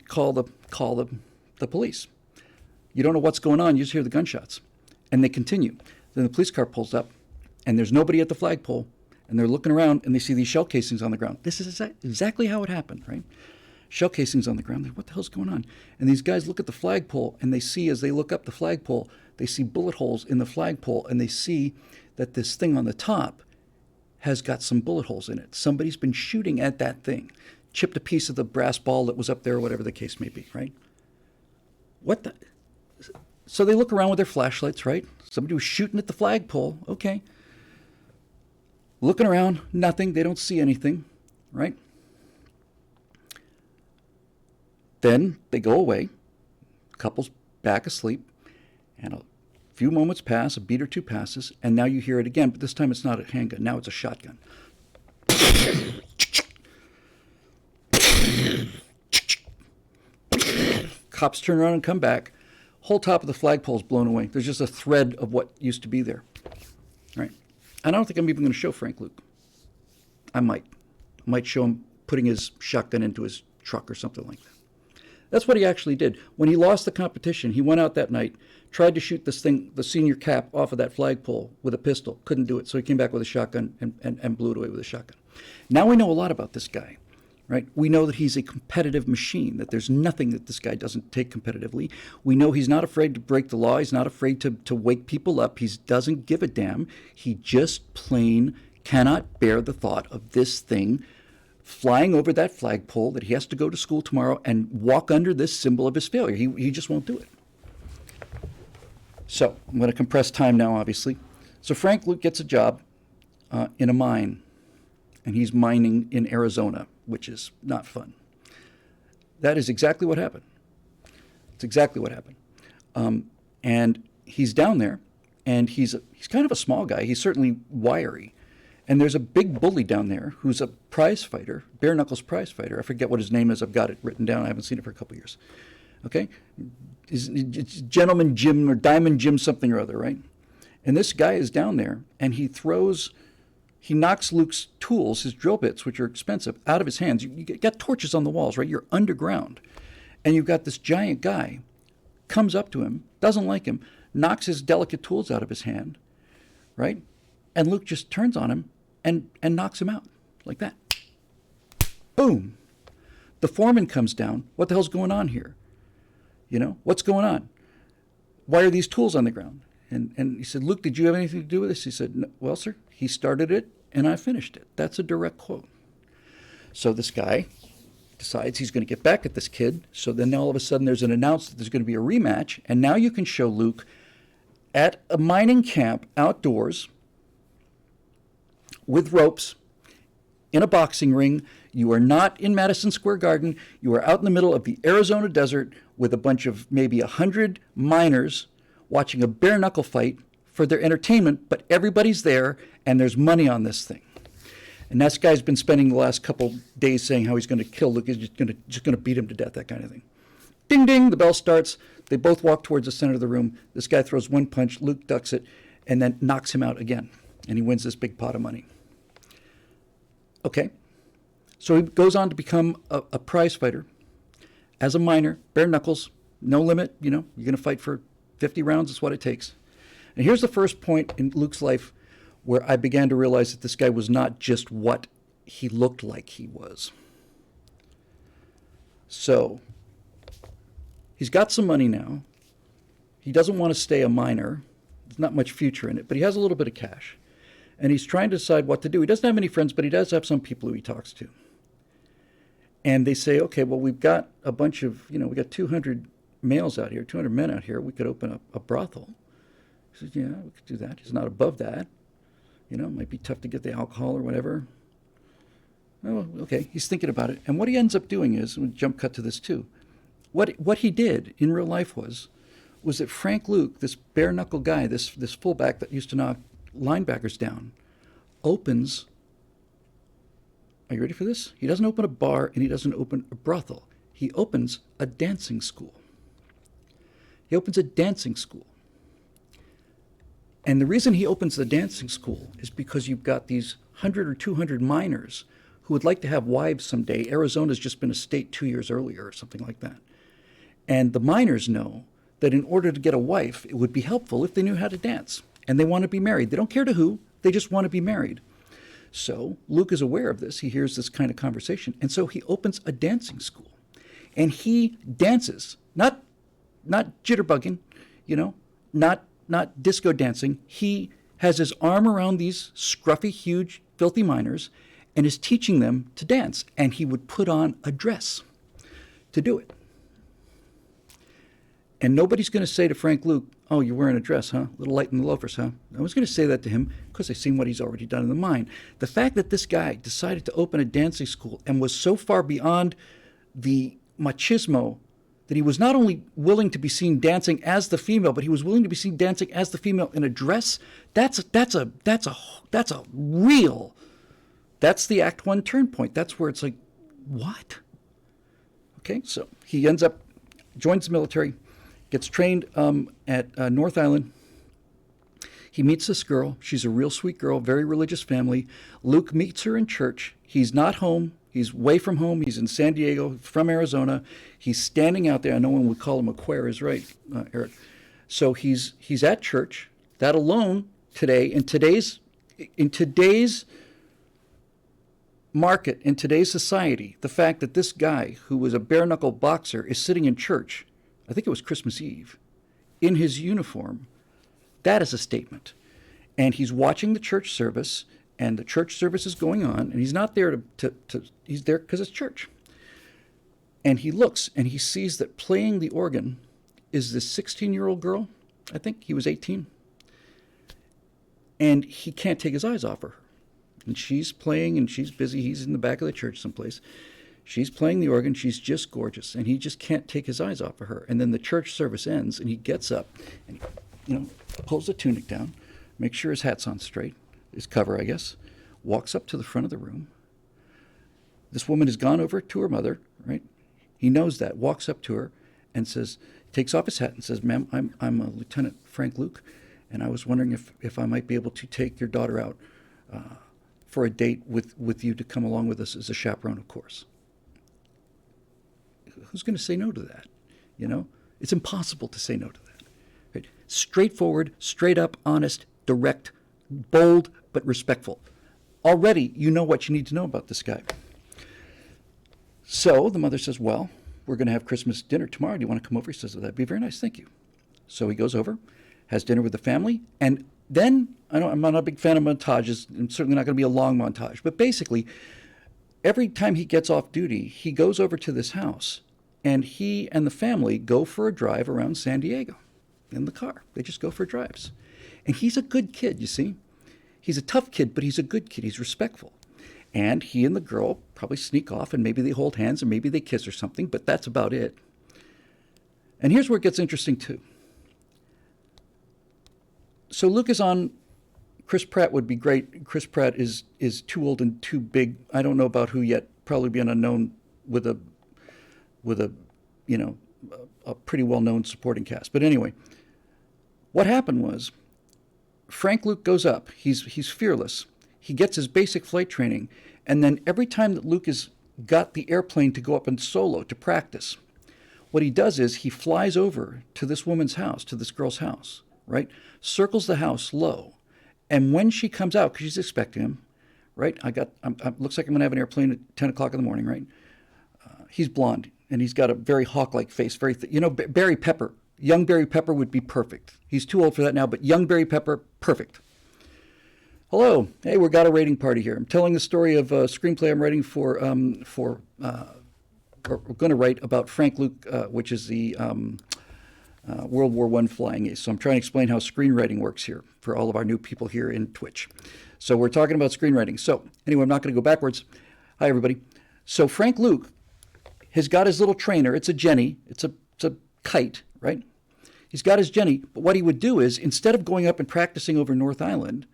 Call the police. You don't know what's going on. You just hear the gunshots. And they continue. Then the police car pulls up, and there's nobody at the flagpole, and they're looking around, and they see these shell casings on the ground. This is exactly how it happened, right? Shell casings on the ground. What the hell's going on? And these guys look at the flagpole, and they see, as they look up the flagpole, they see bullet holes in the flagpole, and they see that this thing on the top has got some bullet holes in it. Somebody's been shooting at that thing, chipped a piece of the brass ball that was up there, or whatever the case may be, right? What the? So they look around with their flashlights, right? Somebody was shooting at the flagpole, okay. Looking around, nothing, they don't see anything, right? Then they go away, couple's back asleep, and a few moments pass, a beat or two passes, and now you hear it again, but this time it's not a handgun, now it's a shotgun. Cops turn around and come back. Whole top of the flagpole is blown away. There's just a thread of what used to be there. Right? And I don't think I'm even going to show Frank Luke. I might show him putting his shotgun into his truck or something like that. That's what he actually did. When he lost the competition, he went out that night, tried to shoot this thing, the senior cap, off of that flagpole with a pistol. Couldn't do it, so he came back with a shotgun and blew it away with a shotgun. Now we know a lot about this guy, right? We know that he's a competitive machine, that there's nothing that this guy doesn't take competitively. We know he's not afraid to break the law. He's not afraid to wake people up. He doesn't give a damn. He just plain cannot bear the thought of this thing flying over that flagpole, that he has to go to school tomorrow and walk under this symbol of his failure. He just won't do it. So I'm going to compress time now, obviously. So Frank Luke gets a job in a mine, and he's mining in Arizona, which is not fun. That is exactly what happened. It's exactly what happened. And he's down there, and he's kind of a small guy. He's certainly wiry. And there's a big bully down there who's a prize fighter, bare knuckles prize fighter. I forget what his name is. I've got it written down. I haven't seen it for a couple of years. Okay? It's Gentleman Jim or Diamond Jim something or other, right? And this guy is down there, and he knocks Luke's tools, his drill bits, which are expensive, out of his hands. You got torches on the walls, right? You're underground. And you've got this giant guy, comes up to him, doesn't like him, knocks his delicate tools out of his hand, right? And Luke just turns on him and knocks him out like that. Boom. The foreman comes down. What the hell's going on here? You know, what's going on? Why are these tools on the ground? And he said, Luke, did you have anything to do with this? He said, no, well, sir, he started it and I finished it. That's a direct quote. So this guy decides he's going to get back at this kid. So then all of a sudden there's an announcement that there's going to be a rematch. And now you can show Luke at a mining camp outdoors with ropes in a boxing ring. You are not in Madison Square Garden. You are out in the middle of the Arizona desert with a bunch of maybe 100 miners watching a bare knuckle fight for their entertainment, but everybody's there and there's money on this thing. And this guy's been spending the last couple days saying how he's going to kill Luke. He's just going to beat him to death, that kind of thing. Ding, ding, the bell starts. They both walk towards the center of the room. This guy throws one punch, Luke ducks it, and then knocks him out again. And he wins this big pot of money. Okay. So he goes on to become a prize fighter as a miner, bare knuckles, no limit. You know, you're going to fight for 50 rounds. That's what it takes. And here's the first point in Luke's life where I began to realize that this guy was not just what he looked like he was. So he's got some money now. He doesn't want to stay a miner. There's not much future in it, but he has a little bit of cash. And he's trying to decide what to do. He doesn't have any friends, but he does have some people who he talks to. And they say, okay, well, we've got a bunch of, we got 200 males out here, 200 men out here. We could open up a brothel. He says, yeah, we could do that. He's not above that. It might be tough to get the alcohol or whatever. Oh, okay, he's thinking about it. And what he ends up doing is, and we'll jump cut to this too, what he did in real life was that Frank Luke, this bare knuckle guy, this fullback that used to knock linebackers down, opens, are you ready for this? He doesn't open a bar and he doesn't open a brothel. He opens a dancing school. He opens a dancing school. And the reason he opens the dancing school is because you've got these 100 or 200 miners who would like to have wives someday. Arizona's just been a state 2 years earlier or something like that. And the miners know that in order to get a wife, it would be helpful if they knew how to dance. And they want to be married. They don't care to who, they just want to be married. So Luke is aware of this. He hears this kind of conversation. And so he opens a dancing school. And he dances, not jitterbugging, not disco dancing. He has his arm around these scruffy, huge, filthy miners and is teaching them to dance. And he would put on a dress to do it. And nobody's going to say to Frank Luke, oh, you're wearing a dress, huh? A little light in the loafers, huh? No one's going to say that to him because they've seen what he's already done in the mine. The fact that this guy decided to open a dancing school and was so far beyond the machismo that he was not only willing to be seen dancing as the female, but he was willing to be seen dancing as the female in a dress. That's the Act One turn point. That's where it's like, what? Okay, so he joins the military, gets trained at North Island. He meets this girl. She's a real sweet girl, very religious family. Luke meets her in church. He's not home. He's away from home. He's in San Diego, from Arizona. He's standing out there. I know one would call him a queer, is right, Eric. So he's at church. That alone today, in today's market, in today's society, the fact that this guy who was a bare knuckle boxer is sitting in church, I think it was Christmas Eve, in his uniform, that is a statement. And he's watching the church service, and the church service is going on, and he's not there he's there because it's church. And he looks, and he sees that playing the organ is this 16-year-old girl. I think he was 18. And he can't take his eyes off her. And she's playing and she's busy. He's in the back of the church someplace. She's playing the organ. She's just gorgeous. And he just can't take his eyes off of her. And then the church service ends and he gets up and, pulls the tunic down, makes sure his hat's on straight, his cover, I guess, walks up to the front of the room. This woman has gone over to her mother, right? He knows that, walks up to her and says, takes off his hat and says, "Ma'am, I'm Lieutenant Frank Luke, and I was wondering if I might be able to take your daughter out for a date with you to come along with us as a chaperone, of course." Who's going to say no to that? It's impossible to say no to that. Right? Straightforward, straight up, honest, direct, bold, but respectful. Already, you know what you need to know about this guy. So the mother says, "Well, we're going to have Christmas dinner tomorrow. Do you want to come over?" He says, "That'd be very nice, thank you." So he goes over, has dinner with the family, and then, I'm not a big fan of montages, and certainly not going to be a long montage, but basically, every time he gets off duty, he goes over to this house, and he and the family go for a drive around San Diego in the car. They just go for drives. And he's a good kid, you see. He's a tough kid, but he's a good kid. He's respectful. And he and the girl probably sneak off, and maybe they hold hands, and maybe they kiss or something, but that's about it. And here's where it gets interesting, too. So Luke is on. Chris Pratt would be great. Chris Pratt is too old and too big. I don't know about who yet. Probably be an unknown with a pretty well-known supporting cast. But anyway, what happened was Frank Luke goes up. He's fearless. He gets his basic flight training, and then every time that Luke has got the airplane to go up in solo to practice, what he does is he flies over to this woman's house, to this girl's house, right? Circles the house low. And when she comes out, because she's expecting him, right? Looks like I'm going to have an airplane at 10 o'clock in the morning, right? He's blonde, and he's got a very hawk-like face. Barry Pepper. Young Barry Pepper would be perfect. He's too old for that now, but young Barry Pepper, perfect. Hello. Hey, we've got a rating party here. I'm telling the story of a screenplay I'm writing or going to write about Frank Luke, which is the World War I flying ace. So I'm trying to explain how screenwriting works here for all of our new people here in Twitch. So we're talking about screenwriting. So anyway, I'm not going to go backwards. Hi, everybody. So Frank Luke has got his little trainer. It's a Jenny. It's a kite, right? He's got his Jenny. But what he would do is, instead of going up and practicing over North Island,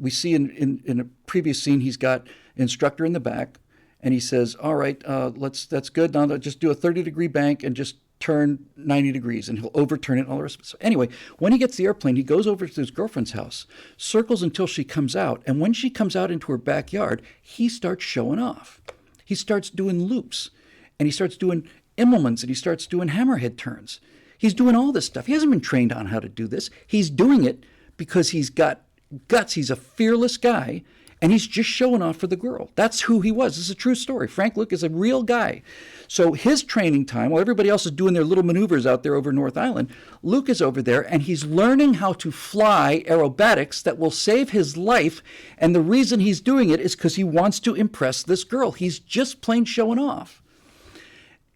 we see in a previous scene, he's got an instructor in the back, and he says, "All right, that's good. Now just do a 30-degree bank and just turn 90 degrees," and he'll overturn it and all the rest of it. So anyway, when he gets the airplane, he goes over to his girlfriend's house, circles until she comes out, and when she comes out into her backyard, he starts showing off. He starts doing loops, and he starts doing Immelmans, and he starts doing hammerhead turns. He's doing all this stuff. He hasn't been trained on how to do this. He's doing it because he's got guts. He's a fearless guy, and he's just showing off for the girl. That's who he was. This is a true story. Frank Luke is a real guy. So his training time, while everybody else is doing their little maneuvers out there over North Island, Luke is over there, and he's learning how to fly aerobatics that will save his life. And the reason he's doing it is because he wants to impress this girl. He's just plain showing off.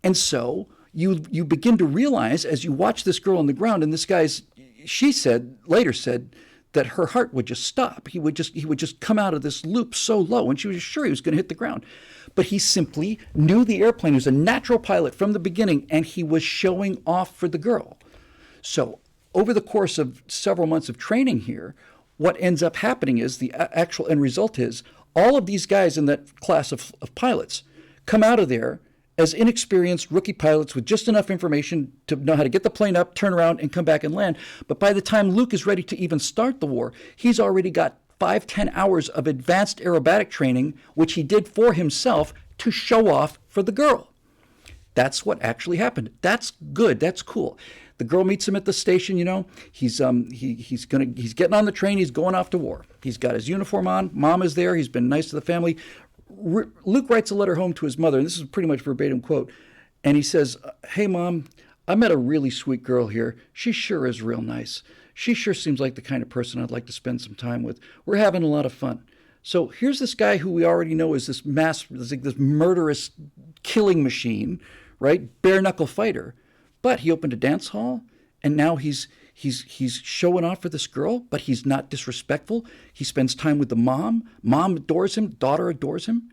And so you begin to realize as you watch this girl on the ground, and she later said that her heart would just stop. He would just come out of this loop so low, and she was sure he was going to hit the ground. But he simply knew the airplane. He was a natural pilot from the beginning, and he was showing off for the girl. So over the course of several months of training here, what ends up happening is the actual end result is all of these guys in that class of pilots come out of there as inexperienced rookie pilots with just enough information to know how to get the plane up, turn around, and come back and land. But by the time Luke is ready to even start the war, he's already got 5-10 hours of advanced aerobatic training, which he did for himself to show off for the girl. That's what actually happened. That's good. That's cool. The girl meets him at the station. He's getting on the train. He's going off to war. He's got his uniform on. Mom is there. He's been nice to the family. Luke writes a letter home to his mother, and this is a pretty much verbatim quote, and he says, "Hey, Mom, I met a really sweet girl here. She sure is real nice. She sure seems like the kind of person I'd like to spend some time with. We're having a lot of fun." So here's this guy who we already know is this murderous killing machine, right? Bare knuckle fighter. But he opened a dance hall, and now he's He's showing off for this girl, but he's not disrespectful. He spends time with the mom. Mom adores him. Daughter adores him.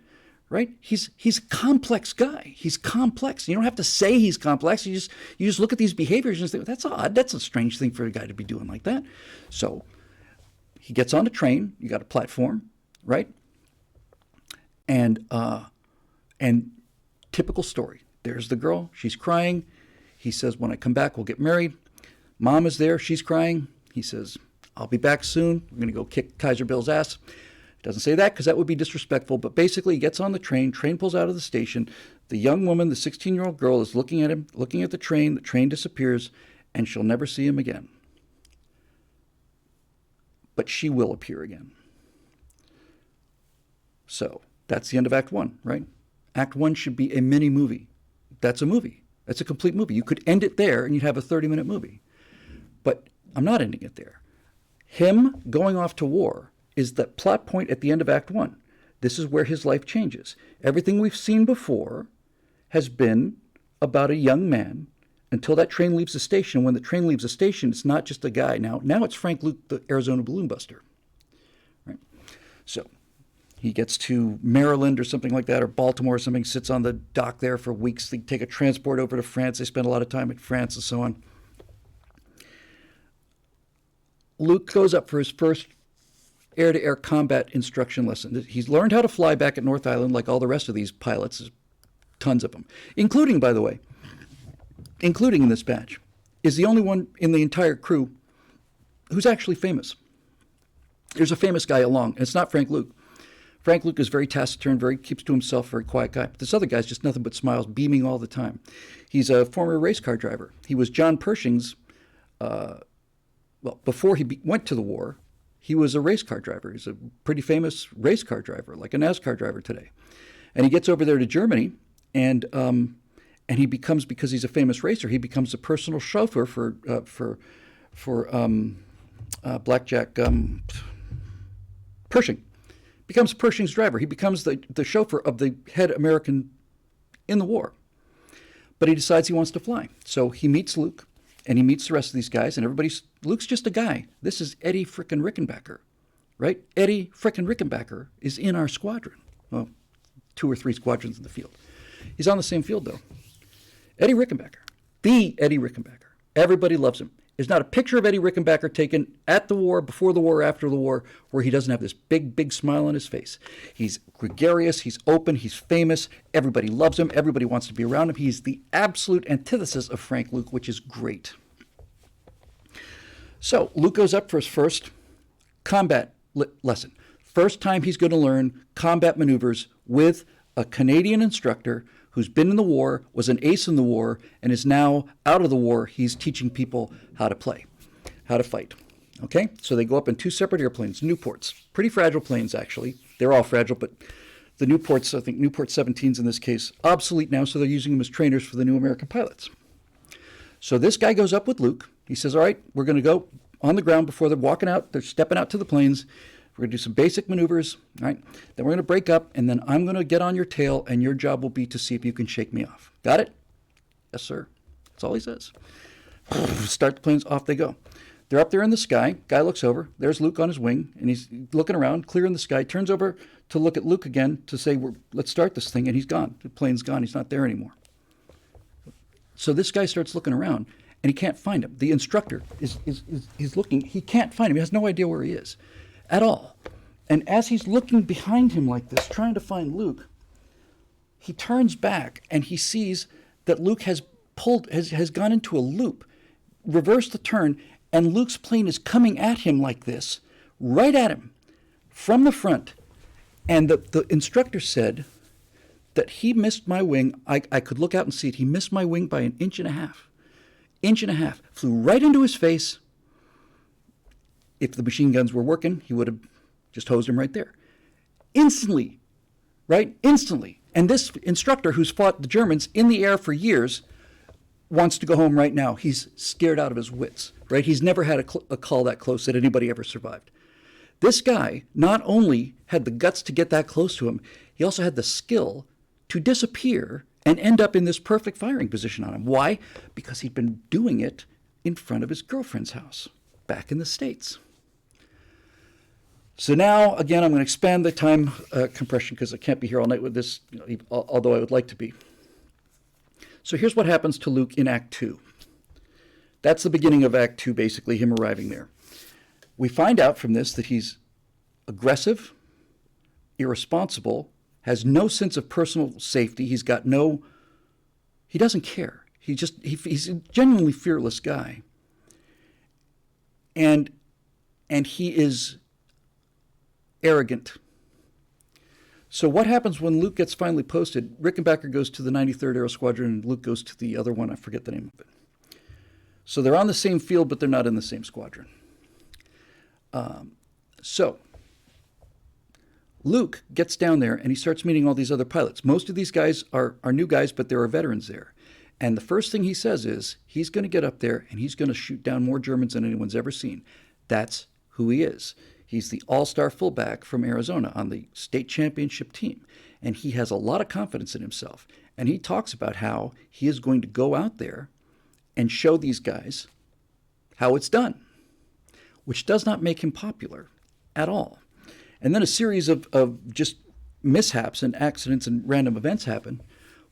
Right? He's a complex guy. He's complex. You don't have to say he's complex. You just look at these behaviors and think, that's odd. That's a strange thing for a guy to be doing like that. So he gets on the train. You got a platform, right? And typical story. There's the girl. She's crying. He says, when I come back, we'll get married. Mom is there. She's crying. He says, I'll be back soon. I'm going to go kick Kaiser Bill's ass. Doesn't say that because that would be disrespectful, but basically he gets on the train pulls out of the station. The young woman, the 16-year-old girl, is looking at him, looking at the train disappears, and she'll never see him again. But she will appear again. So that's the end of Act 1, right? Act 1 should be a mini movie. That's a movie. That's a complete movie. You could end it there and you'd have a 30-minute movie. But I'm not ending it there. Him going off to war is the plot point at the end of Act 1. This is where his life changes. Everything we've seen before has been about a young man until that train leaves the station. When the train leaves the station, it's not just a guy. Now it's Frank Luke, the Arizona balloon buster. Right? So he gets to Maryland or something like that, or Baltimore or something, sits on the dock there for weeks. They take a transport over to France. They spend a lot of time in France and so on. Luke goes up for his first air-to-air combat instruction lesson. He's learned how to fly back at North Island like all the rest of these pilots. There's tons of them. Including, by the way, in this batch, is the only one in the entire crew who's actually famous. There's a famous guy along, and it's not Frank Luke. Frank Luke is very taciturn, keeps to himself, very quiet guy. But this other guy's just nothing but smiles, beaming all the time. He's a former race car driver. He was John Pershing's, before he went to the war, he was a race car driver. He's a pretty famous race car driver, like a NASCAR driver today. And he gets over there to Germany, and he becomes, because he's a famous racer, he becomes a personal chauffeur for Blackjack Pershing. Becomes Pershing's driver. He becomes the chauffeur of the head American in the war. But he decides he wants to fly. So he meets Luke, and he meets the rest of these guys, and Luke's just a guy. This is Eddie frickin' Rickenbacker, right? Eddie frickin' Rickenbacker is in our squadron. Well, 2 or 3 squadrons in the field. He's on the same field, though. Eddie Rickenbacker, the Eddie Rickenbacker. Everybody loves him. There's not a picture of Eddie Rickenbacker taken at the war, before the war, after the war, where he doesn't have this big, big smile on his face. He's gregarious, he's open, he's famous. Everybody loves him. Everybody wants to be around him. He's the absolute antithesis of Frank Luke, which is great. So Luke goes up for his first combat lesson. First time he's going to learn combat maneuvers with a Canadian instructor who's been in the war, was an ace in the war, and is now out of the war. He's teaching people how to play, how to fight. Okay? So they go up in 2 separate airplanes, Newports. Pretty fragile planes, actually. They're all fragile, but the Newports, I think Newport 17s in this case, obsolete now, so they're using them as trainers for the new American pilots. So this guy goes up with Luke. He says, all right, we're going to go on the ground before they're walking out. They're stepping out to the planes. We're going to do some basic maneuvers, all right? Then we're going to break up, and then I'm going to get on your tail, and your job will be to see if you can shake me off. Got it? Yes, sir. That's all he says. Start the planes, off they go. They're up there in the sky. Guy looks over. There's Luke on his wing, and he's looking around, clear in the sky, turns over to look at Luke again to say, let's start this thing, and he's gone. The plane's gone. He's not there anymore. So this guy starts looking around, and he can't find him. The instructor is looking. He can't find him. He has no idea where he is at all. And as he's looking behind him like this, trying to find Luke, he turns back and he sees that Luke has gone into a loop, reversed the turn, and Luke's plane is coming at him like this, right at him, from the front. And the instructor said that he missed my wing. I could look out and see it. He missed my wing by an inch and a half. Inch and a half. Flew right into his face. If the machine guns were working, he would have just hosed him right there. Instantly, right? Instantly. And this instructor who's fought the Germans in the air for years wants to go home right now. He's scared out of his wits, right? He's never had a call that close that anybody ever survived. This guy not only had the guts to get that close to him, he also had the skill to disappear and end up in this perfect firing position on him. Why? Because he'd been doing it in front of his girlfriend's house back in the States. So now, again, I'm going to expand the time compression because I can't be here all night with this, although I would like to be. So here's what happens to Luke in Act 2. That's the beginning of Act 2, basically, him arriving there. We find out from this that he's aggressive, irresponsible, has no sense of personal safety. He doesn't care. He's a genuinely fearless guy. And he is arrogant. So what happens when Luke gets finally posted? Rickenbacker goes to the 93rd Aero Squadron and Luke goes to the other one. I forget the name of it. So they're on the same field, but they're not in the same squadron. So Luke gets down there and he starts meeting all these other pilots. Most of these guys are new guys, but there are veterans there. And the first thing he says is he's going to get up there and he's going to shoot down more Germans than anyone's ever seen. That's who he is. He's the all-star fullback from Arizona on the state championship team. And he has a lot of confidence in himself. And he talks about how he is going to go out there and show these guys how it's done, which does not make him popular at all. And then a series of just mishaps and accidents and random events happen.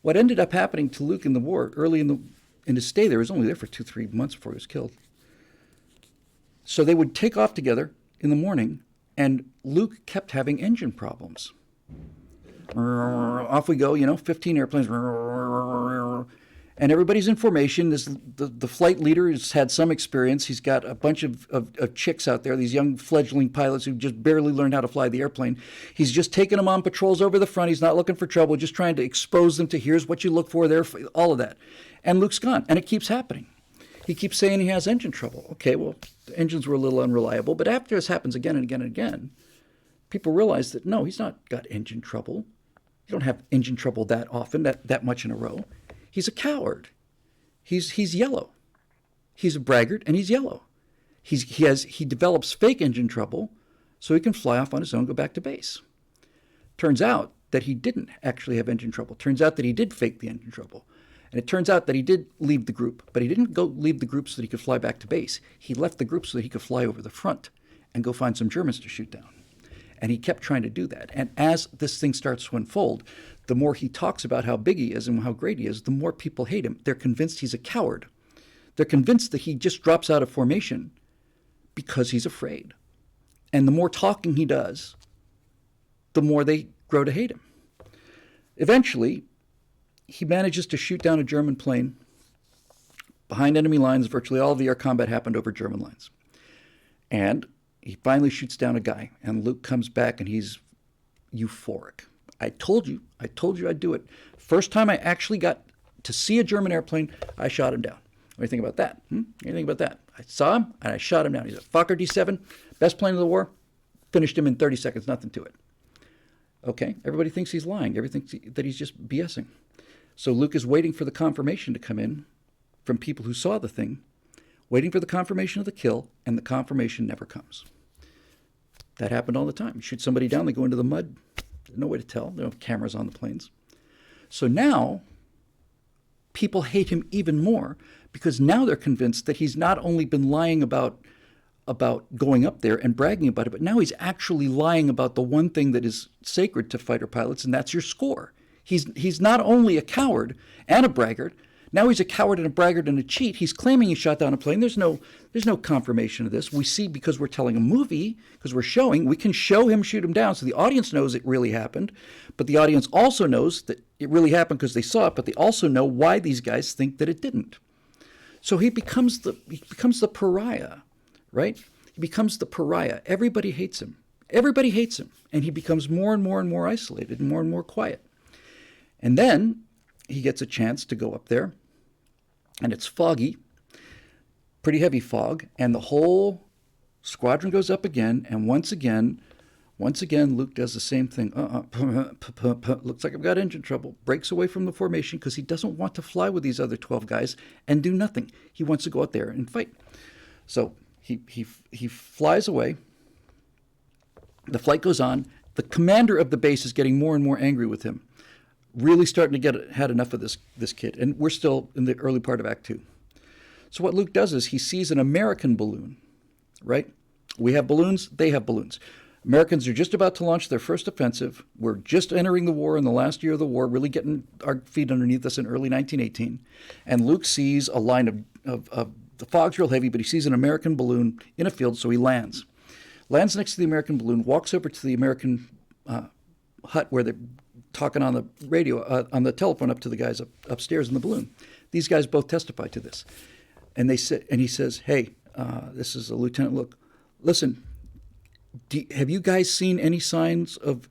What ended up happening to Luke in the war, early in his stay there, he was only there for 2-3 months before he was killed. So they would take off together in the morning, and Luke kept having engine problems. Off we go, 15 airplanes. And everybody's in formation. The flight leader has had some experience. He's got a bunch of chicks out there, these young fledgling pilots who just barely learned how to fly the airplane. He's just taking them on patrols over the front. He's not looking for trouble, just trying to expose them to here's what you look for there, all of that. And Luke's gone, and it keeps happening. He keeps saying he has engine trouble. Okay, well, the engines were a little unreliable, but after this happens again and again and again, people realize that, no, he's not got engine trouble. You don't have engine trouble that often, that much in a row. He's a coward. He's yellow. He's a braggart, and he's yellow. He develops fake engine trouble so he can fly off on his own, go back to base. Turns out that he didn't actually have engine trouble. Turns out that he did fake the engine trouble. And it turns out that he did leave the group, but he didn't go leave the group so that he could fly back to base. He left the group so that he could fly over the front and go find some Germans to shoot down. And he kept trying to do that. And as this thing starts to unfold, the more he talks about how big he is and how great he is, the more people hate him. They're convinced he's a coward. They're convinced that he just drops out of formation because he's afraid. And the more talking he does, the more they grow to hate him. Eventually, he manages to shoot down a German plane behind enemy lines. Virtually all of the air combat happened over German lines. And he finally shoots down a guy, and Luke comes back, and he's euphoric. I told you I'd do it. First time I actually got to see a German airplane, I shot him down. What do you think about that? What do you think about that? I saw him, and I shot him down. He's a Fokker D-7, best plane of the war. Finished him in 30 seconds, nothing to it. Okay, everybody thinks he's lying. Everybody thinks that he's just BSing. So Luke is waiting for the confirmation to come in from people who saw the thing, waiting for the confirmation of the kill, and the confirmation never comes. That happened all the time. You shoot somebody down, they go into the mud. There's no way to tell. There are no cameras on the planes. So now people hate him even more because now they're convinced that he's not only been lying about going up there and bragging about it, but now he's actually lying about the one thing that is sacred to fighter pilots, and that's your score. He's not only a coward and a braggart. Now he's a coward and a braggart and a cheat. He's claiming he shot down a plane. There's no confirmation of this. We see because we're telling a movie, because we can show him shoot him down, so the audience knows it really happened. But the audience also knows that it really happened because they saw it. But they also know why these guys think that it didn't. So he becomes the pariah, right? He becomes the pariah. Everybody hates him. Everybody hates him, and he becomes more and more and more isolated and more quiet. And then he gets a chance to go up there, and it's foggy, pretty heavy fog, and the whole squadron goes up again, and once again, Luke does the same thing. Looks like I've got engine trouble. Breaks away from the formation because he doesn't want to fly with these other 12 guys and do nothing. He wants to go out there and fight. So he flies away. The flight goes on. The commander of the base is getting more and more angry with him. Really starting to had enough of this kid. And we're still in the early part of Act 2. So what Luke does is he sees an American balloon, right? We have balloons, they have balloons. Americans are just about to launch their first offensive. We're just entering the war in the last year of the war, really getting our feet underneath us in early 1918. And Luke sees a line of the fog's real heavy, but he sees an American balloon in a field, so he lands. Lands next to the American balloon, walks over to the American hut where they're talking on the radio, on the telephone up to the guys upstairs in the balloon. These guys both testify to this. And he says, hey, this is a Lieutenant Luke. Listen, have you guys seen any signs of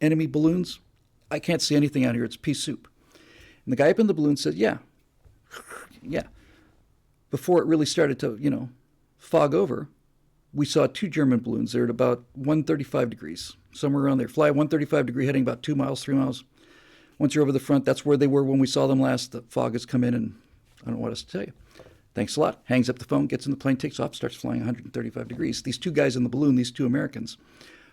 enemy balloons? I can't see anything out here. It's pea soup. And the guy up in the balloon said, yeah. Before it really started to, fog over, we saw 2 German balloons. They're at about 135 degrees, somewhere around there. Fly 135 degree, heading about 2 miles, 3 miles. Once you're over the front, that's where they were when we saw them last. The fog has come in, and I don't know what else to tell you. Thanks a lot. Hangs up the phone, gets in the plane, takes off, starts flying 135 degrees. These 2 guys in the balloon, these 2 Americans,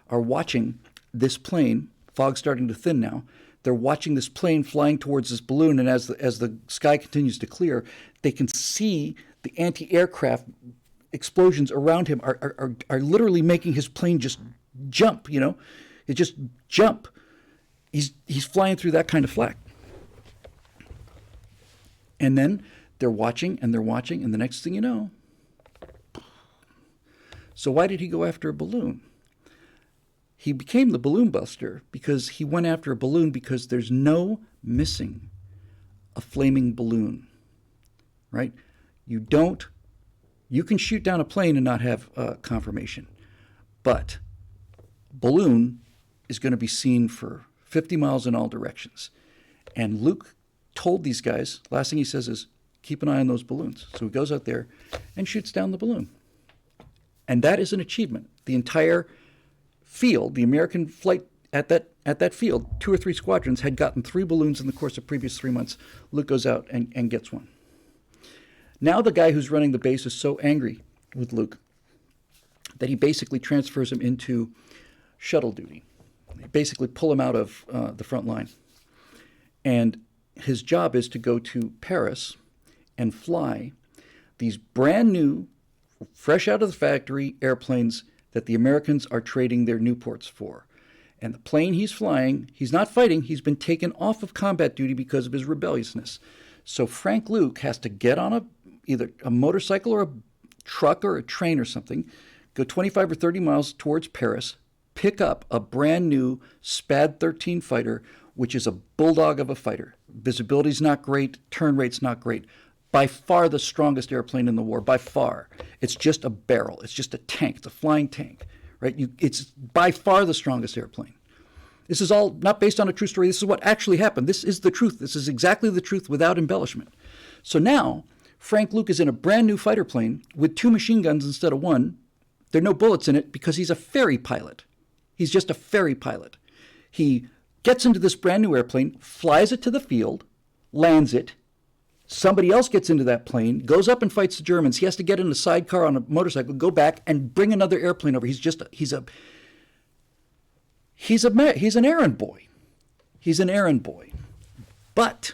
are watching this plane. Fog's starting to thin now. They're watching this plane flying towards this balloon, and as the sky continues to clear, they can see the anti-aircraft explosions around him are literally making his plane just jump. It just jump. He's flying through that kind of flak, and then they're watching, and the next thing you know. So why did he go after a balloon? He became the balloon buster because he went after a balloon because there's no missing a flaming balloon, right? You can shoot down a plane and not have confirmation, but balloon is going to be seen for 50 miles in all directions. And Luke told these guys, last thing he says is, keep an eye on those balloons. So he goes out there and shoots down the balloon. And that is an achievement. The entire field, the American flight at that field, 2 or 3 squadrons had gotten 3 balloons in the course of previous 3 months. Luke goes out and gets one. Now the guy who's running the base is so angry with Luke that he basically transfers him into shuttle duty. They basically pull him out of the front line. And his job is to go to Paris and fly these brand new, fresh out of the factory airplanes that the Americans are trading their Newports for. And the plane he's flying, he's not fighting, he's been taken off of combat duty because of his rebelliousness. So Frank Luke has to get on either a motorcycle or a truck or a train or something, go 25 or 30 miles towards Paris, pick up a brand new SPAD 13 fighter, which is a bulldog of a fighter. Visibility's not great, turn rate's not great. By far the strongest airplane in the war, by far. It's just a barrel. It's just a tank. It's a flying tank, right? It's by far the strongest airplane. This is all not based on a true story. This is what actually happened. This is the truth. This is exactly the truth without embellishment. So now, Frank Luke is in a brand new fighter plane with 2 machine guns instead of 1. There are no bullets in it because he's a ferry pilot. He's just a ferry pilot. He gets into this brand new airplane, flies it to the field, lands it. Somebody else gets into that plane, goes up and fights the Germans. He has to get in a sidecar on a motorcycle, go back and bring another airplane over. He's an errand boy. He's an errand boy. But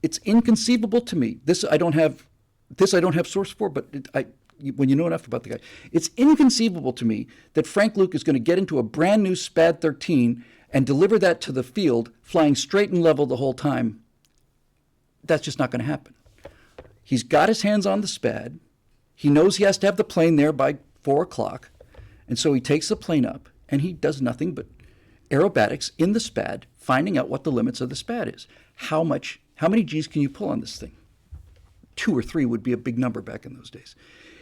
it's inconceivable to me. This I don't have source for, but when you know enough about the guy, it's inconceivable to me that Frank Luke is going to get into a brand new SPAD 13 and deliver that to the field, flying straight and level the whole time. That's just not going to happen. He's got his hands on the SPAD. He knows he has to have the plane there by 4 o'clock. And so he takes the plane up, and he does nothing but aerobatics in the SPAD, finding out what the limits of the SPAD is. How many G's can you pull on this thing? 2 or 3 would be a big number back in those days.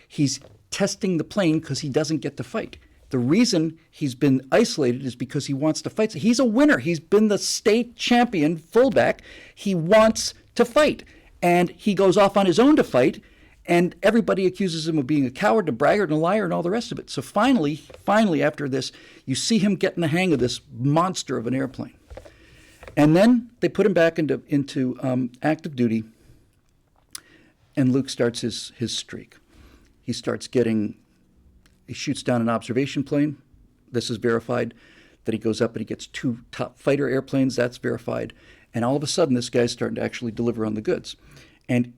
He's testing the plane because he doesn't get to fight. The reason he's been isolated is because he wants to fight. He's a winner. He's been the state champion fullback. He wants to fight. And he goes off on his own to fight, and everybody accuses him of being a coward, a braggart, and a liar, and all the rest of it. So finally, after this, you see him getting the hang of this monster of an airplane. And then they put him back into active duty, and Luke starts his streak. He shoots down an observation plane. This is verified. Then he goes up and he gets 2 top fighter airplanes. That's verified. And all of a sudden, this guy's starting to actually deliver on the goods. and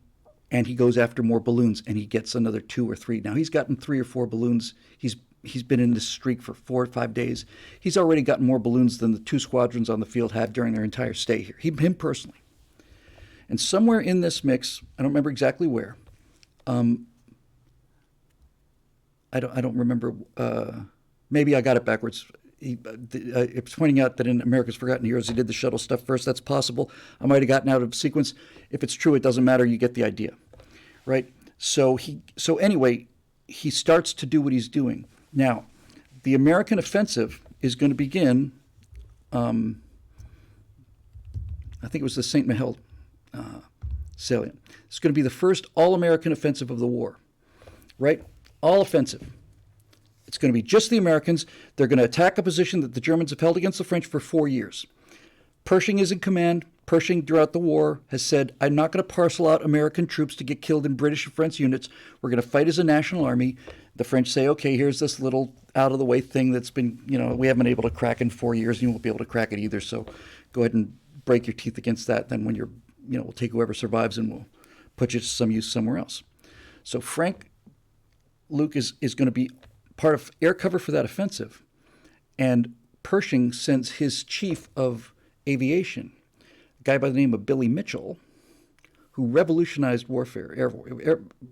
he goes after more balloons, and he gets another 2 or 3. Now he's gotten 3 or 4 balloons. He's been in this streak for 4 or 5 days. He's already gotten more balloons than the 2 squadrons on the field had during their entire stay here. Him personally. And somewhere in this mix, I don't remember exactly where. I don't remember. Maybe I got it backwards. It's pointing out that in America's Forgotten Heroes, he did the shuttle stuff first. That's possible. I might have gotten out of sequence. If it's true, it doesn't matter. You get the idea, right? So anyway, he starts to do what he's doing. Now, the American offensive is going to begin. I think it was the St. Mihiel salient. It's going to be the first all-American offensive of the war, right? All offensive. It's going to be just the Americans. They're going to attack a position that the Germans have held against the French for 4 years. Pershing is in command. Pershing, throughout the war, has said, I'm not going to parcel out American troops to get killed in British and French units. We're going to fight as a national army. The French say, okay, here's this little out-of-the-way thing that's been, we haven't been able to crack in 4 years, and you won't be able to crack it either. So go ahead and break your teeth against that. Then when you're, we'll take whoever survives and we'll put you to some use somewhere else. So Frank Luke is going to be part of air cover for that offensive. And Pershing sends his chief of aviation, a guy by the name of Billy Mitchell, who revolutionized warfare.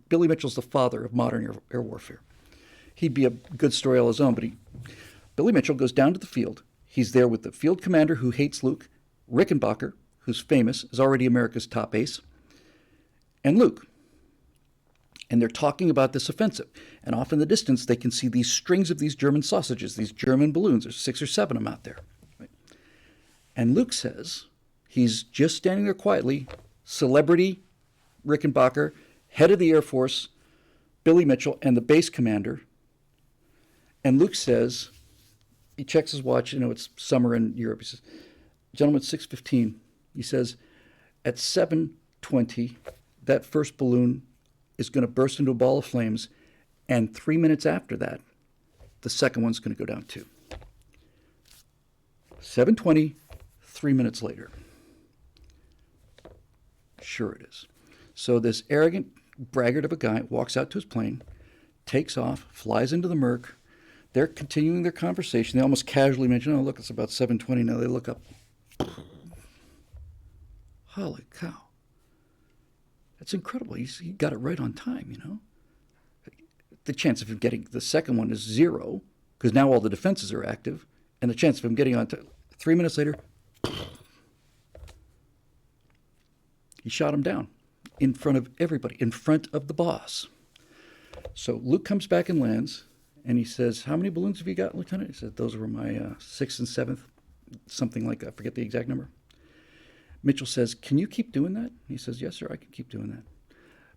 Billy Mitchell's the father of modern air warfare. He'd be a good story all his own, but Billy Mitchell goes down to the field. He's there with the field commander who hates Luke, Rickenbacker, who's famous, is already America's top ace, and Luke. And they're talking about this offensive. And off in the distance, they can see these strings of these German sausages, these German balloons. There's 6 or 7 of them out there. Right? And Luke says, he's just standing there quietly, celebrity Rickenbacker, head of the Air Force, Billy Mitchell, and the base commander. And Luke says, he checks his watch, it's summer in Europe. He says, gentlemen, it's 6:15. He says, at 7:20, that first balloon is going to burst into a ball of flames, and 3 minutes after that, the second one's going to go down too. 7:20, 3 minutes later. Sure it is. So this arrogant braggart of a guy walks out to his plane, takes off, flies into the Merc. They're continuing their conversation. They almost casually mention, oh, look, it's about 7:20 now. They look up. Holy cow. That's incredible. He got it right on time, The chance of him getting the second one is 0, because now all the defenses are active, and the chance of him getting on 3 minutes later, he shot him down in front of everybody, in front of the boss. So Luke comes back and lands, and he says, how many balloons have you got, Lieutenant? He said, those were my 6th and 7th, something like that. I forget the exact number. Mitchell says, can you keep doing that? He says, yes, sir, I can keep doing that.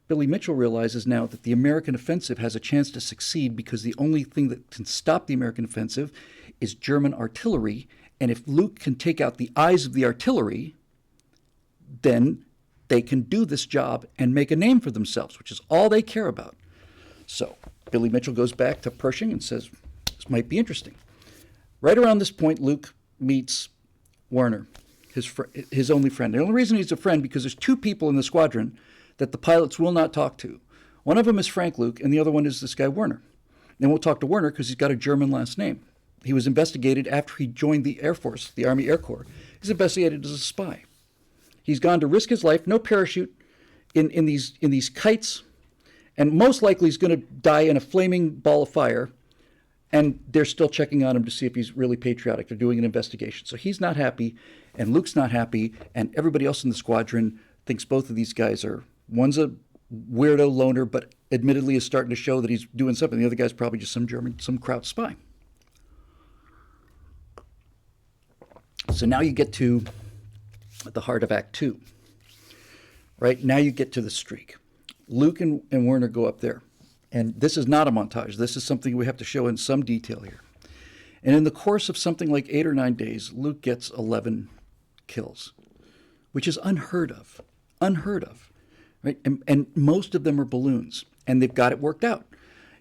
Billy Mitchell realizes now that the American offensive has a chance to succeed because the only thing that can stop the American offensive is German artillery. And if Luke can take out the eyes of the artillery, then they can do this job and make a name for themselves, which is all they care about. So Billy Mitchell goes back to Pershing and says, this might be interesting. Right around this point, Luke meets Werner, his only friend. The only reason he's a friend because there's 2 people in the squadron that the pilots will not talk to. One of them is Frank Luke, and the other one is this guy Werner. They won't talk to Werner because he's got a German last name. He was investigated after he joined the Air Force, the Army Air Corps. He's investigated as a spy. He's gone to risk his life, no parachute, in these kites, and most likely he's going to die in a flaming ball of fire. And they're still checking on him to see if he's really patriotic. They're doing an investigation. So he's not happy, and Luke's not happy, and everybody else in the squadron thinks both of these guys are, one's a weirdo loner, but admittedly is starting to show that he's doing something. The other guy's probably just some Kraut spy. So now you get to the heart of Act 2. Right? Now you get to the streak. Luke and Werner go up there. And this is not a montage. This is something we have to show in some detail here. And in the course of something like 8 or 9 days, Luke gets 11 kills, which is unheard of. Unheard of. Right? And most of them are balloons. And they've got it worked out.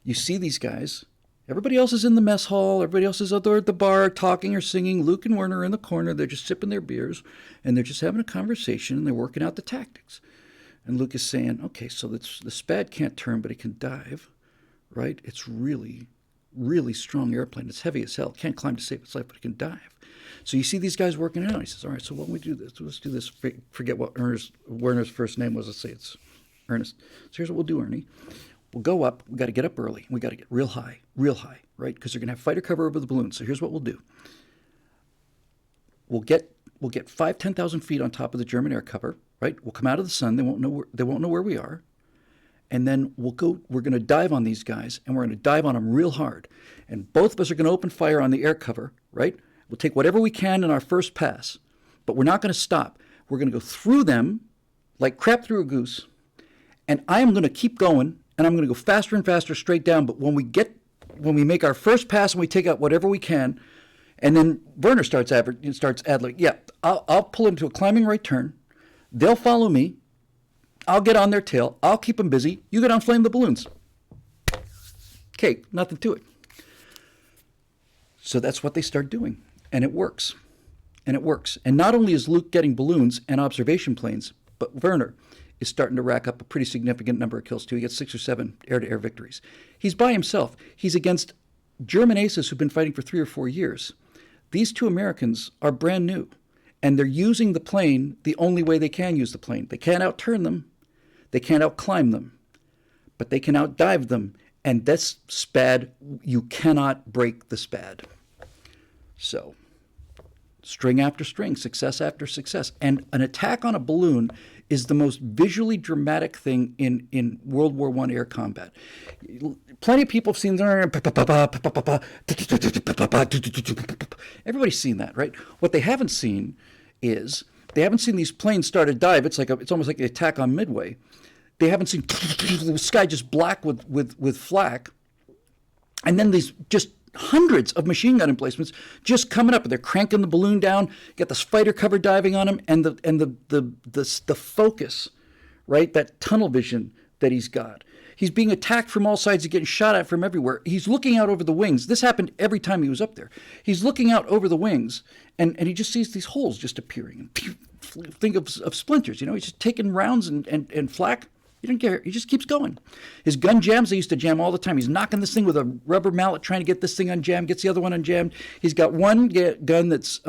You see these guys. Everybody else is in the mess hall. Everybody else is out there at the bar talking or singing. Luke and Werner are in the corner. They're just sipping their beers. And they're just having a conversation. And they're working out the tactics. And Luke is saying, okay, so the SPAD can't turn, but it can dive, right? It's really, really strong airplane. It's heavy as hell. Can't climb to save its life, but it can dive. So you see these guys working it out. He says, all right, so why don't we do this? Let's do this. Forget what Werner's first name was. Let's say it's Ernest. So here's what we'll do, Ernie. We'll go up. We got to get up early. We got to get real high, right? Because they're going to have fighter cover over the balloon. So here's what we'll do. We'll get 10,000 feet on top of the German air cover, right? We'll come out of the sun. They won't know where we are. And then we're going to dive on these guys, and we're going to dive on them real hard. And both of us are going to open fire on the air cover, right? We'll take whatever we can in our first pass, but we're not going to stop. We're going to go through them like crap through a goose, and I am going to keep going, and I'm going to go faster and faster straight down. But when we make our first pass and we take out whatever we can, and then Werner starts ad-libbing, yeah, I'll pull into a climbing right turn. They'll follow me. I'll get on their tail. I'll keep them busy. You get on flame the balloons. Okay, nothing to it. So that's what they start doing. And it works. And not only is Luke getting balloons and observation planes, but Werner is starting to rack up a pretty significant number of kills too. He gets 6 or 7 air-to-air victories. He's by himself. He's against German aces who've been fighting for 3 or 4 years. These 2 Americans are brand new, and they're using the plane the only way they can use the plane. They can't outturn them. They can't outclimb them, but they can outdive them. And this SPAD, you cannot break the SPAD. So, string after string, success after success. And an attack on a balloon is the most visually dramatic thing in World War I air combat. Plenty of people have seen everybody's seen that, right? What they haven't seen is they haven't seen these planes start a dive. It's almost like the attack on Midway. They haven't seen the sky just black with flak, and then these just hundreds of machine gun emplacements just coming up, and they're cranking the balloon down. Get this fighter cover diving on him, and the focus, right? That tunnel vision that he's got. He's being attacked from all sides. He's getting shot at from everywhere. He's looking out over the wings. This happened every time he was up there. He's looking out over the wings, and he just sees these holes just appearing. Think of splinters, He's just taking rounds and flak. He doesn't care. He just keeps going. His gun jams, they used to jam all the time. He's knocking this thing with a rubber mallet, trying to get this thing unjammed, gets the other one unjammed. He's got one gun that's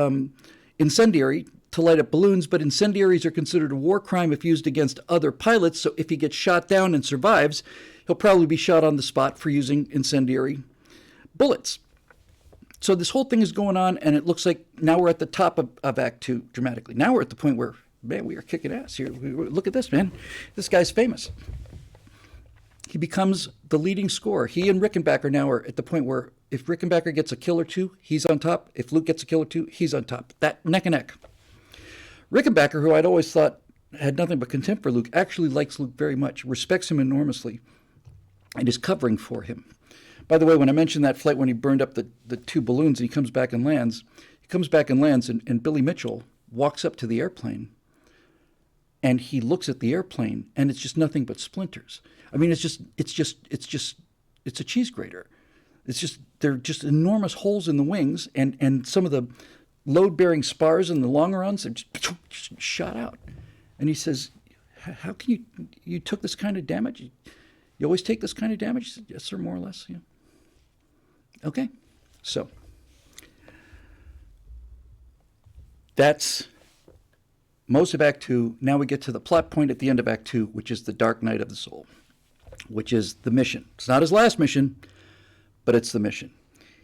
incendiary to light up balloons, but incendiaries are considered a war crime if used against other pilots. So if he gets shot down and survives, he'll probably be shot on the spot for using incendiary bullets. So this whole thing is going on, and it looks like now we're at the top of Act 2 dramatically. Now we're at the point where, man, we are kicking ass here. Look at this, man. This guy's famous. He becomes the leading scorer. He and Rickenbacker now are at the point where if Rickenbacker gets a kill or 2, he's on top. If Luke gets a kill or 2, he's on top. That neck and neck. Rickenbacker, who I'd always thought had nothing but contempt for Luke, actually likes Luke very much, respects him enormously, and is covering for him. By the way, when I mentioned that flight when he burned up the 2 balloons and he comes back and lands, and Billy Mitchell walks up to the airplane, and he looks at the airplane, and it's just nothing but splinters. I mean, it's a cheese grater. They're just enormous holes in the wings, and some of the load-bearing spars and the longerons are just shot out. And he says, how can you took this kind of damage? You always take this kind of damage? He said, yes, sir, more or less. Yeah. Okay. So that's most of Act 2. Now we get to the plot point at the end of Act 2, which is the Dark Night of the Soul, which is the mission. It's not his last mission, but it's the mission.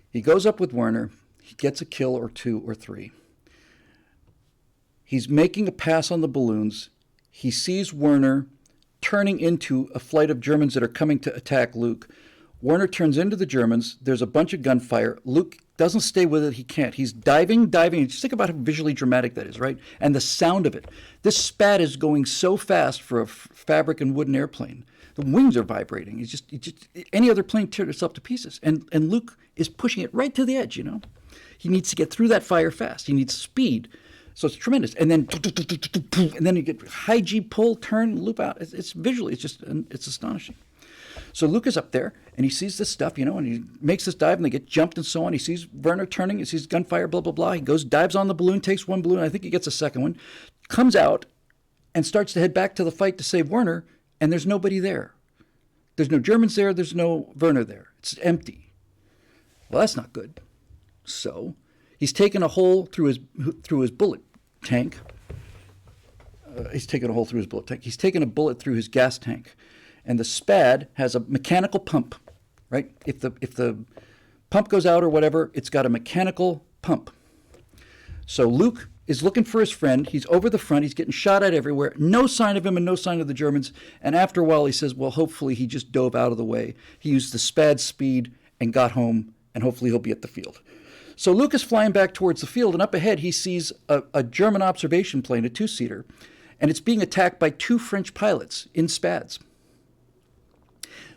He goes up with Werner. He gets a kill or 2 or 3. He's making a pass on the balloons. He sees Werner turning into a flight of Germans that are coming to attack Luke. Werner turns into the Germans. There's a bunch of gunfire. Luke doesn't stay with it. He can't. He's diving. Just think about how visually dramatic that is, right? And the sound of it. This SPAD is going so fast for a fabric and wooden airplane. The wings are vibrating. It's just any other plane tears itself to pieces. And Luke is pushing it right to the edge, He needs to get through that fire fast. He needs speed. So it's tremendous. And then you get high G pull, turn, loop out. It's visually, it's astonishing. So Luke is up there, and he sees this stuff, and he makes this dive, and they get jumped and so on. He sees Werner turning, he sees gunfire, blah, blah, blah. He goes, dives on the balloon, takes one balloon. I think he gets a second one, comes out, and starts to head back to the fight to save Werner, and there's nobody there. There's no Germans there. There's no Werner there. It's empty. Well, that's not good. So he's taken a hole through his bullet tank. He's taken a bullet through his gas tank, and the SPAD has a mechanical pump. Right? If the pump goes out or whatever, it's got a mechanical pump. So Luke is looking for his friend. He's over the front. He's getting shot at everywhere. No sign of him and no sign of the Germans. And after a while, he says, well, hopefully he just dove out of the way. He used the SPAD speed and got home, and hopefully he'll be at the field. So Luke is flying back towards the field, and up ahead he sees a German observation plane, a two-seater, and it's being attacked by 2 French pilots in SPADs.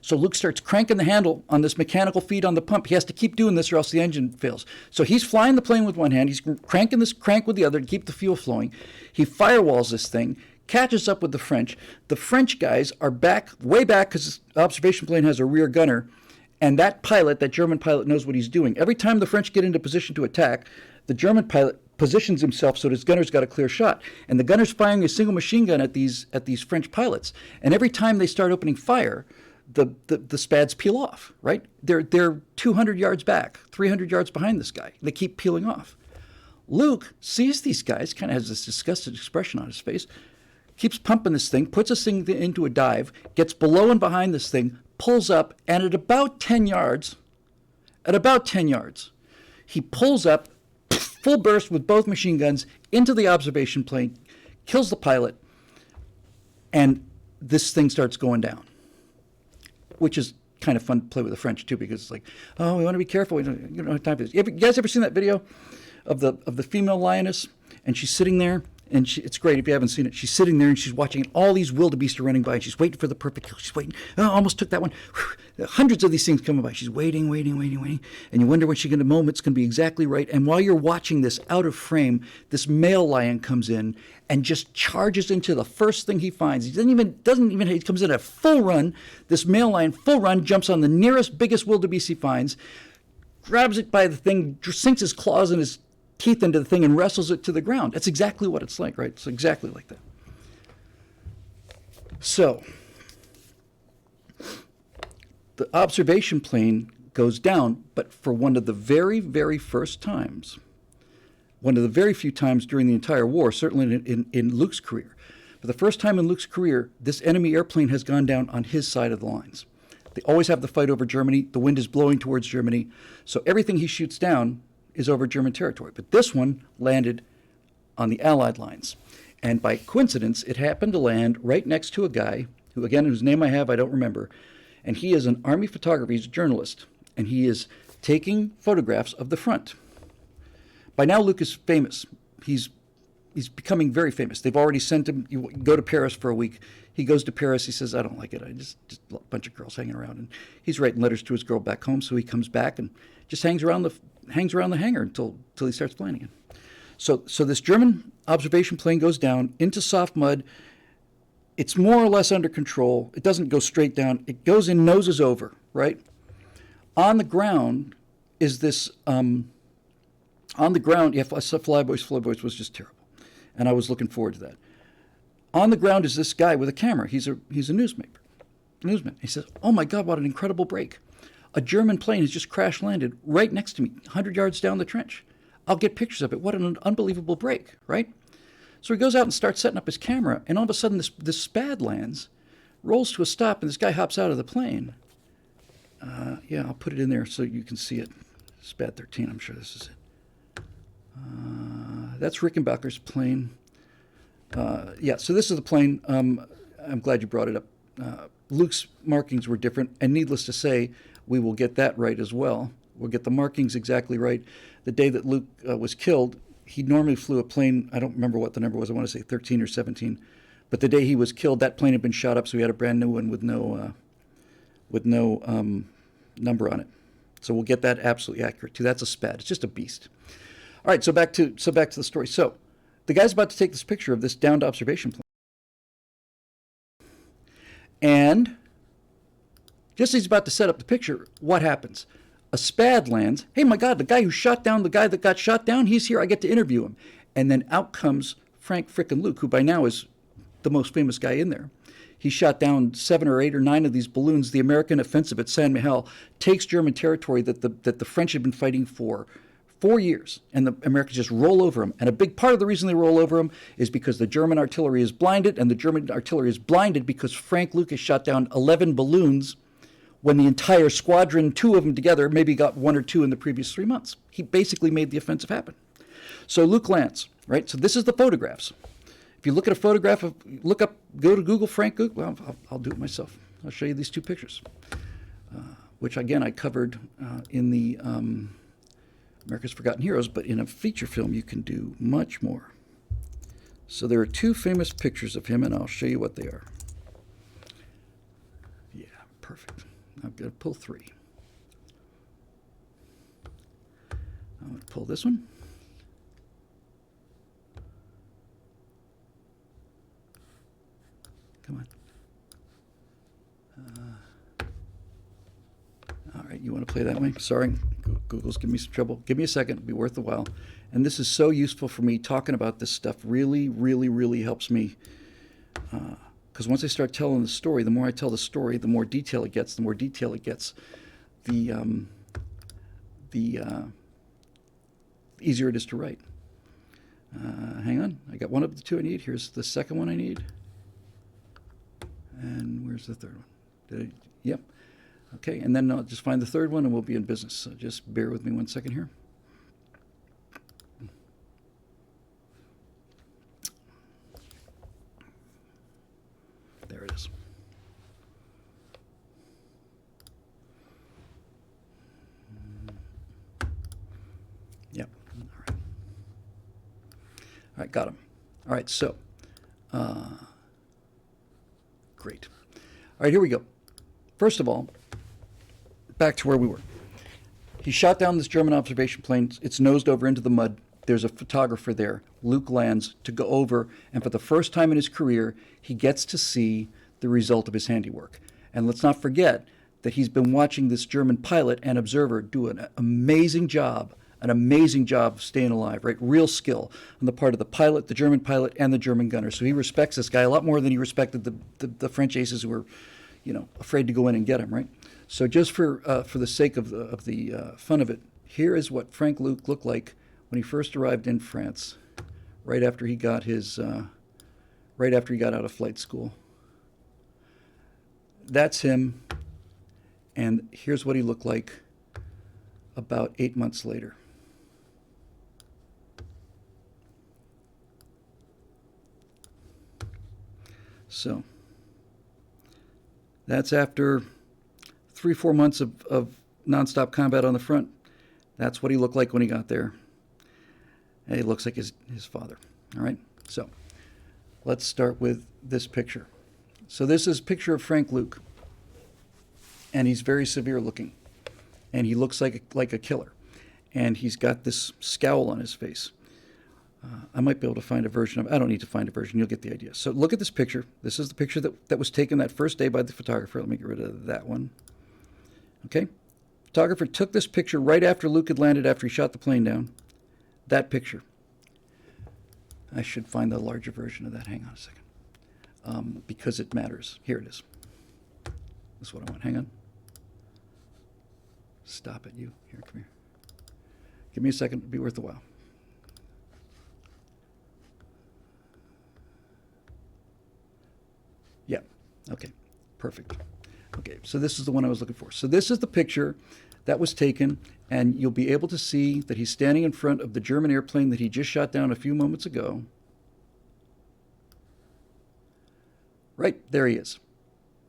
So Luke starts cranking the handle on this mechanical feed on the pump. He has to keep doing this or else the engine fails. So he's flying the plane with one hand. He's cranking this crank with the other to keep the fuel flowing. He firewalls this thing, catches up with the French. The French guys are back, way back, because the observation plane has a rear gunner. And that German pilot knows what he's doing. Every time the French get into position to attack, the German pilot positions himself so his gunner's got a clear shot. And the gunner's firing a single machine gun at these French pilots. And every time they start opening fire, the SPADs peel off, right? They're 200 yards back, 300 yards behind this guy. They keep peeling off. Luke sees these guys, kind of has this disgusted expression on his face, keeps pumping this thing, puts this thing into a dive, gets below and behind this thing, pulls up, and at about 10 yards, he pulls up, full burst with both machine guns into the observation plane, kills the pilot, and this thing starts going down. Which is kind of fun to play with the French too, because it's like, oh, we want to be careful. We don't have time for this. You guys ever seen that video of the female lioness, and she's sitting there, and it's great if you haven't seen it. She's sitting there and she's watching all these wildebeest are running by, and she's waiting for the perfect kill. She's waiting. Oh, almost took that one. Hundreds of these things coming by. She's waiting, and you wonder when the moment's going to be exactly right. And while you're watching this out of frame, this male lion comes in and just charges into the first thing he finds. He he comes in at full run. This male lion, full run, jumps on the nearest, biggest wildebeest he finds, grabs it by the thing, sinks his claws and his teeth into the thing and wrestles it to the ground. That's exactly what it's like, right? It's exactly like that. So the observation plane goes down, but for one of the very, very first times, one of the very few times during the entire war, certainly in Luke's career, for the first time in Luke's career, this enemy airplane has gone down on his side of the lines. They always have the fight over Germany. The wind is blowing towards Germany. So everything he shoots down is over German territory. But this one landed on the Allied lines. And by coincidence, it happened to land right next to a guy who, again, whose name I don't remember. And he is an Army photographer. He's a journalist. And he is taking photographs of the front. By now, Luke is famous. He's becoming very famous. They've already sent him, you go to Paris for a week. He goes to Paris. He says, I don't like it. I just a bunch of girls hanging around. And he's writing letters to his girl back home. So he comes back and just hangs around the hangar until he starts flying again. So this German observation plane goes down into soft mud. It's more or less under control. It doesn't go straight down. It goes in, noses over, right? On the ground is this, yeah, Flyboys was just terrible. And I was looking forward to that. On the ground is this guy with a camera. He's a newsman. He says, oh my God, what an incredible break. A German plane has just crash landed right next to me, 100 yards down the trench. I'll get pictures of it. What an unbelievable break, right? So he goes out and starts setting up his camera, and all of a sudden this SPAD lands, rolls to a stop, and this guy hops out of the plane. Yeah, I'll put it in there so you can see it. SPAD 13, I'm sure this is it. That's Rickenbacker's plane. Yeah, so this is the plane. I'm glad you brought it up. Luke's markings were different, and needless to say, we will get that right as well. We'll get the markings exactly right. The day that Luke was killed, he normally flew a plane, I don't remember what the number was, I want to say 13 or 17. But the day he was killed, that plane had been shot up, so he had a brand new one with no number on it. So we'll get that absolutely accurate too. That's a SPAD. It's just a beast. All right, so back to the story. So the guy's about to take this picture of this downed observation plane. And just as he's about to set up the picture, what happens? A SPAD lands. Hey, my God, the guy who shot down the guy that got shot down, he's here. I get to interview him. And then out comes Frank frickin' Luke, who by now is the most famous guy in there. He shot down 7 or 8 or 9 of these balloons. The American offensive at Saint Mihiel takes German territory that the French had been fighting for 4 years, and the Americans just roll over them. And a big part of the reason they roll over them is because the German artillery is blinded, and the German artillery is blinded because Frank Lucas shot down 11 balloons when the entire squadron, 2 of them together, maybe got 1 or 2 in the previous 3 months. He basically made the offensive happen. So Luke lands, right? So this is the photographs. If you look at a photograph of, go to Google Frank Luke. Well, I'll do it myself. I'll show you these 2 pictures, which again I covered in the America's Forgotten Heroes, but in a feature film you can do much more. So there are 2 famous pictures of him, and I'll show you what they are. Yeah, perfect. I'm going to pull 3. I'm going to pull this one. Come on. All right, you want to play that way? Sorry, Google's giving me some trouble. Give me a second, it'll be worth the while. And this is so useful for me. Talking about this stuff really, really, really helps me. Because once I start telling the story, the more I tell the story, the more detail it gets. The more detail it gets, the easier it is to write. Hang on, I got one of the 2 I need. Here's the second one I need. And where's the third one? Yep. Okay, and then I'll just find the third one and we'll be in business. So just bear with me 1 second here. There it is. Yep. All right, got him. All right, so great. All right, here we go. First of all, back to where we were. He shot down this German observation plane. It's nosed over into the mud. There's a photographer there. Luke lands to go over, and for the first time in his career, he gets to see the result of his handiwork. And let's not forget that he's been watching this German pilot and observer do an amazing job of staying alive, right? Real skill on the part of the pilot, the German pilot, and the German gunner. So he respects this guy a lot more than he respected the French aces who were, afraid to go in and get him, right? So just for the sake of the fun of it, here is what Frank Luke looked like when he first arrived in France, right after he got out of flight school. That's him, and here's what he looked like about 8 months later. So that's after 3-4 months of nonstop combat on the front. That's what he looked like when he got there. And he looks like his father. All right, so let's start with this picture. So this is a picture of Frank Luke, and he's very severe looking, and he looks like a killer, and he's got this scowl on his face. I might be able to find a version of. I don't need to find a version. You'll get the idea. So look at this picture. This is the picture that was taken that first day by the photographer. Let me get rid of that one. Okay, photographer took this picture right after Luke had landed, after he shot the plane down. That picture. I should find the larger version of that. Hang on a second. Because it matters. Here it is. That's what I want. Hang on. Stop it, you. Here, come here. Give me a second. It'll be worth a while. Yeah. Okay. Perfect. Okay. So this is the one I was looking for. So this is the picture that was taken, and you'll be able to see that he's standing in front of the German airplane that he just shot down a few moments ago. Right, there he is.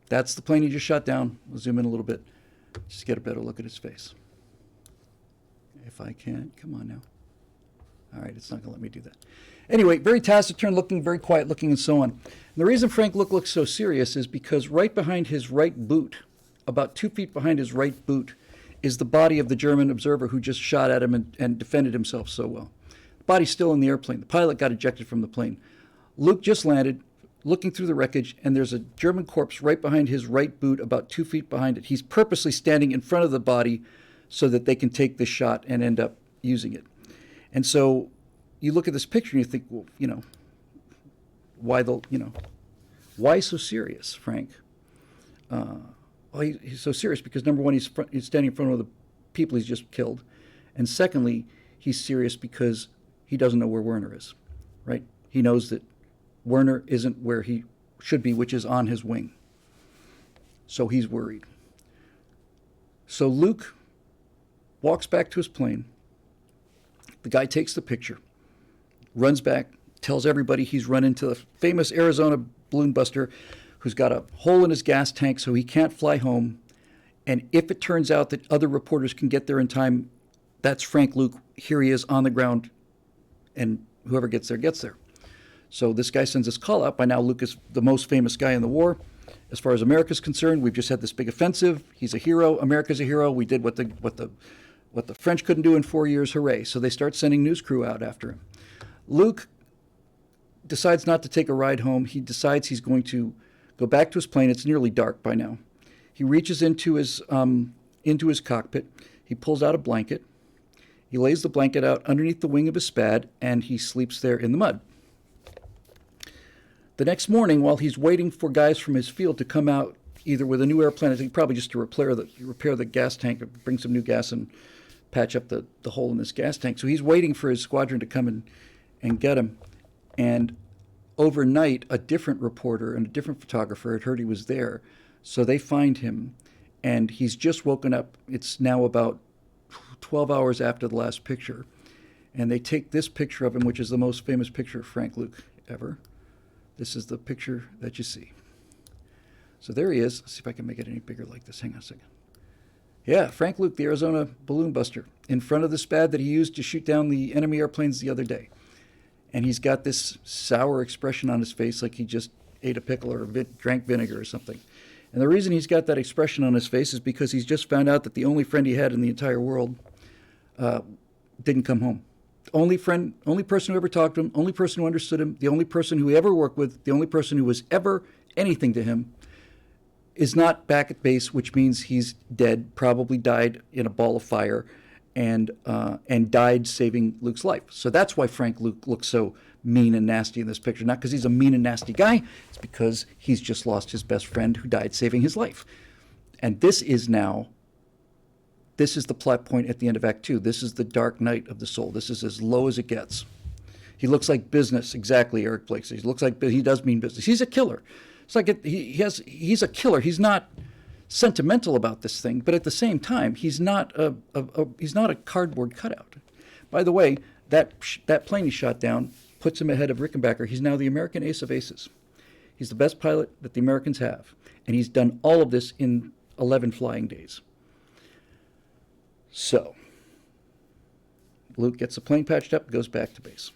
That's the plane he just shot down. We'll zoom in a little bit, just to get a better look at his face. If I can, come on now. All right, it's not going to let me do that. Anyway, very taciturn looking, very quiet looking, and so on. And the reason Frank Luke looks so serious is because right behind his right boot, about 2 feet behind his right boot, is the body of the German observer who just shot at him and defended himself so well. The body's still in the airplane. The pilot got ejected from the plane. Luke just landed, looking through the wreckage, and there's a German corpse right behind his right boot, about 2 feet behind it. He's purposely standing in front of the body so that they can take the shot and end up using it. And so you look at this picture and you think, well, why Why so serious, Frank? Well, he's so serious because, number one, he's standing in front of the people he's just killed. And secondly, he's serious because he doesn't know where Werner is, right? He knows that Werner isn't where he should be, which is on his wing. So he's worried. So Luke walks back to his plane. The guy takes the picture, runs back, tells everybody he's run into the famous Arizona balloon buster who's got a hole in his gas tank so he can't fly home. And if it turns out that other reporters can get there in time, that's Frank Luke. Here he is on the ground, and whoever gets there, gets there. So this guy sends this call out. By now, Luke is the most famous guy in the war. As far as America's concerned, we've just had this big offensive. He's a hero. America's a hero. We did what the French couldn't do in 4 years. Hooray. So they start sending news crew out after him. Luke decides not to take a ride home. He decides he's going to go back to his plane. It's nearly dark by now. He reaches into his cockpit. He pulls out a blanket. He lays the blanket out underneath the wing of his Spad, and he sleeps there in the mud. The next morning, while he's waiting for guys from his field to come out, either with a new airplane, I think probably just to repair the gas tank, or bring some new gas and patch up the hole in this gas tank. So he's waiting for his squadron to come and get him. And overnight, a different reporter and a different photographer had heard he was there. So they find him, and he's just woken up. It's now about 12 hours after the last picture. And they take this picture of him, which is the most famous picture of Frank Luke ever. This is the picture that you see. So there he is. Let's see if I can make it any bigger like this. Hang on a second. Yeah, Frank Luke, the Arizona balloon buster, in front of the Spad that he used to shoot down the enemy airplanes the other day. And he's got this sour expression on his face like he just ate a pickle or drank vinegar or something. And the reason he's got that expression on his face is because he's just found out that the only friend he had in the entire world didn't come home. Only person who ever talked to him, only person who understood him, the only person who he ever worked with, the only person who was ever anything to him is not back at base, which means he's dead, probably died in a ball of fire, and died saving Luke's life. So that's why Frank Luke looks so mean and nasty in this picture. Not because he's a mean and nasty guy, it's because he's just lost his best friend who died saving his life. And this is the plot point at the end of Act 2. This is the dark night of the soul. This is as low as it gets. He looks like business, exactly, Eric Blake says. He looks like he does mean business. He's a killer. It's like he's a killer. He's not sentimental about this thing, but at the same time, he's not a cardboard cutout. By the way, that plane he shot down puts him ahead of Rickenbacker. He's now the American ace of aces. He's the best pilot that the Americans have, and he's done all of this in 11 flying days. So, Luke gets the plane patched up, goes back to base.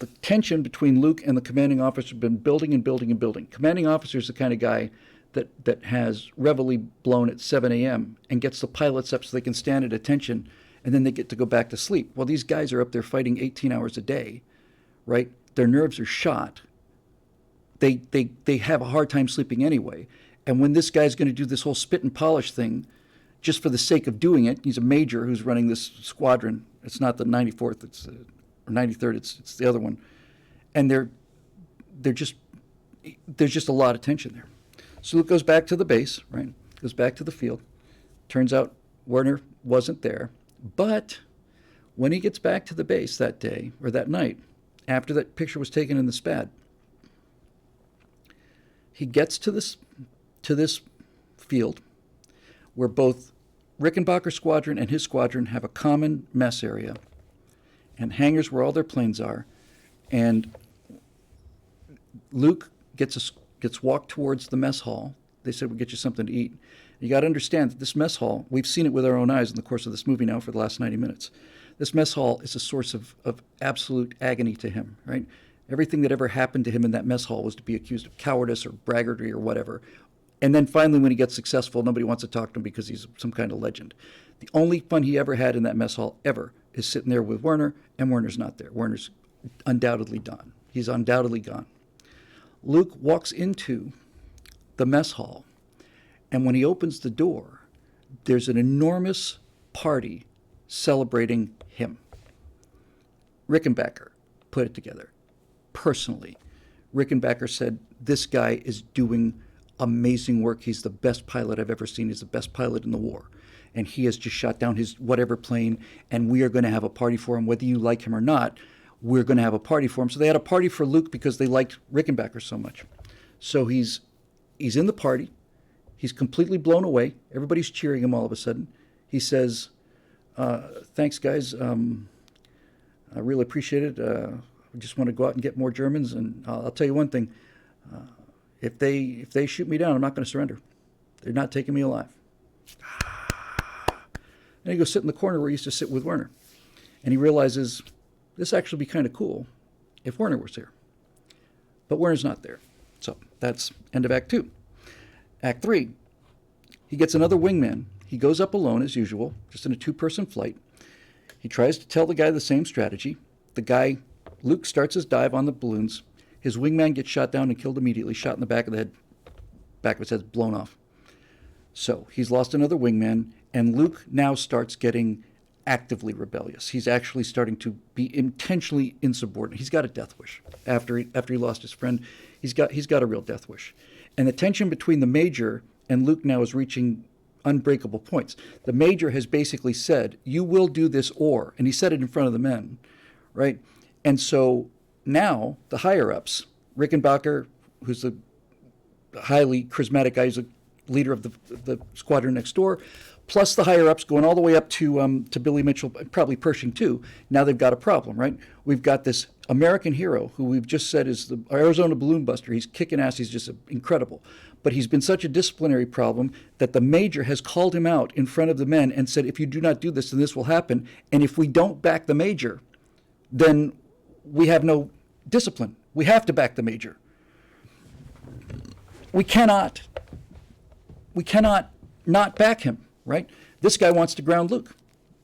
The tension between Luke and the commanding officer has been building and building and building. Commanding officer is the kind of guy that has reveille blown at 7 a.m. and gets the pilots up so they can stand at attention, and then they get to go back to sleep. Well, these guys are up there fighting 18 hours a day, right? Their nerves are shot. They have a hard time sleeping anyway. And when this guy's going to do this whole spit and polish thing, just for the sake of doing it, he's a major who's running this squadron. It's not the 94th, or 93rd, it's the other one. And there's just a lot of tension there. So Luke goes back to the base, right? Goes back to the field. Turns out Werner wasn't there. But when he gets back to the base that day, or that night, after that picture was taken in the Spad, he gets to this field where both Rickenbacker's squadron and his squadron have a common mess area and hangars where all their planes are. And Luke gets walked towards the mess hall. They said, we'll get you something to eat. You got to understand that this mess hall, we've seen it with our own eyes in the course of this movie now for the last 90 minutes. This mess hall is a source of absolute agony to him, right? Everything that ever happened to him in that mess hall was to be accused of cowardice or braggarty or whatever. And then finally, when he gets successful, nobody wants to talk to him because he's some kind of legend. The only fun he ever had in that mess hall ever is sitting there with Werner, and Werner's not there. Werner's undoubtedly gone. He's undoubtedly gone. Luke walks into the mess hall, and when he opens the door, there's an enormous party celebrating him. Rickenbacker put it together personally. Rickenbacker said, this guy is doing amazing work. He's the best pilot I've ever seen. He's the best pilot in the war. And he has just shot down his whatever plane, and we are going to have a party for him. Whether you like him or not, we're going to have a party for him. So they had a party for Luke because they liked Rickenbacker so much. So he's in the party. He's completely blown away. Everybody's cheering him all of a sudden. He says, thanks, guys. I really appreciate it. I just want to go out and get more Germans. And I'll tell you one thing. If they shoot me down, I'm not going to surrender. They're not taking me alive. And he goes sit in the corner where he used to sit with Werner. And he realizes this actually be kind of cool if Werner was here. But Werner's not there. So that's end of Act 2. Act 3, he gets another wingman. He goes up alone as usual, just in a 2-person flight. He tries to tell the guy the same strategy. Luke starts his dive on the balloons. His wingman gets shot down and killed immediately, shot in the back of the head. Back of his head's blown off. So he's lost another wingman, and Luke now starts getting actively rebellious. He's actually starting to be intentionally insubordinate. He's got a death wish. After he lost his friend, he's got a real death wish. And the tension between the Major and Luke now is reaching unbreakable points. The Major has basically said, you will do this or, and he said it in front of the men, right? And so now the higher-ups, Rickenbacker, who's the highly charismatic guy, he's a leader of the squadron next door, plus the higher-ups going all the way up to Billy Mitchell, probably Pershing too. Now they've got a problem, right? We've got this American hero who we've just said is the Arizona balloon buster. He's kicking ass. He's just incredible. But he's been such a disciplinary problem that the Major has called him out in front of the men and said, if you do not do this, then this will happen. And if we don't back the Major, then we have no discipline. We have to back the Major. We cannot not back him, right? This guy wants to ground Luke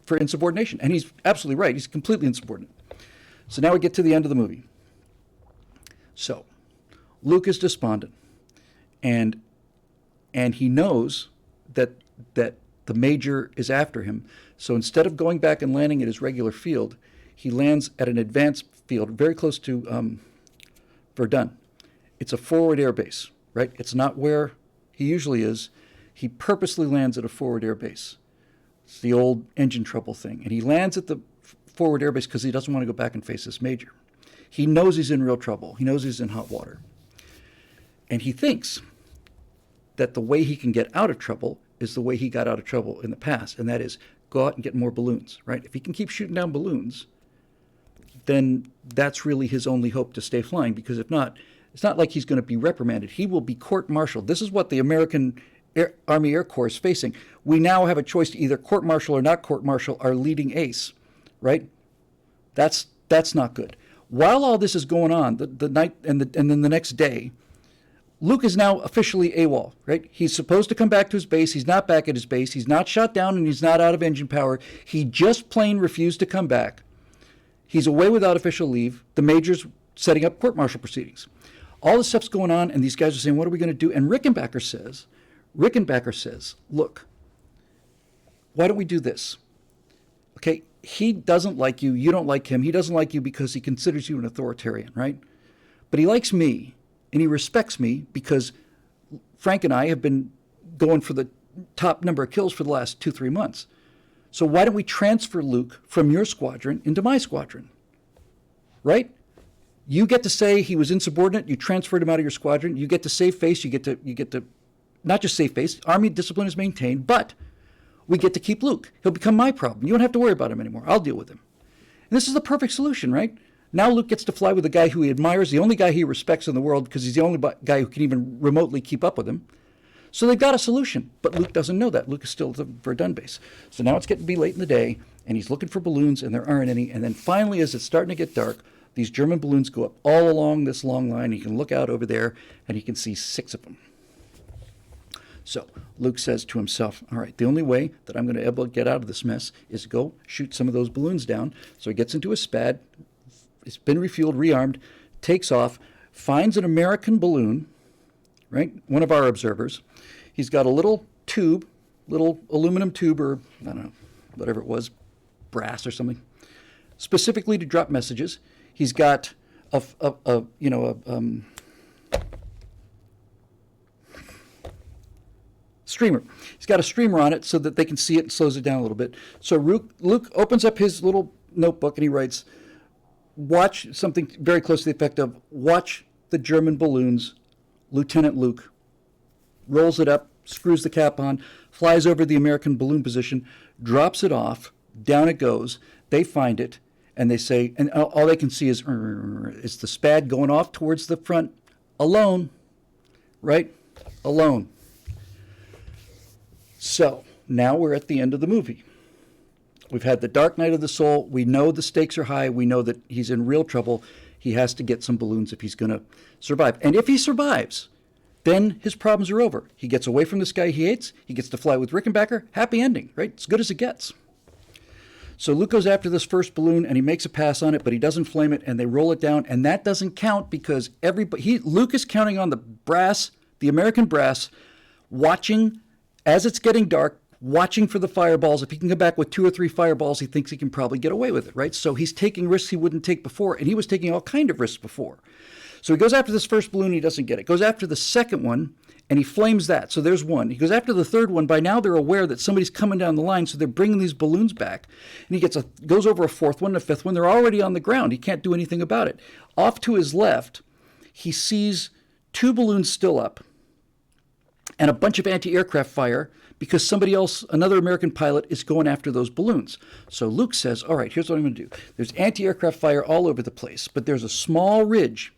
for insubordination. And he's absolutely right. He's completely insubordinate. So now we get to the end of the movie. So Luke is despondent. And he knows that the Major is after him. So instead of going back and landing at his regular field, he lands at an advanced field very close to Verdun. It's a forward air base, right? It's not where he usually is. He purposely lands at a forward air base. It's the old engine trouble thing. And he lands at the forward air base because he doesn't want to go back and face this Major. He knows he's in real trouble. He knows he's in hot water. And he thinks that the way he can get out of trouble is the way he got out of trouble in the past, and that is go out and get more balloons, right? If he can keep shooting down balloons, then that's really his only hope to stay flying, because if not, it's not like he's going to be reprimanded. He will be court-martialed. This is what the American Army Air Corps is facing. We now have a choice to either court-martial or not court-martial our leading ace, right? That's not good. While all this is going on, the night and then the next day, Luke is now officially AWOL, right? He's supposed to come back to his base. He's not back at his base. He's not shot down and he's not out of engine power. He just plain refused to come back. He's away without official leave. The Major's setting up court-martial proceedings. All this stuff's going on, and these guys are saying, what are we going to do? And Rickenbacker says, look, why don't we do this? Okay, he doesn't like you. You don't like him. He doesn't like you because he considers you an authoritarian, right? But he likes me. And he respects me because Frank and I have been going for the top number of kills for the last 2-3 months. So why don't we transfer Luke from your squadron into my squadron? Right? You get to say he was insubordinate. You transferred him out of your squadron. You get to save face. You get to not just save face. Army discipline is maintained, but we get to keep Luke. He'll become my problem. You don't have to worry about him anymore. I'll deal with him. And this is the perfect solution, right? Now Luke gets to fly with the guy who he admires, the only guy he respects in the world, because he's the only guy who can even remotely keep up with him. So they've got a solution, but Luke doesn't know that. Luke is still at the Verdun base. So now it's getting to be late in the day, and he's looking for balloons, and there aren't any. And then finally, as it's starting to get dark, these German balloons go up all along this long line. He can look out over there, and he can see 6 of them. So Luke says to himself, all right, the only way that I'm going to be able to get out of this mess is to go shoot some of those balloons down. So he gets into a SPAD. It's been refueled, rearmed, takes off, finds an American balloon, right? One of our observers. He's got a little tube, little aluminum tube, or I don't know, whatever it was, brass or something, specifically to drop messages. He's got a Streamer. He's got a streamer on it so that they can see it and slows it down a little bit. So Luke opens up his little notebook and he writes, watch something very close to the effect of, watch the German balloons, Lieutenant Luke. Rolls it up, screws the cap on, flies over the American balloon position, drops it off, down it goes. They find it, and they say, and all they can see is the SPAD going off towards the front alone, right? Alone. So now we're at the end of the movie. We've had the dark night of the soul. We know the stakes are high. We know that he's in real trouble. He has to get some balloons if he's going to survive. And if he survives, then his problems are over. He gets away from this guy he hates. He gets to fly with Rickenbacker. Happy ending, right? As good as it gets. So Luke goes after this first balloon, and he makes a pass on it, but he doesn't flame it, and they roll it down. And that doesn't count because Luke is counting on the brass, the American brass, watching as it's getting dark, watching for the fireballs. If he can come back with 2 or 3 fireballs, he thinks he can probably get away with it, right? So he's taking risks he wouldn't take before, and he was taking all kind of risks before. So he goes after this first balloon, he doesn't get it. Goes after the second one, and he flames that. So there's one. He goes after the third one. By now they're aware that somebody's coming down the line, so they're bringing these balloons back. And he goes over a fourth one and a fifth one. They're already on the ground. He can't do anything about it. Off to his left, he sees 2 balloons still up and a bunch of anti-aircraft fire because somebody else, another American pilot, is going after those balloons. So Luke says, all right, here's what I'm going to do. There's anti-aircraft fire all over the place, but there's a small ridge.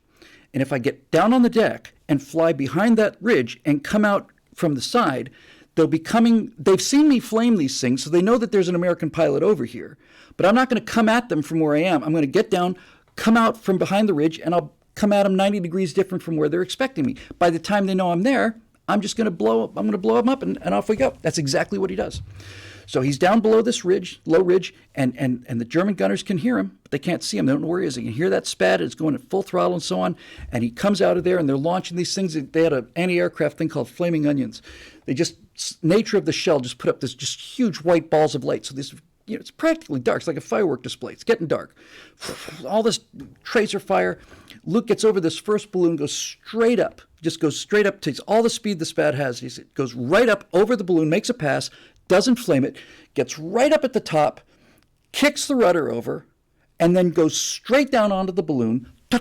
And if I get down on the deck and fly behind that ridge and come out from the side, they've seen me flame these things, so they know that there's an American pilot over here. But I'm not going to come at them from where I am. I'm going to get down, come out from behind the ridge, and I'll come at them 90 degrees different from where they're expecting me. By the time they know I'm there, I'm just going to blow them up, and off we go. That's exactly what he does. So he's down below this ridge, low ridge, and the German gunners can hear him, but they can't see him. They don't know where he is. They can hear that SPAD. It's going at full throttle and so on. And he comes out of there, and they're launching these things. They had an anti-aircraft thing called flaming onions. Nature of the shell just put up this just huge white balls of light. So this, it's practically dark. It's like a firework display. It's getting dark. All this tracer fire. Luke gets over this first balloon, goes straight up, takes all the speed the SPAD has. He goes right up over the balloon, makes a pass, doesn't flame it, gets right up at the top, kicks the rudder over, and then goes straight down onto the balloon. I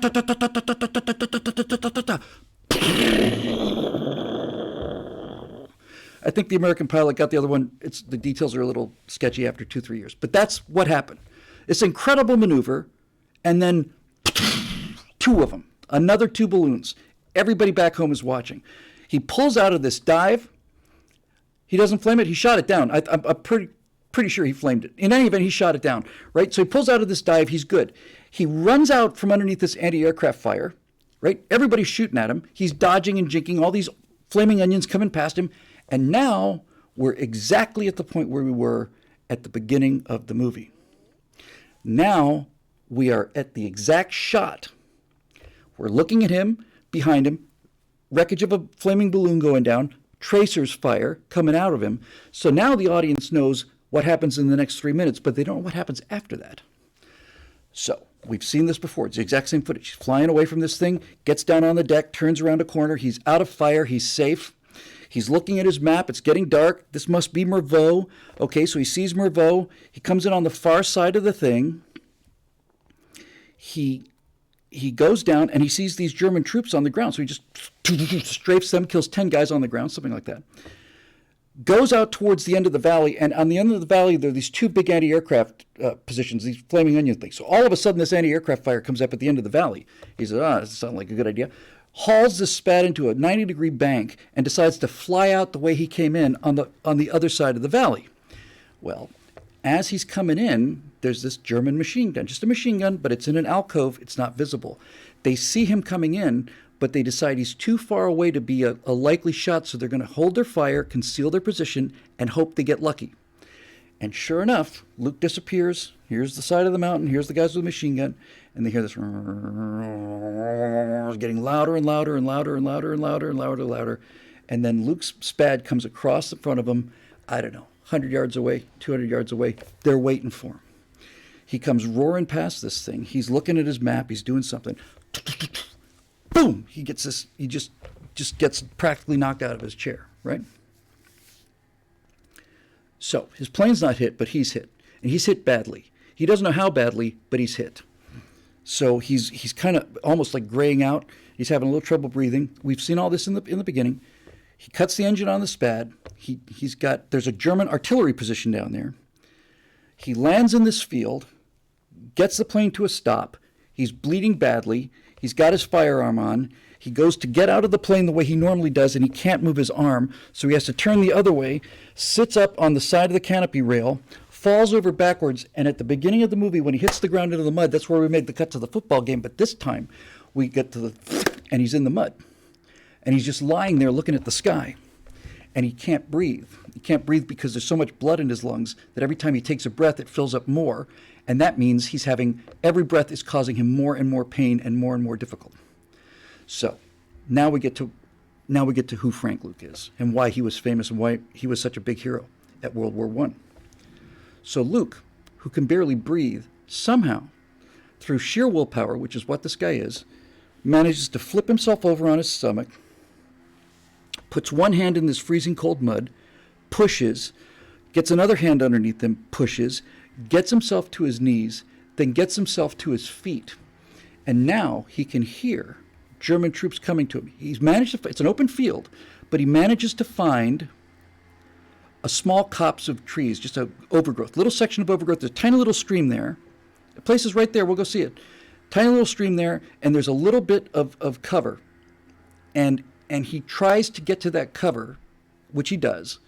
think the American pilot got the other one. The details are a little sketchy after 2-3 years, but that's what happened. It's an incredible maneuver, and then 2 of them, another 2 balloons. Everybody back home is watching. He pulls out of this dive. He doesn't flame it. He shot it down. I'm pretty sure he flamed it. In any event, he shot it down, right? So he pulls out of this dive. He's good. He runs out from underneath this anti-aircraft fire, right? Everybody's shooting at him. He's dodging and jinking. All these flaming onions coming past him. And now we're exactly at the point where we were at the beginning of the movie. Now we are at the exact shot. We're looking at him, behind him, wreckage of a flaming balloon going down, tracers fire coming out of him. So now the audience knows what happens in the next 3 minutes, but they don't know what happens after that. So we've seen this before. It's the exact same footage. He's flying away from this thing, gets down on the deck, turns around a corner. He's out of fire. He's safe. He's looking at his map. It's getting dark. This must be Mervaux. Okay, so he sees Mervaux. He comes in on the far side of the thing. He goes down, and he sees these German troops on the ground. So he just strafes them, kills 10 guys on the ground, something like that. Goes out towards the end of the valley, and on the end of the valley, there are these 2 big anti-aircraft positions, these flaming onion things. So all of a sudden, this anti-aircraft fire comes up at the end of the valley. He says, that sounds like a good idea. Hauls the SPAD into a 90-degree bank and decides to fly out the way he came in on the other side of the valley. Well, as he's coming in, there's this German machine gun, just a machine gun, but it's in an alcove. It's not visible. They see him coming in, but they decide he's too far away to be a likely shot, so they're going to hold their fire, conceal their position, and hope they get lucky. And sure enough, Luke disappears. Here's the side of the mountain. Here's the guys with the machine gun. And they hear this getting louder and louder and louder and louder and louder and louder and louder. And then Luke's SPAD comes across the front of him, 100 yards away, 200 yards away. They're waiting for him. He comes roaring past this thing. He's looking at his map. He's doing something. Boom! He gets this. He just gets practically knocked out of his chair, right? So his plane's not hit, but he's hit. And he's hit badly. He doesn't know how badly, but he's hit. So he's kind of almost like graying out. He's having a little trouble breathing. We've seen all this in the beginning. He cuts the engine on the Spad. There's a German artillery position down there. He lands in this field, gets the plane to a stop. He's bleeding badly. He's got his firearm on. He goes to get out of the plane the way he normally does, and he can't move his arm, so he has to turn the other way, sits up on the side of the canopy rail, falls over backwards, and at the beginning of the movie, when he hits the ground into the mud, that's where we made the cut to the football game, but this time we get to and he's in the mud. And he's just lying there looking at the sky, and he can't breathe. He can't breathe because there's so much blood in his lungs that every time he takes a breath, it fills up more, and that means every breath is causing him more and more pain and more difficult. So now we get to who Frank Luke is and why he was famous and why he was such a big hero at World War I. So Luke, who can barely breathe, somehow, through sheer willpower, which is what this guy is, manages to flip himself over on his stomach, puts one hand in this freezing cold mud, pushes, gets another hand underneath him, pushes, gets himself to his knees, then gets himself to his feet. And now he can hear German troops coming to him. It's an open field, but he manages to find a small copse of trees, just a little section of overgrowth. There's a tiny little stream there. The place is right there. We'll go see it. Tiny little stream there, and there's a little bit of cover. And he tries to get to that cover, which he does.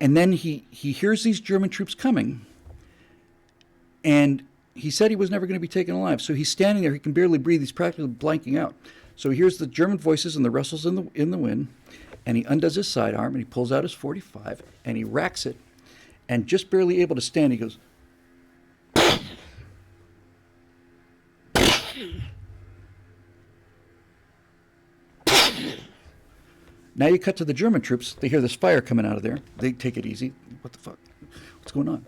And then he hears these German troops coming. And he said he was never going to be taken alive. So he's standing there. He can barely breathe. He's practically blanking out. So he hears the German voices and the rustles in the wind. And he undoes his sidearm, and he pulls out his .45, and he racks it. And just barely able to stand, he goes... Now you cut to the German troops. They hear this fire coming out of there. They take it easy. What the fuck? What's going on?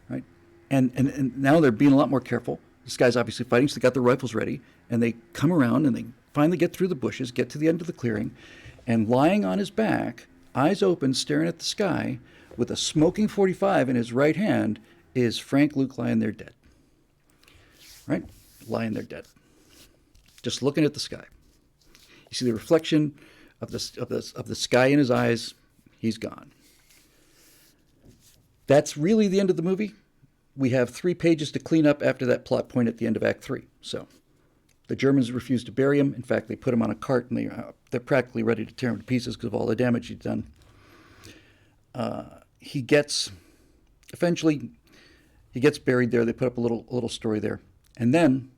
Right? And now they're being a lot more careful. This guy's obviously fighting, so they got their rifles ready. And they come around, and they finally get through the bushes, get to the end of the clearing. And lying on his back, eyes open, staring at the sky, with a smoking .45 in his right hand, is Frank Luke lying there dead. Right? Lying there dead. Just looking at the sky. You see the reflection of the sky in his eyes. He's gone. That's really the end of the movie. We have 3 pages to clean up after that plot point at the end of Act 3. So the Germans refused to bury him. In fact, they put him on a cart, and they're practically ready to tear him to pieces because of all the damage he'd done. Eventually, he gets buried there. They put up a little story there. And then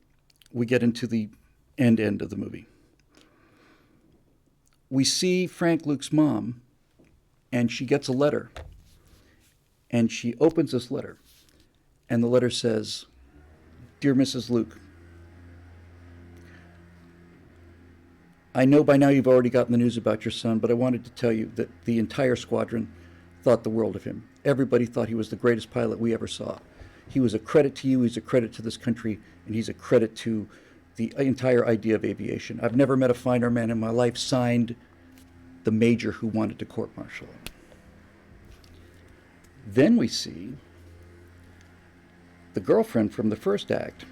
we get into the end of the movie. We see Frank Luke's mom, and she gets a letter. And she opens this letter. And the letter says, "Dear Mrs. Luke, I know by now you've already gotten the news about your son, but I wanted to tell you that the entire squadron thought the world of him. Everybody thought he was the greatest pilot we ever saw. He was a credit to you, he's a credit to this country, and he's a credit to the entire idea of aviation. I've never met a finer man in my life." Signed, the major who wanted to court-martial him. Then we see the girlfriend from the first act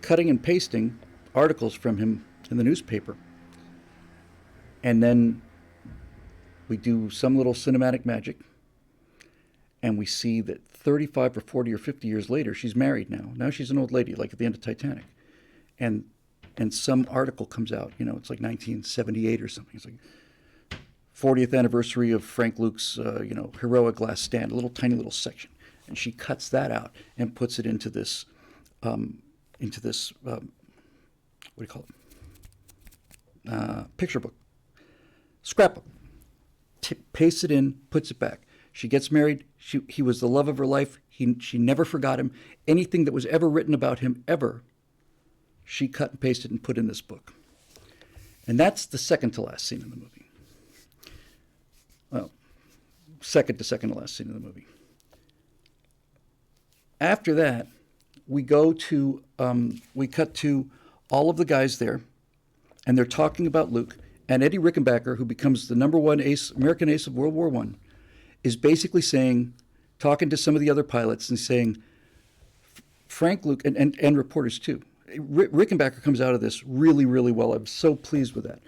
cutting and pasting articles from him in the newspaper. And then we do some little cinematic magic, and we see that 35 or 40 or 50 years later, she's married now. Now she's an old lady, like at the end of Titanic. And some article comes out, it's like 1978 or something. It's like 40th anniversary of Frank Luke's, heroic last stand, a tiny little section. And she cuts that out and puts it into this, what do you call it? Picture book. Scrapbook. Pastes it in, puts it back. She gets married. He was the love of her life. She never forgot him. Anything that was ever written about him, ever, she cut and pasted and put in this book. And that's the second to last scene in the movie. Well, second to last scene in the movie. After that, we cut to all of the guys there, and they're talking about Luke. And Eddie Rickenbacker, who becomes the #1 American ace of World War I, is basically saying, talking to some of the other pilots and saying, Frank Luke, and reporters too. Rickenbacker comes out of this really, really well. I'm so pleased with that.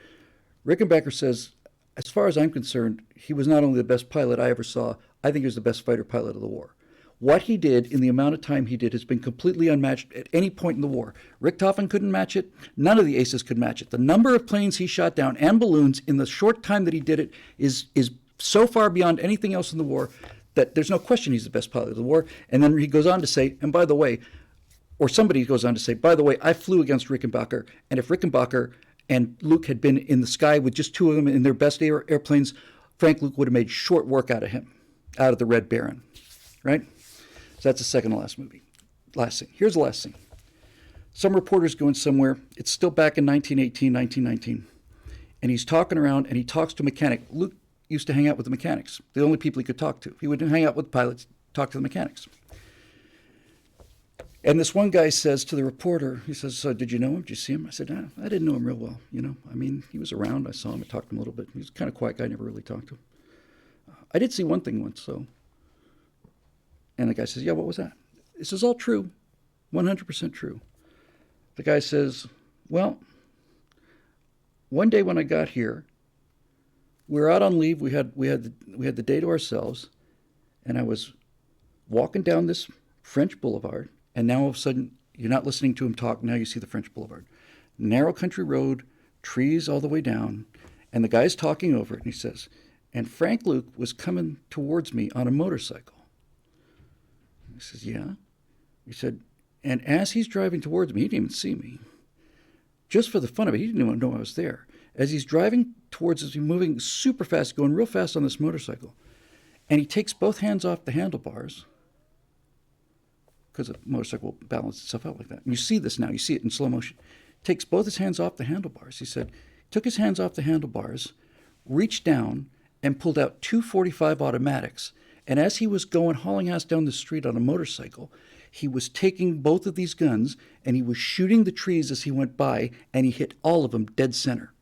Rickenbacker says, as far as I'm concerned, he was not only the best pilot I ever saw, I think he was the best fighter pilot of the war. What he did in the amount of time he did has been completely unmatched at any point in the war. Richtofen couldn't match it. None of the aces could match it. The number of planes he shot down and balloons in the short time that he did it is so far beyond anything else in the war that there's no question he's the best pilot of the war. And then he goes on to say, and by the way, or somebody goes on to say, by the way, I flew against Rickenbacker, and if Rickenbacker and Luke had been in the sky with just two of them in their best airplanes, Frank Luke would have made short work out of him, out of the Red Baron, right? So that's the second to last movie. Last thing. Here's the last thing. Some reporter's going somewhere. It's still back in 1918, 1919. And he's talking around, and he talks to a mechanic. Luke used to hang out with the mechanics, the only people he could talk to. He wouldn't hang out with pilots, talk to the mechanics. And this one guy says to the reporter, he says, so did you know him? Did you see him? I said, I didn't know him real well. I mean, he was around. I saw him. I talked to him a little bit. He was kind of quiet guy. I never really talked to him. I did see one thing once, so. And the guy says, yeah, what was that? This is all true, 100% true. The guy says, well, one day when I got here, we were out on leave. We had the day to ourselves, and I was walking down this French boulevard, and now all of a sudden you're not listening to him talk. Now you see the French boulevard, narrow country road, trees all the way down, and the guy's talking over it, and he says, and Frank Luke was coming towards me on a motorcycle. He says, yeah. He said, and as he's driving towards me, he didn't even see me. Just for the fun of it, he didn't even know I was there. As he's driving towards us, he's moving super fast, going real fast on this motorcycle. And he takes both hands off the handlebars, because a motorcycle will balance itself out like that. And you see this now. You see it in slow motion. Takes both his hands off the handlebars. He said, took his hands off the handlebars, reached down, and pulled out two .45 automatics. And as he was going hauling ass down the street on a motorcycle, he was taking both of these guns, and he was shooting the trees as he went by, and he hit all of them dead center.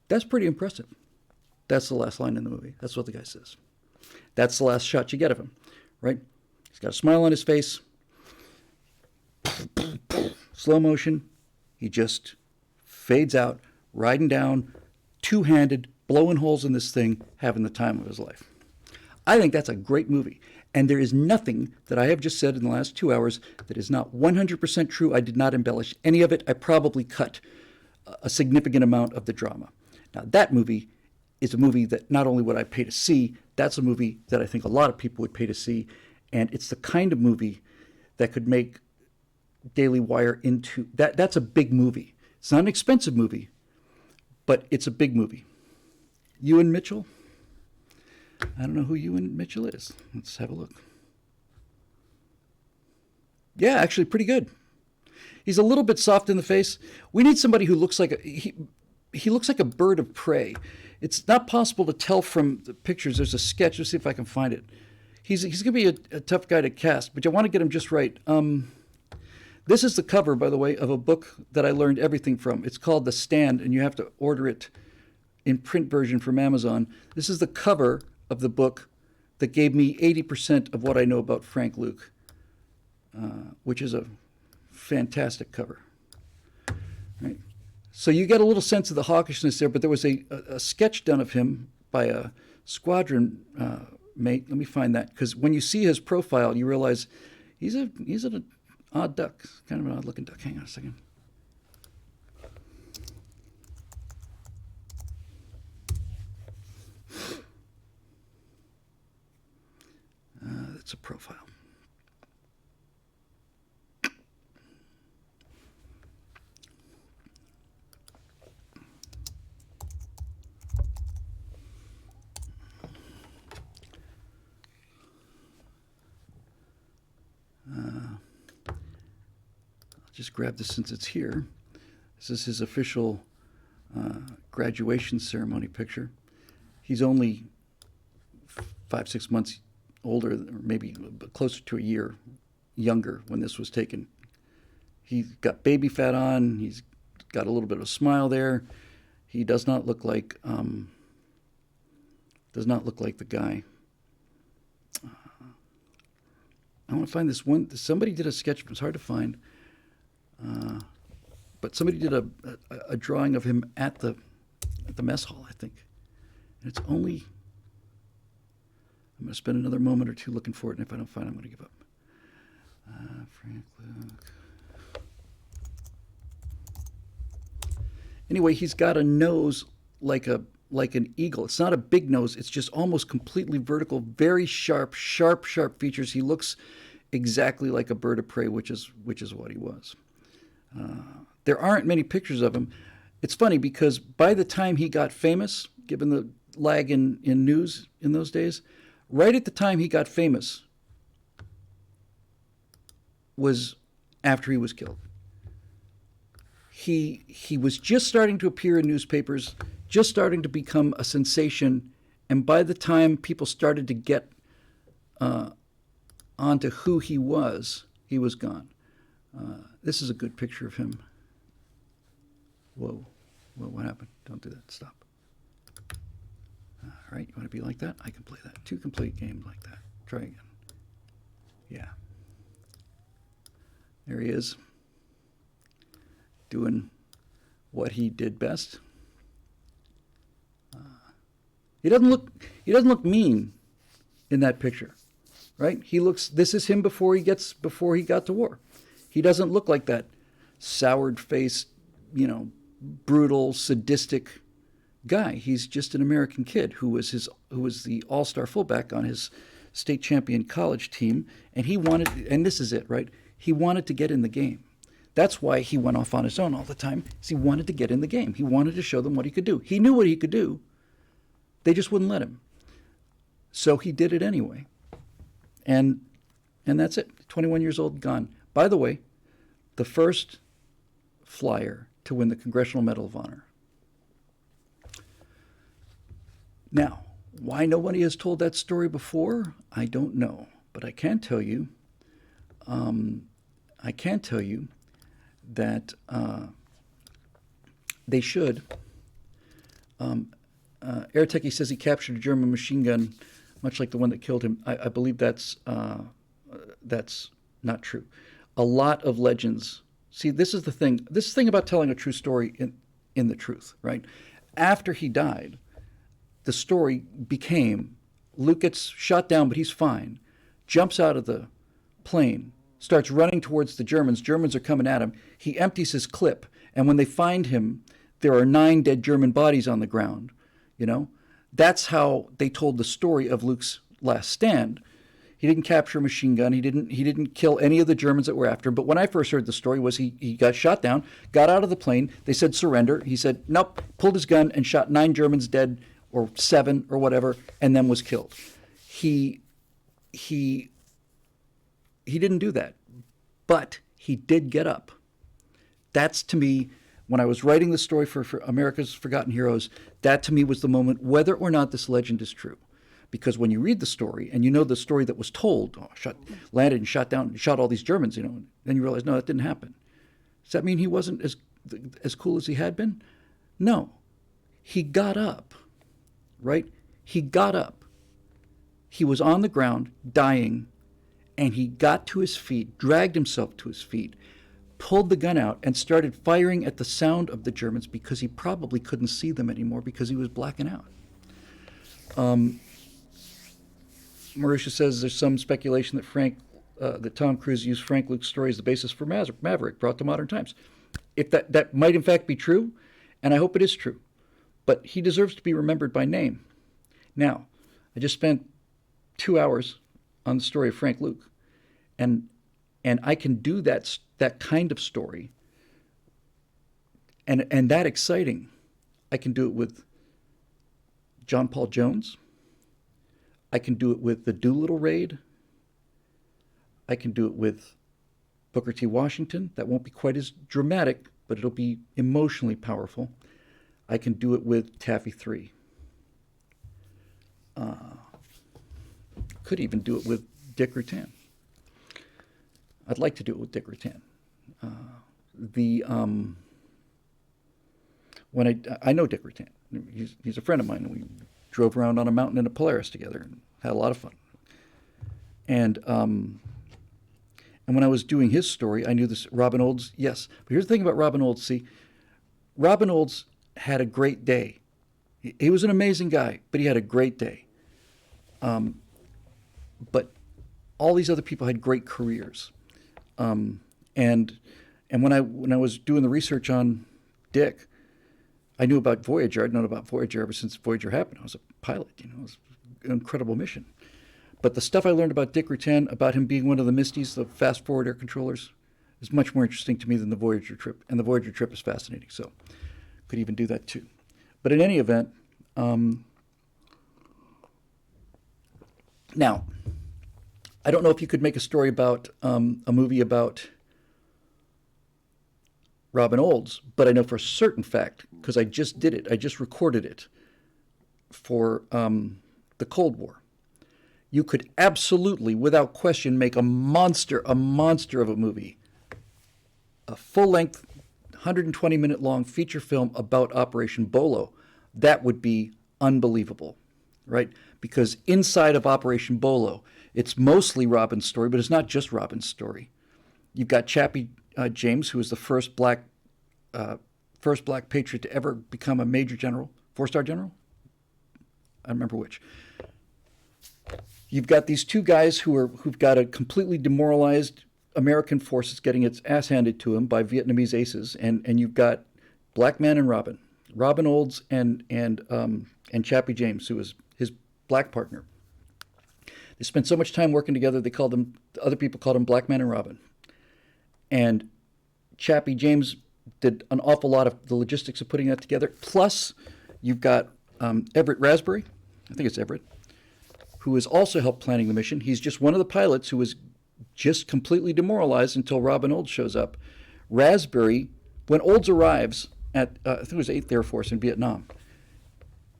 That's pretty impressive. That's the last line in the movie. That's what the guy says. That's the last shot you get of him, right? He's got a smile on his face. Slow motion. He just fades out, riding down, two-handed, blowing holes in this thing, having the time of his life. I think that's a great movie. And there is nothing that I have just said in the last 2 hours that is not 100% true. I did not embellish any of it. I probably cut a significant amount of the drama. Now, that movie is a movie that not only would I pay to see, that's a movie that I think a lot of people would pay to see. And it's the kind of movie that could make Daily Wire into... That's a big movie. It's not an expensive movie, but it's a big movie. Ewan Mitchell? I don't know who Ewan Mitchell is. Let's have a look. Yeah, actually pretty good. He's a little bit soft in the face. We need somebody who looks like he looks like a bird of prey. It's not possible to tell from the pictures. There's a sketch. Let's see if I can find it. He's going to be a tough guy to cast, but you want to get him just right. This is the cover, by the way, of a book that I learned everything from. It's called The Stand, and you have to order it in print version from Amazon. This is the cover of the book that gave me 80% of what I know about Frank Luke, which is a fantastic cover. Right? So you get a little sense of the hawkishness there, but there was a sketch done of him by a squadron mate. Let me find that, because when you see his profile, you realize he's an odd duck, kind of an odd-looking duck. Hang on a second. That's a profile. I'll just grab this since it's here. This is his official graduation ceremony picture. He's only 5-6 months older, or maybe closer to a year younger when this was taken. He's got baby fat on. He's got a little bit of a smile there. He does not look like the guy. I want to find this one. Somebody did a sketch. It's hard to find, but somebody did a drawing of him at the mess hall, I think. And it's only. I'm going to spend another moment or two looking for it, and if I don't find it, I'm going to give up. Frank Luke. Anyway, he's got a nose like an eagle. It's not a big nose. It's just almost completely vertical, very sharp features. He looks exactly like a bird of prey, which is what he was. There aren't many pictures of him. It's funny because by the time he got famous, given the lag in news in those days, right at the time he got famous was after he was killed. He was just starting to appear in newspapers, just starting to become a sensation, and by the time people started to get onto who he was gone. This is a good picture of him. Whoa, what happened? Don't do that. Stop. All right, you want to be like that? I can play that. 2 complete games like that. Try again. Yeah. There he is, doing what he did best. He doesn't look mean in that picture, right? This is him before he got to war. He doesn't look like that soured faced, brutal, sadistic guy. He's just an American kid who was the all-star fullback on his state champion college team, and this is it, right? He wanted to get in the game. That's why he went off on his own all the time, because he wanted to get in the game. He wanted to show them what he could do. He knew what he could do. They just wouldn't let him. So he did it anyway. And that's it. 21 years old, gone. By the way, the first flyer to win the Congressional Medal of Honor. Now, why nobody has told that story before, I don't know. But I can tell you that they should. Airtechy says he captured a German machine gun, much like the one that killed him. I believe that's not true. A lot of legends. See, this is the thing. This is the thing about telling a true story in the truth, right? After he died, the story became Luke gets shot down, but he's fine. Jumps out of the plane, starts running towards the Germans. Germans are coming at him. He empties his clip, and when they find him, there are 9 dead German bodies on the ground. That's how they told the story of Luke's last stand. He didn't capture a machine gun. He didn't kill any of the Germans that were after him. But when I first heard the story was he got shot down, got out of the plane. They said surrender. He said nope, pulled his gun and shot 9 Germans dead, or 7 or whatever, and then was killed. He didn't do that, but he did get up. That's, to me, when I was writing the story for America's Forgotten Heroes, that to me was the moment, whether or not this legend is true. Because when you read the story and you know the story that was told, landed and shot down, and shot all these Germans, then you realize, no, that didn't happen. Does that mean he wasn't as cool as he had been? No. He got up, right? He got up. He was on the ground, dying, and he got to his feet, dragged himself to his feet, pulled the gun out, and started firing at the sound of the Germans because he probably couldn't see them anymore because he was blacking out. Marisha says there's some speculation that Tom Cruise used Frank Luke's story as the basis for Maverick, brought to modern times. If that might in fact be true, and I hope it is true, but he deserves to be remembered by name. Now, I just spent 2 hours on the story of Frank Luke, and I can do that kind of story, and that exciting. I can do it with John Paul Jones. I can do it with the Doolittle raid. I can do it with Booker T. Washington. That won't be quite as dramatic, but it'll be emotionally powerful. I can do it with Taffy 3. Could even do it with Dick Rutan. I'd like to do it with Dick Rutan. When I know Dick Rutan. He's a friend of mine. We drove around on a mountain in a Polaris together and had a lot of fun. And when I was doing his story, I knew this Robin Olds. Yes, but here's the thing about Robin Olds. See, Robin Olds had a great day. He was an amazing guy, but he had a great day. But all these other people had great careers. And when I was doing the research on Dick, I knew about Voyager. I'd known about Voyager ever since Voyager happened. I was a pilot. It was an incredible mission. But the stuff I learned about Dick Rutan, about him being one of the Misties, the fast forward air controllers, is much more interesting to me than the Voyager trip. And the Voyager trip is fascinating, so could even do that too. But in any event, now, I don't know if you could make a story about a movie about Robin Olds, but I know for a certain fact, because I just did it, I just recorded it for the Cold War. You could absolutely, without question, make a monster of a movie. A full-length, 120-minute long feature film about Operation Bolo. That would be unbelievable, right? Because inside of Operation Bolo, it's mostly Robin's story, but it's not just Robin's story. You've got Chappie James, who was the first black patriot to ever become a major general, 4-star general. I don't remember which. You've got these two guys who've got a completely demoralized American forces getting its ass handed to them by Vietnamese aces, and you've got Black Man and Robin Olds and Chappie James, who was his black partner. They spent so much time working together. Other people called them Black Man and Robin. And Chappie James did an awful lot of the logistics of putting that together. Plus, you've got Everett Raspberry, I think it's Everett, who has also helped planning the mission. He's just one of the pilots who was just completely demoralized until Robin Olds shows up. Raspberry, when Olds arrives at, I think it was 8th Air Force in Vietnam.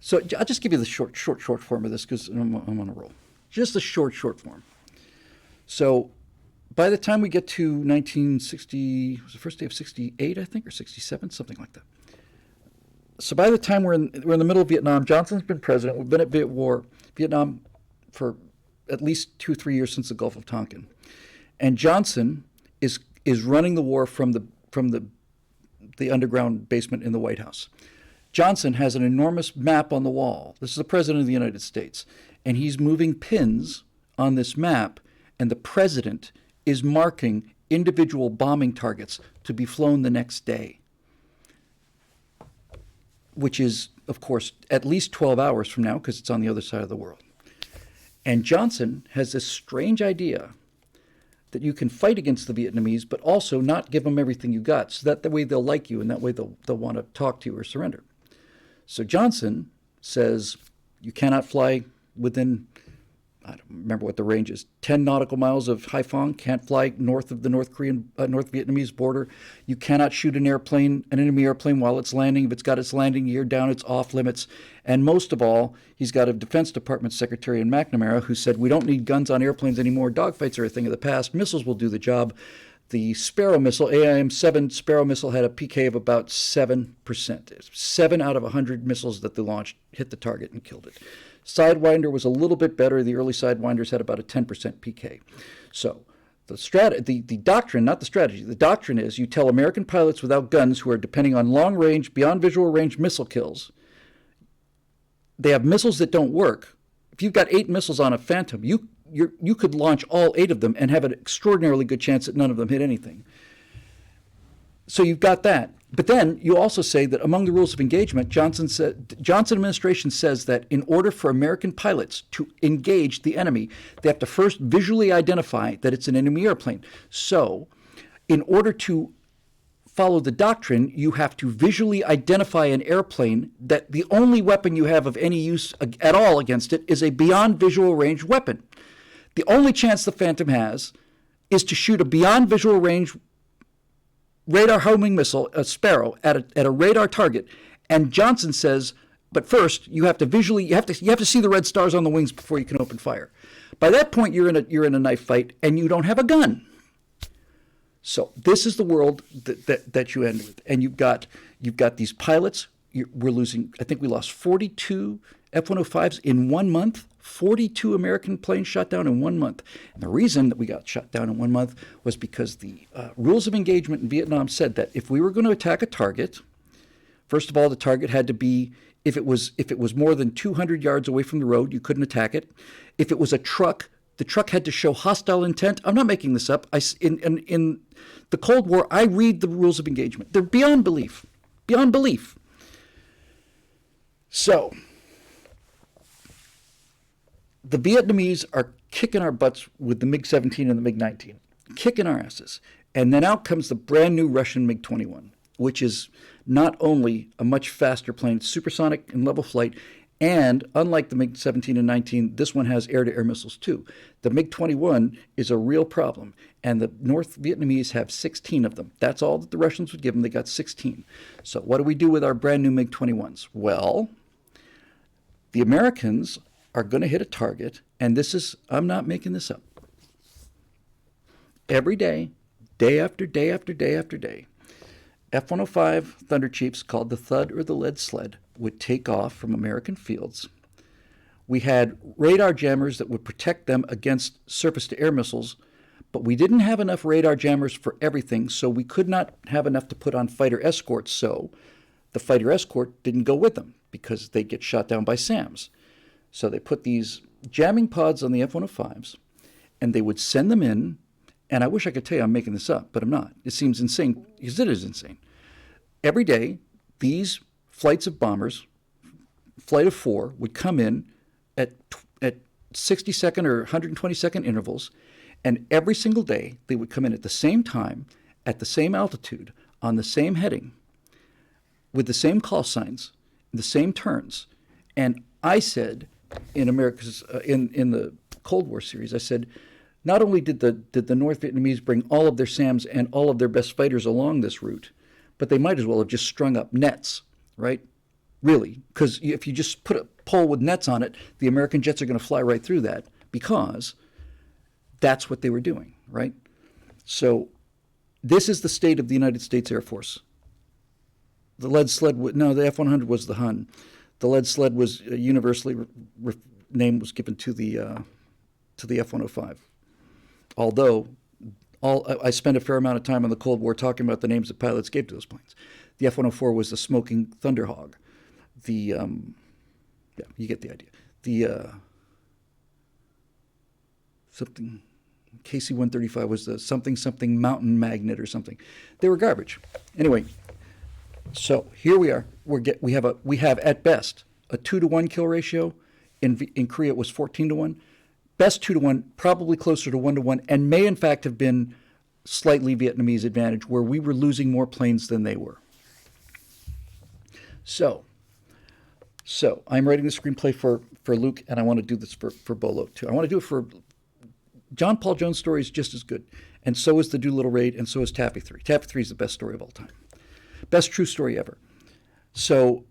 So I'll just give you the short form of this because I'm on a roll. Just the short form. So by the time we get to 1960, it was the first day of 68, I think, or 67, something like that. So by the time we're in the middle of Vietnam, Johnson's been president. We've been at Vietnam for at least 2-3 years since the Gulf of Tonkin, and Johnson is running the war from the underground basement in the White House. Johnson has an enormous map on the wall. This is the president of the United States, and he's moving pins on this map, and the president is marking individual bombing targets to be flown the next day, which is, of course, at least 12 hours from now because it's on the other side of the world. And Johnson has this strange idea that you can fight against the Vietnamese, but also not give them everything you got, so that the way they'll like you and that way they'll want to talk to you or surrender. So Johnson says you cannot fly within, I don't remember what the range is, 10 nautical miles of Haiphong, can't fly north of the North Vietnamese border. You cannot shoot an enemy airplane while it's landing. If it's got its landing gear down, it's off limits. And most of all, he's got a Defense Department secretary in McNamara who said, we don't need guns on airplanes anymore. Dogfights are a thing of the past. Missiles will do the job. The Sparrow missile, AIM-7 Sparrow missile, had a PK of about 7%. 7 out of 100 missiles that they launched hit the target and killed it. Sidewinder was a little bit better. The early Sidewinders had about a 10% PK. So the doctrine, not the strategy, the doctrine is you tell American pilots without guns who are depending on long-range, beyond visual range missile kills, they have missiles that don't work. If you've got 8 missiles on a Phantom, you could launch all 8 of them and have an extraordinarily good chance that none of them hit anything. So you've got that. But then you also say that among the rules of engagement, Johnson administration says that in order for American pilots to engage the enemy, they have to first visually identify that it's an enemy airplane. So in order to follow the doctrine, you have to visually identify an airplane that the only weapon you have of any use at all against it is a beyond visual range weapon. The only chance the Phantom has is to shoot a beyond visual range radar homing missile, a Sparrow, at a radar target. And Johnson says, but first you have to see the red stars on the wings before you can open fire. By that point, you're in a knife fight and you don't have a gun. So this is the world that you end with, and you've got these pilots. We're losing. I think we lost 42 F-105s in 1 month. 42 American planes shot down in 1 month. And the reason that we got shot down in 1 month was because the rules of engagement in Vietnam said that if we were going to attack a target, first of all, the target had to be, if it was more than 200 yards away from the road, you couldn't attack it. If it was a truck, the truck had to show hostile intent. I'm not making this up. In the Cold War, I read the rules of engagement. They're beyond belief. Beyond belief. So, the Vietnamese are kicking our butts with the MiG-17 and the MiG-19, kicking our asses. And then out comes the brand new Russian MiG-21, which is not only a much faster plane, it's supersonic in level flight, and unlike the MiG-17 and 19, this one has air-to-air missiles too. The MiG-21 is a real problem, and the North Vietnamese have 16 of them. That's all that the Russians would give them. They got 16. So what do we do with our brand new MiG-21s? Well, the Americans are going to hit a target, and this is, I'm not making this up. Every day, day after day after day after day, F-105 Thunder Chiefs, called the Thud or the Lead Sled, would take off from American fields. We had radar jammers that would protect them against surface-to-air missiles, but we didn't have enough radar jammers for everything, so we could not have enough to put on fighter escorts, so the fighter escort didn't go with them because they'd get shot down by SAMs. So they put these jamming pods on the F-105s, and they would send them in, and I wish I could tell you I'm making this up, but I'm not. It seems insane, because it is insane. Every day, these flights of bombers, flight of 4, would come in at 60-second or 120-second intervals, and every single day they would come in at the same time, at the same altitude, on the same heading, with the same call signs, the same turns. And I said in America's in the Cold War series, I said, not only did the North Vietnamese bring all of their SAMs and all of their best fighters along this route, but they might as well have just strung up nets, right? Really, because if you just put a pole with nets on it, the American jets are going to fly right through that, because that's what they were doing, right? So this is the state of the United States Air Force. The lead sled, the F-100 was the Hun. The lead sled was universally name was given to the F-105. Although I spent a fair amount of time in the Cold War talking about the names that pilots gave to those planes. The F-104 was the Smoking Thunderhawk. Yeah, you get the idea. The something KC-135 was the something Mountain Magnet or something. They were garbage. Anyway, so here we are. We have at best a 2-to-1 kill ratio. In Korea it was 14-to-1. Best 2-to-1, probably closer to 1-to-1, and may in fact have been slightly Vietnamese advantage, where we were losing more planes than they were. So I'm writing the screenplay for Luke, and I want to do this for Bolo too. I want to do it for John Paul Jones' story is just as good, and so is the Doolittle Raid, and so is Taffy 3. Taffy 3 is the best story of all time. Best true story ever. So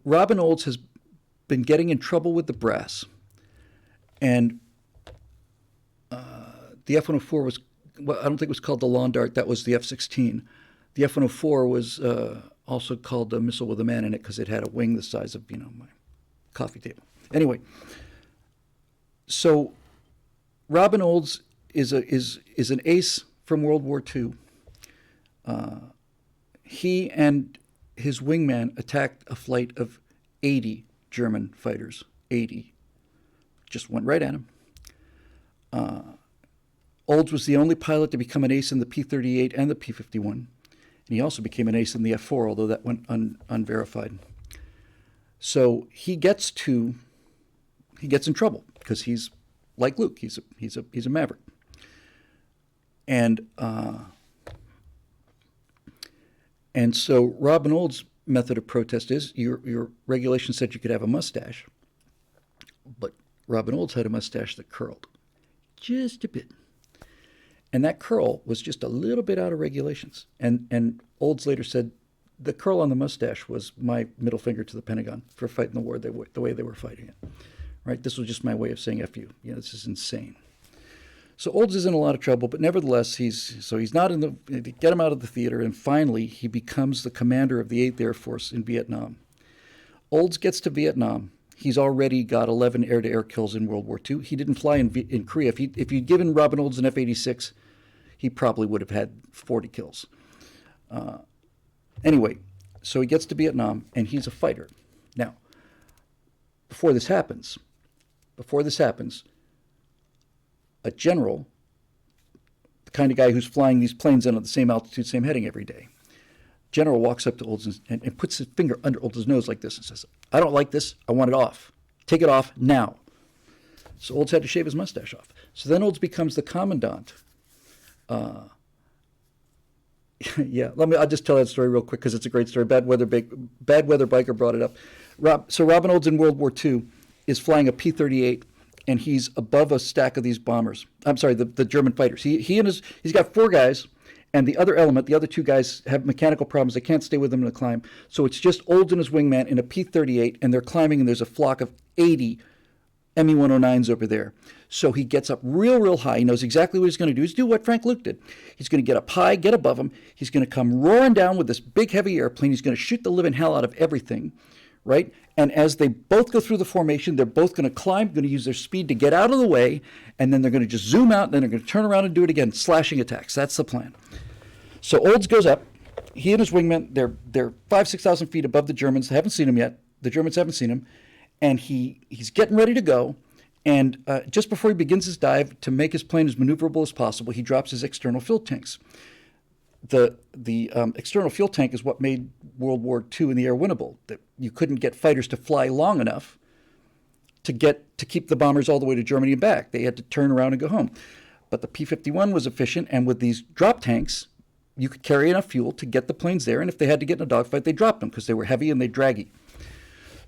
Robin Olds has been getting in trouble with the brass, and the F-104 was, well, I don't think it was called the Lawn Dart. That was the F-16. The F-104 was also called a missile with a man in it because it had a wing the size of my coffee table. Anyway, so Robin Olds is an ace from World War II. He and his wingman attacked a flight of 80 German fighters. 80. Just went right at him. Olds was the only pilot to become an ace in the P-38 and the P-51. And he also became an ace in the F-4, although that went unverified. So he gets in trouble because he's like Luke. He's a maverick. And so Robin Olds' method of protest is your regulation said you could have a mustache, but Robin Olds had a mustache that curled just a bit. And that curl was just a little bit out of regulations. And Olds later said, the curl on the mustache was my middle finger to the Pentagon for fighting the war the way they were fighting it. Right? This was just my way of saying F you. This is insane. So Olds is in a lot of trouble, but nevertheless, he's not in get him out of the theater, and finally he becomes the commander of the 8th Air Force in Vietnam. Olds gets to Vietnam. He's already got 11 air-to-air kills in World War II. He didn't fly in Korea. If you'd given Robin Olds an F-86, he probably would have had 40 kills. Anyway, so he gets to Vietnam, and he's a fighter. Now, before this happens, a general, the kind of guy who's flying these planes in at the same altitude, same heading every day, general walks up to Olds and puts his finger under Olds' nose like this and says, I don't like this. I want it off. Take it off now. So Olds had to shave his mustache off. So then Olds becomes the commandant. Yeah, I'll just tell that story real quick because it's a great story. Bad Weather Biker brought it up. So Robin Olds in World War II is flying a P-38, and he's above a stack of these bombers. I'm sorry, the German fighters. He's got 4 guys, and the other 2 guys have mechanical problems. They can't stay with him in the climb. So it's just Olds and his wingman in a P-38, and they're climbing, and there's a flock of 80 Me-109s over there. So he gets up real high. He knows exactly what he's going to do. He's do what Frank Luke did. He's going to get up high, get above him. He's going to come roaring down with this big, heavy airplane. He's going to shoot the living hell out of everything, right? And as they both go through the formation, they're both going to climb, going to use their speed to get out of the way, and then they're going to just zoom out, and then they're going to turn around and do it again, slashing attacks. That's the plan. So Olds goes up. He and his wingmen, they're 5,000-6,000 feet above the Germans. They haven't seen him yet. The Germans haven't seen him. And he's getting ready to go. And just before he begins his dive, to make his plane as maneuverable as possible, he drops his external fuel tanks. The external fuel tank is what made World War II in the air winnable. That you couldn't get fighters to fly long enough to keep the bombers all the way to Germany and back. They had to turn around and go home. But the P-51 was efficient, and with these drop tanks, you could carry enough fuel to get the planes there. And if they had to get in a dogfight, they dropped them because they were heavy and they draggy.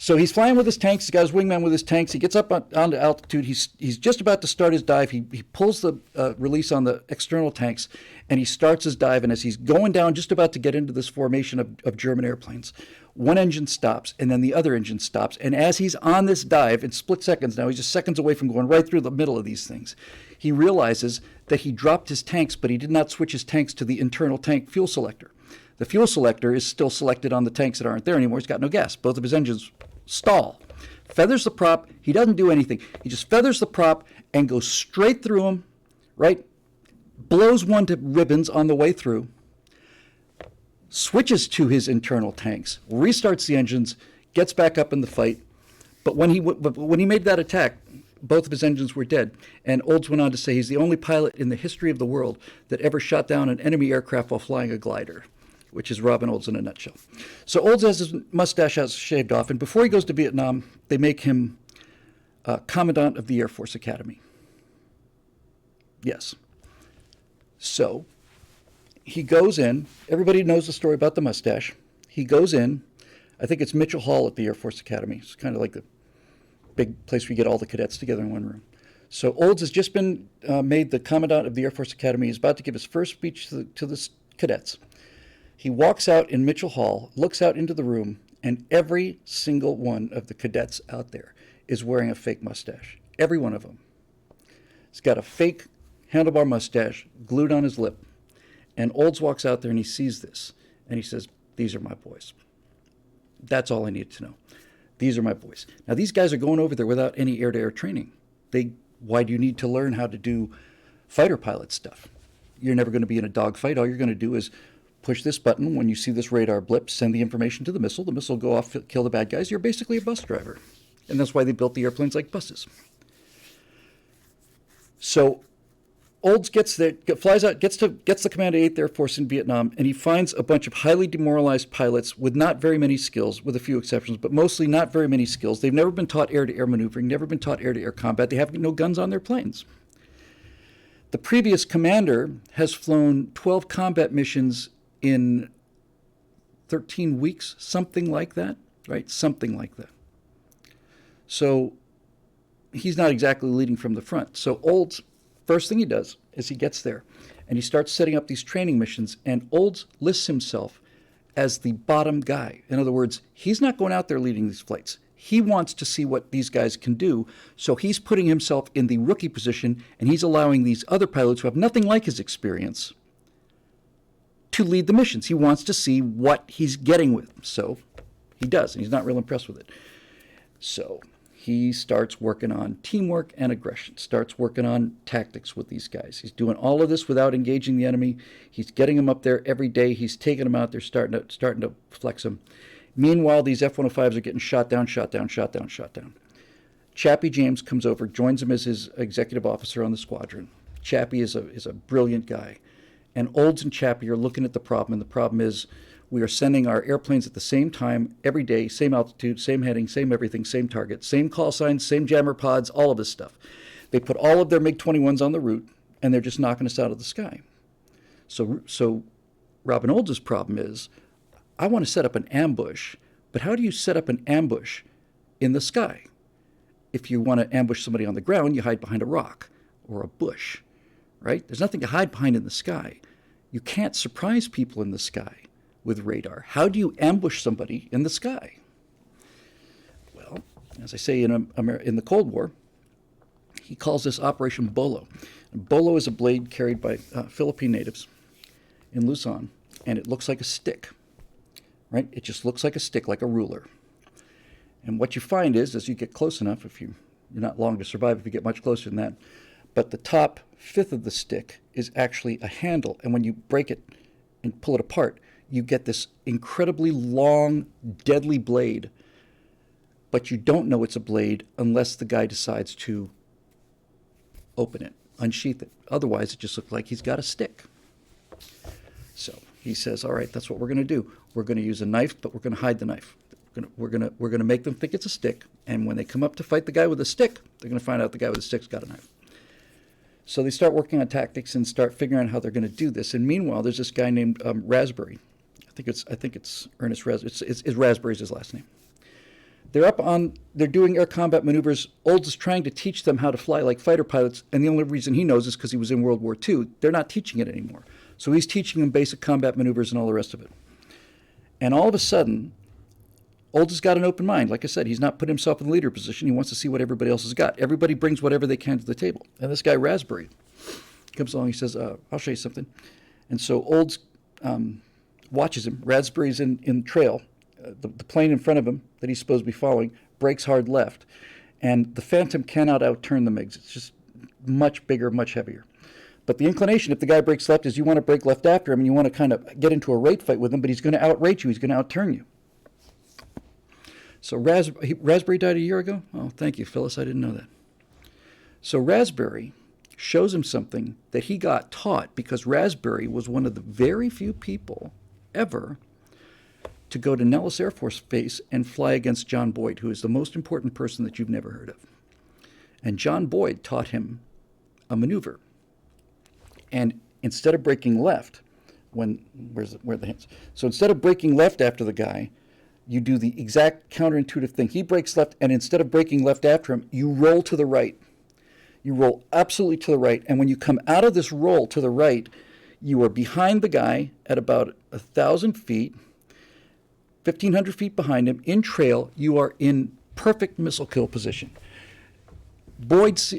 So he's flying with his tanks. He's got his wingman with his tanks. He gets up onto altitude. He's just about to start his dive. He pulls the release on the external tanks, and he starts his dive. And as he's going down, just about to get into this formation of German airplanes, one engine stops, and then the other engine stops. And as he's on this dive, in split seconds now, he's just seconds away from going right through the middle of these things, he realizes that he dropped his tanks, but he did not switch his tanks to the internal tank fuel selector. The fuel selector is still selected on the tanks that aren't there anymore. He's got no gas. Both of his engines stall. Feathers the prop. He doesn't do anything. He just feathers the prop and goes straight through him, right? Blows one to ribbons on the way through, switches to his internal tanks, restarts the engines, gets back up in the fight. But when he made that attack, both of his engines were dead. And Olds went on to say he's the only pilot in the history of the world that ever shot down an enemy aircraft while flying a glider, which is Robin Olds in a nutshell. So Olds has his mustache shaved off, and before he goes to Vietnam, they make him Commandant of the Air Force Academy. Yes. So he goes in. Everybody knows the story about the mustache. He goes in. I think it's Mitchell Hall at the Air Force Academy. It's kind of like the big place where you get all the cadets together in one room. So Olds has just been made the Commandant of the Air Force Academy. He's about to give his first speech to the cadets. He walks out in Mitchell Hall, looks out into the room, and every single one of the cadets out there is wearing a fake mustache. Every one of them. He's got a fake handlebar mustache glued on his lip. And Olds walks out there and he sees this. And he says, these are my boys. That's all I needed to know. These are my boys. Now, these guys are going over there without any air-to-air training. Why do you need to learn how to do fighter pilot stuff? You're never going to be in a dogfight. All you're going to do is push this button. When you see this radar blip, send the information to the missile. The missile will go off, kill the bad guys. You're basically a bus driver. And that's why they built the airplanes like buses. So Olds gets there, flies out, gets the command of 8th Air Force in Vietnam, and he finds a bunch of highly demoralized pilots with not very many skills, with a few exceptions, but mostly not very many skills. They've never been taught air-to-air maneuvering, never been taught air-to-air combat. They have no guns on their planes. The previous commander has flown 12 combat missions in 13 weeks, something like that, right? Something like that. So he's not exactly leading from the front. So Olds, first thing he does is he gets there and he starts setting up these training missions, and Olds lists himself as the bottom guy. In other words, he's not going out there leading these flights. He wants to see what these guys can do, so he's putting himself in the rookie position, and he's allowing these other pilots who have nothing like his experience to lead the missions. He wants to see what he's getting with them. So he does, and he's not real impressed with it. So he starts working on teamwork and aggression, starts working on tactics with these guys. He's doing all of this without engaging the enemy. He's getting them up there every day. He's taking them out there, starting to flex them. Meanwhile, these F-105s are getting shot down. Chappie James comes over, joins him as his executive officer on the squadron. Chappie is a brilliant guy. And Olds and Chappie are looking at the problem, and the problem is we are sending our airplanes at the same time, every day, same altitude, same heading, same everything, same target, same call signs, same jammer pods, all of this stuff. They put all of their MiG-21s on the route, and they're just knocking us out of the sky. So Robin Olds' problem is, I want to set up an ambush, but how do you set up an ambush in the sky? If you want to ambush somebody on the ground, you hide behind a rock or a bush, right? There's nothing to hide behind in the sky. You can't surprise people in the sky with radar. How do you ambush somebody in the sky? Well, as I say, in the Cold War, he calls this Operation Bolo. And Bolo is a blade carried by Philippine natives in Luzon, and it looks like a stick, right? It just looks like a stick, like a ruler. And what you find is, as you get close enough, you're not long to survive if you get much closer than that, but the top fifth of the stick is actually a handle, and when you break it and pull it apart, you get this incredibly long, deadly blade, but you don't know it's a blade unless the guy decides to open it, unsheath it. Otherwise, it just looks like he's got a stick. So he says, all right, that's what we're going to do. We're going to use a knife, but we're going to hide the knife. We're going to make them think it's a stick, and when they come up to fight the guy with a stick, they're going to find out the guy with a stick's got a knife. So they start working on tactics and start figuring out how they're going to do this. And meanwhile, there's this guy named Raspberry. I think it's Ernest Raspberry. It's Raspberry's his last name. They're doing air combat maneuvers. Olds is trying to teach them how to fly like fighter pilots, and the only reason he knows is because he was in World War II. They're not teaching it anymore. So he's teaching them basic combat maneuvers and all the rest of it. And all of a sudden, Olds has got an open mind. Like I said, he's not put himself in the leader position. He wants to see what everybody else has got. Everybody brings whatever they can to the table. And this guy, Raspberry, comes along. He says, I'll show you something. And so Olds watches him. Raspberry's in trail. The plane in front of him that he's supposed to be following breaks hard left. And the Phantom cannot outturn the MiGs. It's just much bigger, much heavier. But the inclination, if the guy breaks left, is you want to break left after him, and you want to kind of get into a rate fight with him, but he's going to outrate you. He's going to outturn you. So Raspberry died a year ago? Oh, thank you, Phyllis. I didn't know that. So Raspberry shows him something that he got taught because Raspberry was one of the very few people ever to go to Nellis Air Force Base and fly against John Boyd, who is the most important person that you've never heard of. And John Boyd taught him a maneuver. And instead of breaking left, where are the hands? So instead of breaking left after the guy, you do the exact counterintuitive thing. He breaks left, and instead of breaking left after him, you roll to the right. You roll absolutely to the right, and when you come out of this roll to the right, you are behind the guy at about 1,000 feet, 1,500 feet behind him, in trail. You are in perfect missile kill position. Olds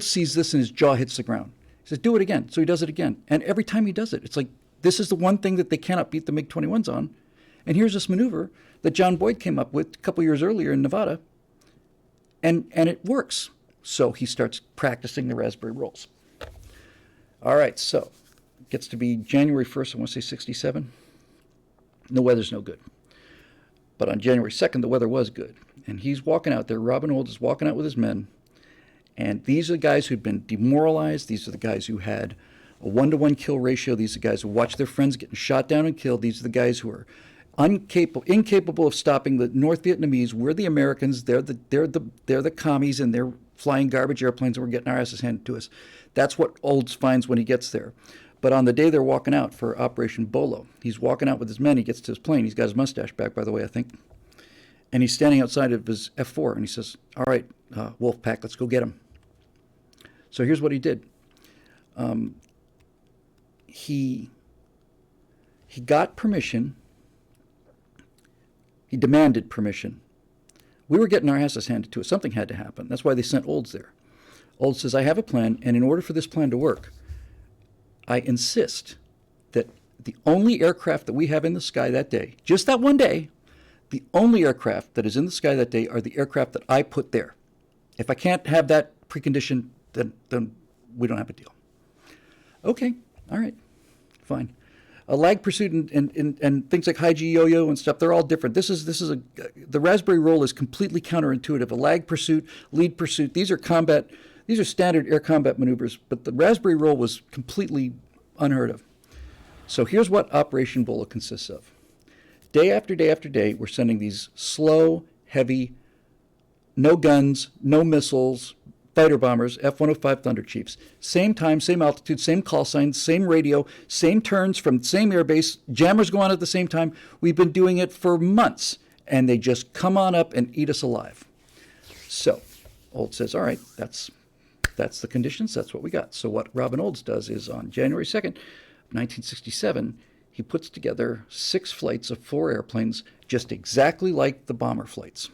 sees this and his jaw hits the ground. He says, do it again. So he does it again. And every time he does it, it's like, this is the one thing that they cannot beat the MiG-21s on. And here's this maneuver that John Boyd came up with a couple years earlier in Nevada, and it works. So he starts practicing the Raspberry rolls. All right, so it gets to be January 1st, I want to say 67. The weather's no good. But on January 2nd, the weather was good. And he's walking out there. Robin Olds is walking out with his men. And these are the guys who'd been demoralized. These are the guys who had a 1-to-1 kill ratio. These are the guys who watched their friends getting shot down and killed. These are the guys who are incapable of stopping the North Vietnamese. We're the Americans. They're the commies, and they're flying garbage airplanes, and we're getting our asses handed to us. That's what Olds finds when he gets there. But on the day they're walking out for Operation Bolo, he's walking out with his men. He gets to his plane. He's got his mustache back, by the way, I think. And he's standing outside of his F-4, and he says, all right, Wolfpack, let's go get him. So here's what he did. He got permission. He demanded permission. We were getting our asses handed to us. Something had to happen. That's why they sent Olds there. Olds says, I have a plan, and in order for this plan to work, I insist that the only aircraft that we have in the sky that day, just that one day, The only aircraft that is in the sky that day are the aircraft that I put there. If I can't have that precondition, then we don't have a deal. Okay, all right, fine. A lag pursuit and things like high G yo-yo and stuff, they're all different. The Raspberry roll is completely counterintuitive. A lag pursuit, lead pursuit, these are standard air combat maneuvers, but the Raspberry roll was completely unheard of. So here's what Operation Bolo consists of. Day after day after day, we're sending these slow, heavy, no guns, no missiles, fighter bombers, F-105 Thunder Chiefs. Same time, same altitude, same call signs, same radio, same turns from the same airbase. Jammers go on at the same time. We've been doing it for months, and they just come on up and eat us alive. So Olds says, all right, that's the conditions. That's what we got. So what Robin Olds does is on January 2nd, 1967, he puts together 6 flights of 4 airplanes just exactly like the bomber flights,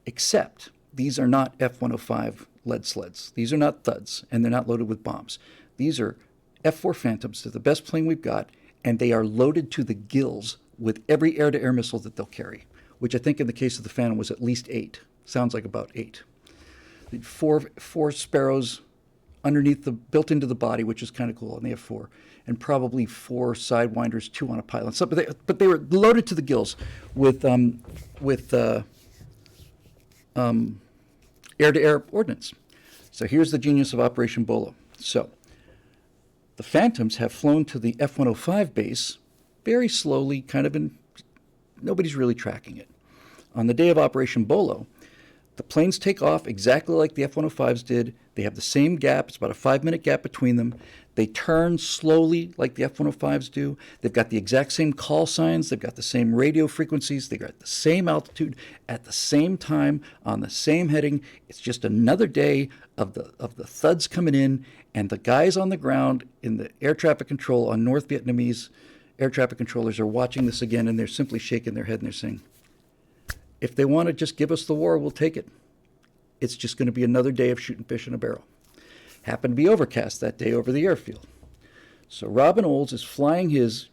except these are not F-105 lead sleds. These are not thuds, and they're not loaded with bombs. These are F-4 Phantoms. They're the best plane we've got, and they are loaded to the gills with every air-to-air missile that they'll carry, which I think in the case of the Phantom was at least 8. Sounds like about 8. Four Sparrows underneath built into the body, which is kind of cool, and they have 4, and probably 4 Sidewinders, 2 on a pylon. So, but they were loaded to the gills with air-to-air ordnance. So here's the genius of Operation Bolo. So the Phantoms have flown to the F-105 base very slowly, nobody's really tracking it. On the day of Operation Bolo, the planes take off exactly like the F-105s did. They have the same gap. It's about a 5-minute gap between them. They turn slowly like the F-105s do. They've got the exact same call signs. They've got the same radio frequencies. They're at the same altitude at the same time on the same heading. It's just another day of the thuds coming in, and the guys on the ground in the air traffic control on North Vietnamese air traffic controllers are watching this again, and they're simply shaking their head and they're saying, if they want to just give us the war, we'll take it. It's just going to be another day of shooting fish in a barrel. Happened to be overcast that day over the airfield. So Robin Olds is flying his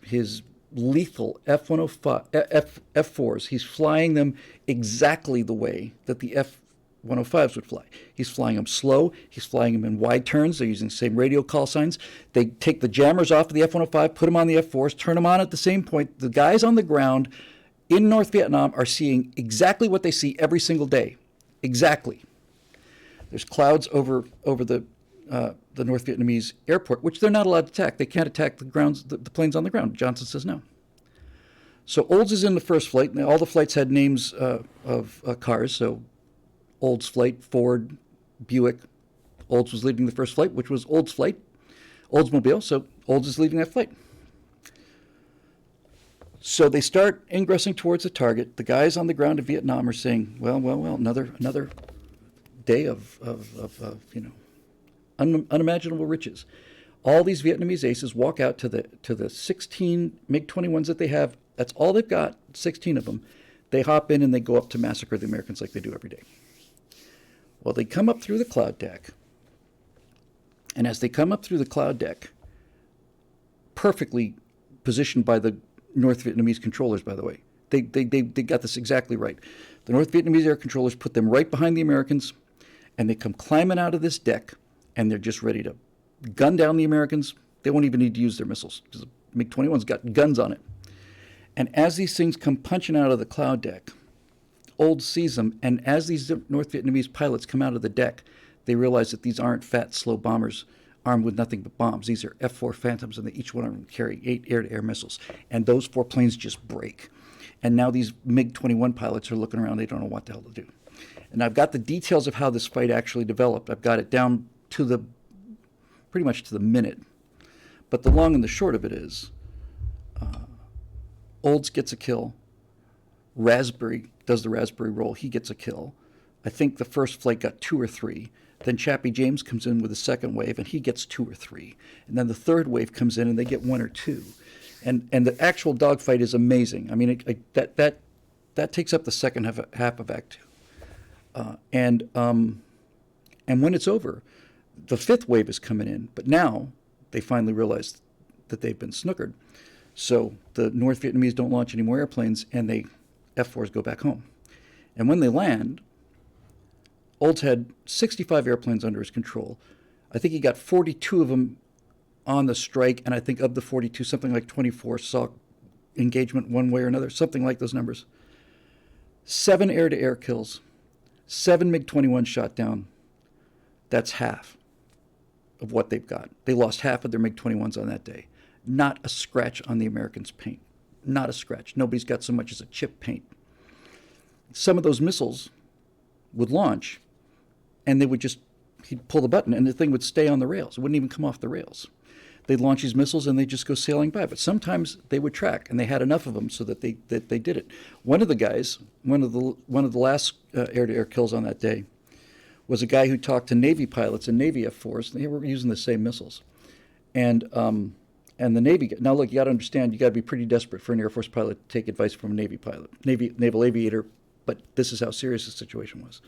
lethal F-4s. He's flying them exactly the way that the F-105s would fly. He's flying them slow. He's flying them in wide turns. They're using the same radio call signs. They take the jammers off of the F-105, put them on the F-4s, turn them on at the same point. The guys on the ground in North Vietnam are seeing exactly what they see every single day. Exactly. There's clouds over the North Vietnamese airport, which they're not allowed to attack. They can't attack the planes on the ground. Johnson says no. So Olds is in the first flight. Now, all the flights had names of cars. So Olds flight, Ford, Buick. Olds was leading the first flight, which was Olds flight, Oldsmobile. So Olds is leading that flight. So they start ingressing towards the target. The guys on the ground in Vietnam are saying, well, another day of unimaginable riches. All these Vietnamese aces walk out to the 16 MiG-21s that they have. That's all they've got, 16 of them. They hop in and they go up to massacre the Americans like they do every day. Well, they come up through the cloud deck. And as they come up through the cloud deck, perfectly positioned by the North Vietnamese controllers, by the way. They got this exactly right. The North Vietnamese air controllers put them right behind the Americans, and they come climbing out of this deck, and they're just ready to gun down the Americans. They won't even need to use their missiles because the MiG-21's got guns on it. And as these things come punching out of the cloud deck, Olds sees them, and as these North Vietnamese pilots come out of the deck, they realize that these aren't fat, slow bombers armed with nothing but bombs. These are F-4 Phantoms, and each one of them carry 8 air-to-air missiles. And those 4 planes just break. And now these MiG-21 pilots are looking around. They don't know what the hell to do. And I've got the details of how this fight actually developed. I've got it down to pretty much to the minute. But the long and the short of it is, Olds gets a kill. Raspberry does the Raspberry roll. He gets a kill. I think the first flight got 2 or 3. Then Chappie James comes in with the second wave, and he gets 2 or 3. And then the third wave comes in, and they get 1 or 2. And the actual dogfight is amazing. I mean, that takes up the second half of Act 2. And when it's over, the 5th wave is coming in. But now they finally realize that they've been snookered. So the North Vietnamese don't launch any more airplanes, and they F-4s go back home. And when they land, Olds had 65 airplanes under his control. I think he got 42 of them on the strike, and I think of the 42, something like 24 saw engagement one way or another, something like those numbers. 7 air-to-air kills, 7 MiG-21 shot down. That's half of what they've got. They lost half of their MiG-21s on that day. Not a scratch on the Americans' paint. Not a scratch. Nobody's got so much as a chip paint. Some of those missiles would launch, and they would just, he'd pull the button, and the thing would stay on the rails. It wouldn't even come off the rails. They'd launch these missiles, and they'd just go sailing by. But sometimes they would track, and they had enough of them so that they did it. One of the guys, one of the last air-to-air kills on that day, was a guy who talked to Navy pilots and Navy F-4s. They were using the same missiles. And the Navy, now look, you got to understand, you got to be pretty desperate for an Air Force pilot to take advice from a Navy pilot, naval aviator, but this is how serious the situation was.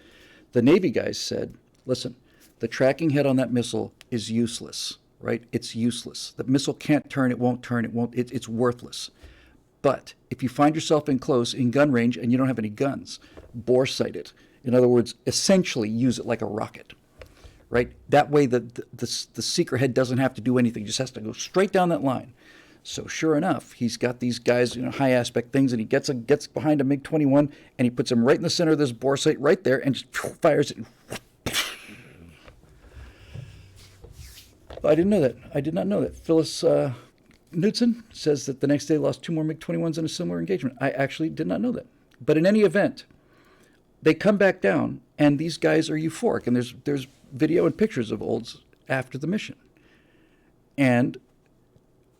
The Navy guys said, listen, the tracking head on that missile is useless, right? It's useless. The missile can't turn, it's worthless. But if you find yourself in gun range and you don't have any guns, bore sight it. In other words, essentially use it like a rocket, right? That way the seeker head doesn't have to do anything, just has to go straight down that line. So sure enough, he's got these guys, high aspect things, and he gets behind a MiG-21, and he puts him right in the center of this bore sight right there, and just fires it. I didn't know that. I did not know that. Phyllis Knudsen says that the next day lost 2 more MiG-21s in a similar engagement. I actually did not know that. But in any event, they come back down, and these guys are euphoric, and there's video and pictures of Olds after the mission. And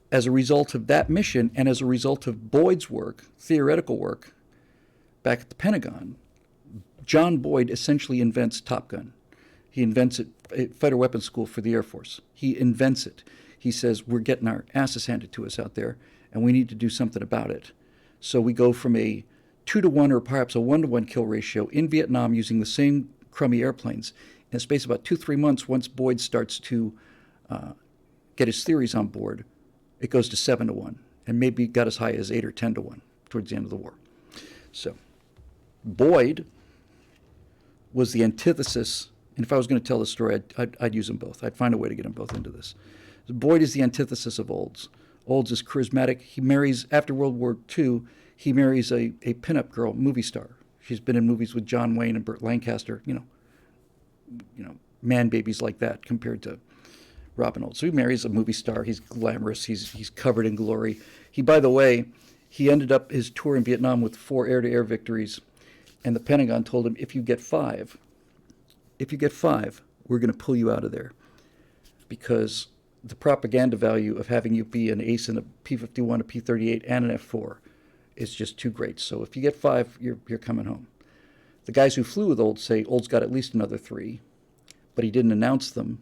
as a result of that mission, and as a result of Boyd's work, theoretical work, back at the Pentagon, John Boyd essentially invents Top Gun. He invents it, fighter weapons school for the Air Force. He invents it. He says, we're getting our asses handed to us out there, and we need to do something about it. So we go from a 2-to-1 or perhaps a 1-to-1 kill ratio in Vietnam using the same crummy airplanes. In a space of about 2-3 months, once Boyd starts to get his theories on board, it goes to 7-to-1, and maybe got as high as 8 or 10-to-1 towards the end of the war. So Boyd was the antithesis, and if I was going to tell the story, I'd use them both. I'd find a way to get them both into this. Boyd is the antithesis of Olds. Olds is charismatic. He marries, after World War II, he marries a pinup girl, movie star. She's been in movies with John Wayne and Burt Lancaster, man babies like that compared to Robin Olds. So he marries a movie star. He's glamorous. He's covered in glory. By the way, he ended up his tour in Vietnam with 4 air-to-air victories, and the Pentagon told him, if you get 5, we're going to pull you out of there, because the propaganda value of having you be an ace in a P-51, a P-38, and an F-4 is just too great. So if you get 5, you're coming home. The guys who flew with Olds say Olds got at least another 3, but he didn't announce them.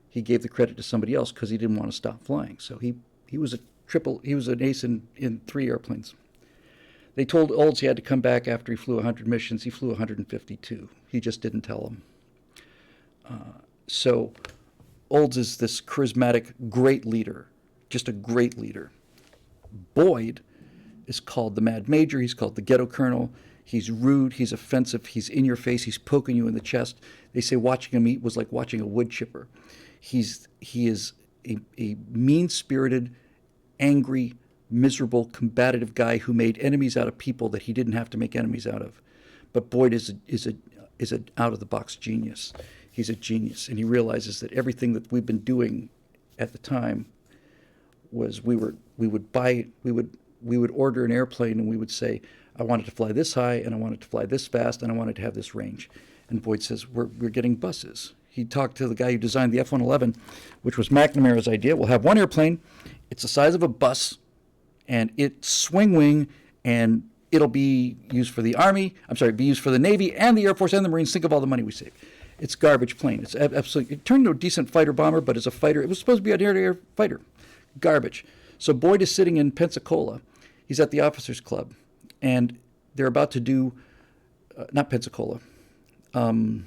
He gave the credit to somebody else because he didn't want to stop flying. So he was an ace in 3 airplanes. They told Olds he had to come back after he flew 100 missions. He flew 152. He just didn't tell them. So Olds is this charismatic, great leader, just a great leader. Boyd is called the Mad Major. He's called the Ghetto Colonel. He's rude. He's offensive. He's in your face. He's poking you in the chest. They say watching him eat was like watching a wood chipper. He is a mean-spirited, angry, miserable, combative guy who made enemies out of people that he didn't have to make enemies out of. But Boyd is an out-of-the-box genius. He's a genius, and he realizes that everything that we've been doing at the time was we would order an airplane, and we would say, I want it to fly this high, and I want it to fly this fast, and I want it to have this range. And Boyd says, we're getting buses. He talked to the guy who designed the F-111, which was McNamara's idea. We'll have one airplane. It's the size of a bus, and it's swing wing, and it'll be used for the Army. Be used for the Navy and the Air Force and the Marines. Think of all the money we save. It's garbage plane. It's absolutely. It turned into a decent fighter bomber, but as a fighter, it was supposed to be an air-to-air fighter. Garbage. So Boyd is sitting in Pensacola. He's at the Officers Club, and they're about to do, not Pensacola, Eglin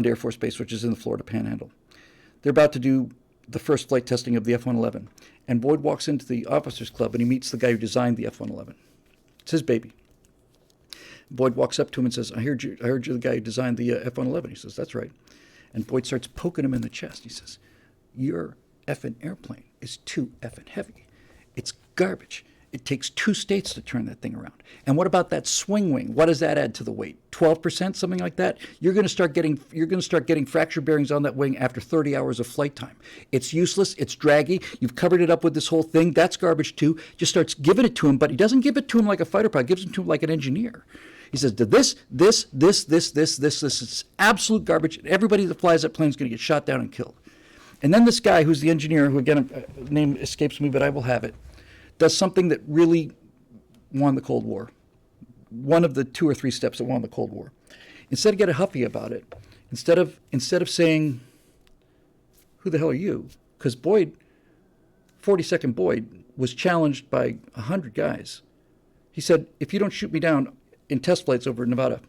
Air Force Base, which is in the Florida Panhandle. They're about to do the first flight testing of the F-111. And Boyd walks into the Officers Club, and he meets the guy who designed the F-111. It's his baby. Boyd walks up to him and says, I heard you're the guy who designed the F-111. He says, that's right. And Boyd starts poking him in the chest. He says, your effing airplane is too effing heavy. It's garbage. It takes 2 states to turn that thing around. And what about that swing wing? What does that add to the weight? 12%, something like that? You're going to start getting fracture bearings on that wing after 30 hours of flight time. It's useless. It's draggy. You've covered it up with this whole thing. That's garbage too. Just starts giving it to him, but he doesn't give it to him like a fighter pilot. He gives it to him like an engineer. He says, this. It's absolute garbage. Everybody that flies that plane is going to get shot down and killed. And then this guy, who's the engineer, who again, name escapes me, but I will have it, does something that really won the Cold War. One of the 2 or 3 steps that won the Cold War. Instead of getting huffy about it, instead of saying, who the hell are you? Because Boyd, 42nd Boyd, was challenged by 100 guys. He said, if you don't shoot me down in test flights over Nevada,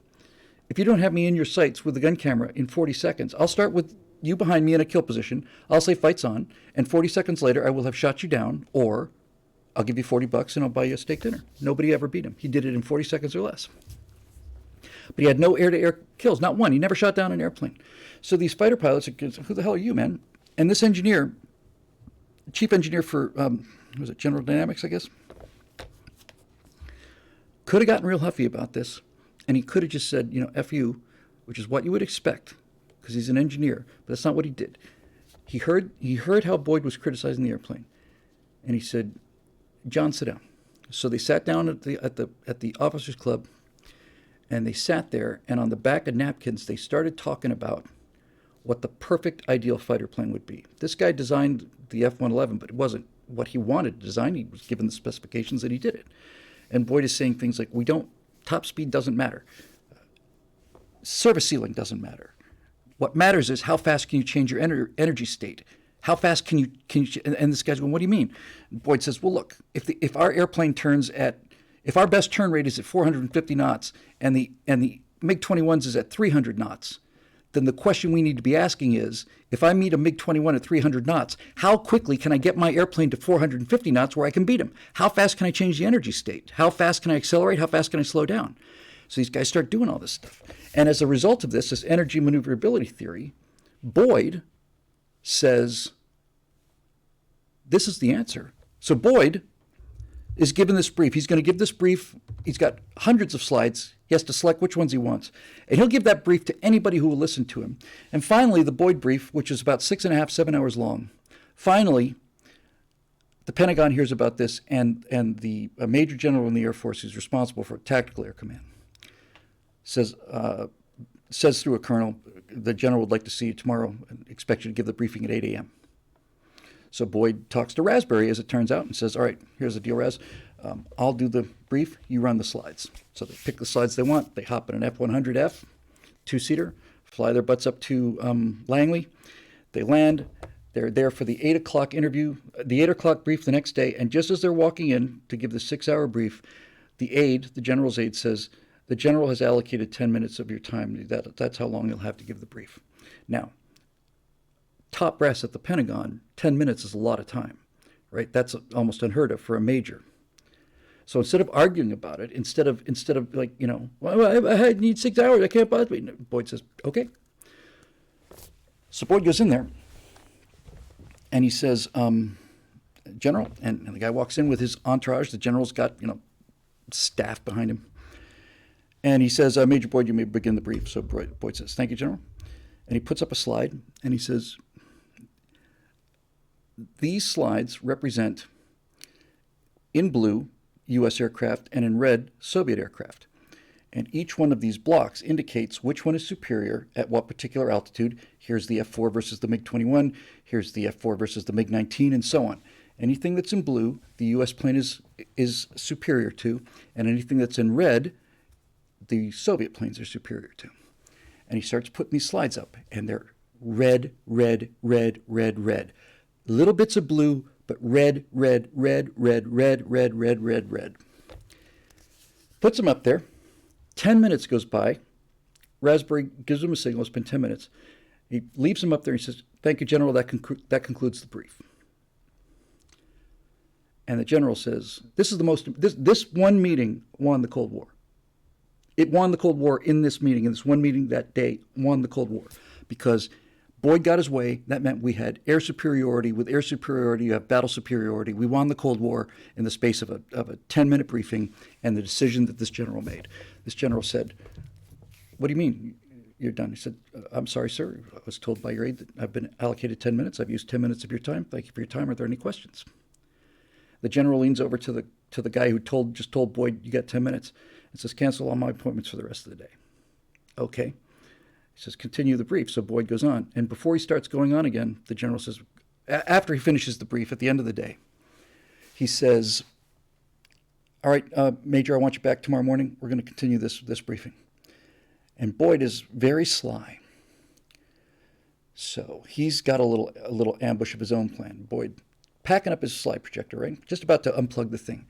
if you don't have me in your sights with a gun camera in 40 seconds, I'll start with you behind me in a kill position. I'll say fight's on, and 40 seconds later I will have shot you down, or I'll give you $40 and I'll buy you a steak dinner. Nobody ever beat him. He did it in 40 seconds or less. But he had no air-to-air kills, not one. He never shot down an airplane. So these fighter pilots, who the hell are you, man? And this engineer, chief engineer for, was it General Dynamics, I guess? Could have gotten real huffy about this, and he could have just said, F you, which is what you would expect, because he's an engineer, but that's not what he did. He heard how Boyd was criticizing the airplane, and he said, John, sit down. So they sat down at the officers' club, and they sat there, and on the back of napkins, they started talking about what the perfect ideal fighter plane would be. This guy designed the F-111, but it wasn't what he wanted to design. He was given the specifications, and he did it. And Boyd is saying things like, top speed doesn't matter. Service ceiling doesn't matter. What matters is how fast can you change your energy state? How fast can you and this guy's going, what do you mean? And Boyd says, well, look, if our airplane if our best turn rate is at 450 knots and the MiG-21s is at 300 knots, then the question we need to be asking is, if I meet a MiG-21 at 300 knots, how quickly can I get my airplane to 450 knots where I can beat him? How fast can I change the energy state? How fast can I accelerate? How fast can I slow down? So these guys start doing all this stuff. And as a result of this energy maneuverability theory, Boyd says, this is the answer. So Boyd is given this brief. He's going to give this brief. He's got hundreds of slides. He has to select which ones he wants. And he'll give that brief to anybody who will listen to him. And finally, the Boyd brief, which is about 6.5, 7 hours long. Finally, the Pentagon hears about this, and the Major General in the Air Force who's responsible for Tactical Air Command says through a colonel, the general would like to see you tomorrow and expect you to give the briefing at 8 a.m. So Boyd talks to Raspberry, as it turns out, and says, all right, here's the deal, Raz. I'll do the brief. You run the slides. So they pick the slides they want. They hop in an F-100F, 2-seater, fly their butts up to Langley. They land. They're there for the 8 o'clock interview, the 8 o'clock brief the next day. And just as they're walking in to give the 6-hour brief, the general's aide says, the general has allocated 10 minutes of your time. That's how long you'll have to give the brief. Now, top brass at the Pentagon, 10 minutes is a lot of time, right? That's almost unheard of for a major. So instead of arguing about it, instead of like, well, I need 6 hours, I can't possibly. Boyd says, okay. So Boyd goes in there, and he says, General, and the guy walks in with his entourage. The general's got, staff behind him. And he says, Major Boyd, you may begin the brief. So Boyd says, thank you, General. And he puts up a slide, and he says, these slides represent, in blue, U.S. aircraft, and in red, Soviet aircraft. And each one of these blocks indicates which one is superior at what particular altitude. Here's the F-4 versus the MiG-21. Here's the F-4 versus the MiG-19, and so on. Anything that's in blue, the U.S. plane is superior to, and anything that's in red, the Soviet planes are superior to. And he starts putting these slides up, and they're red, red, red, red, red. Little bits of blue, but red, red, red, red, red, red, red, red, red. Puts them up there. 10 minutes goes by. Raspberry gives him a signal. It's been 10 minutes. He leaves him up there and he says, thank you, General. That concludes the brief. And the general says, this one meeting won the Cold War. It won the Cold War in this meeting, in this one meeting that day, won the Cold War. Because Boyd got his way. That meant we had air superiority. With air superiority, you have battle superiority. We won the Cold War in the space of a 10-minute briefing and the decision that this general made. This general said, "What do you mean you're done?" He said, "I'm sorry, sir. I was told by your aide that I've been allocated 10 minutes. I've used 10 minutes of your time. Thank you for your time. Are there any questions?" The general leans over to the guy who just told Boyd, "You got 10 minutes," and says, "Cancel all my appointments for the rest of the day." Okay. He says, "Continue the brief." So Boyd goes on. And before he starts going on again, the general says, after he finishes the brief at the end of the day, he says, "All right, Major, I want you back tomorrow morning. We're going to continue this briefing." And Boyd is very sly. So he's got a little ambush of his own plan. Boyd packing up his slide projector, right? Just about to unplug the thing.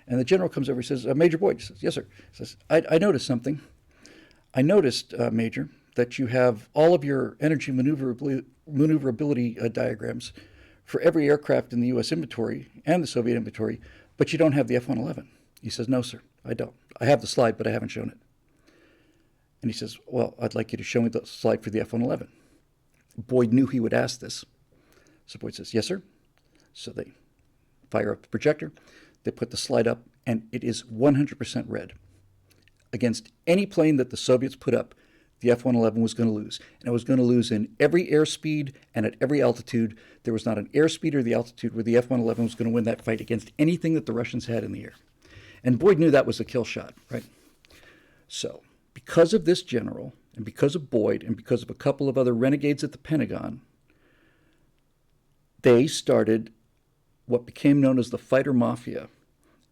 And the general comes over and says, "Major Boyd." He says, "Yes, sir." He says, I noticed something. I noticed, Major, that you have all of your energy maneuverability diagrams for every aircraft in the U.S. inventory and the Soviet inventory, but you don't have the F-111. He says, "No, sir, I don't. I have the slide, but I haven't shown it." And he says, "Well, I'd like you to show me the slide for the F-111. Boyd knew he would ask this. So Boyd says, "Yes, sir." So they fire up the projector. They put the slide up, and it is 100% red. Against any plane that the Soviets put up, the F-111 was going to lose. And it was going to lose in every airspeed and at every altitude. There was not an airspeed or the altitude where the F-111 was going to win that fight against anything that the Russians had in the air. And Boyd knew that was a kill shot, right? So, because of this general, and because of Boyd, and because of a couple of other renegades at the Pentagon, they started what became known as the fighter mafia.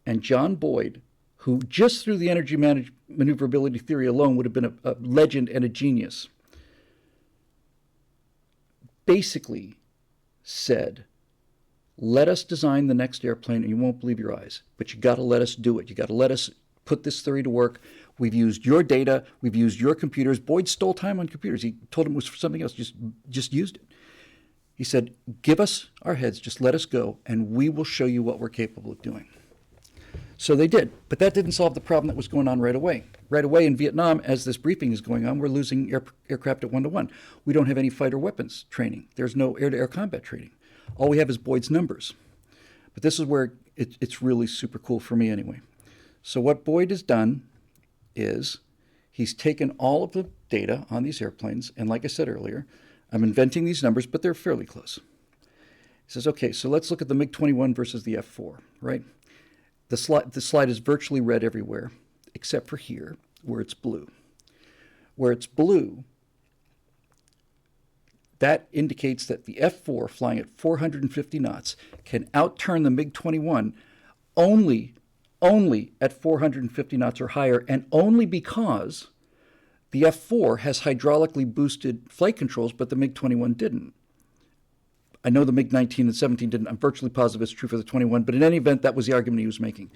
And John Boyd, who just through the energy maneuverability theory alone would have been a legend and a genius, basically said, "Let us design the next airplane and you won't believe your eyes, but you got to let us do it. You got to let us put this theory to work. We've used your data. We've used your computers." Boyd stole time on computers. He told him it was for something else, just used it. He said, "Give us our heads, just let us go, and we will show you what we're capable of doing." So they did, but that didn't solve the problem that was going on right away. Right away in Vietnam, as this briefing is going on, we're losing aircraft at 1-to-1. We don't have any fighter weapons training. There's no air-to-air combat training. All we have is Boyd's numbers. But this is where it's really super cool for me anyway. So what Boyd has done is he's taken all of the data on these airplanes, and like I said earlier, I'm inventing these numbers, but they're fairly close. He says, okay, so let's look at the MiG-21 versus the F-4, right? The slide is virtually red everywhere, except for here, where it's blue. Where it's blue, that indicates that the F-4 flying at 450 knots can outturn the MiG-21 only at 450 knots or higher, and only because the F-4 has hydraulically boosted flight controls, but the MiG-21 didn't. I know the MiG-19 and 17 didn't. I'm virtually positive it's true for the 21, but in any event, that was the argument he was making.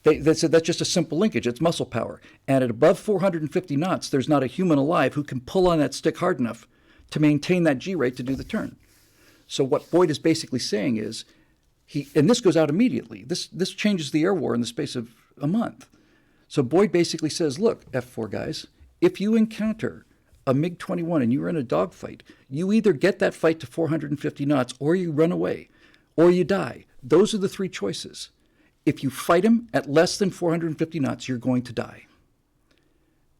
They said that's just a simple linkage. It's muscle power. And at above 450 knots, there's not a human alive who can pull on that stick hard enough to maintain that G rate to do the turn. So what Boyd is basically saying is, and this goes out immediately. This changes the air war in the space of a month. So Boyd basically says, look, F-4 guys, if you encounter a MiG-21 and you're in a dogfight, you either get that fight to 450 knots or you run away or you die. Those are the three choices. If you fight him at less than 450 knots, you're going to die.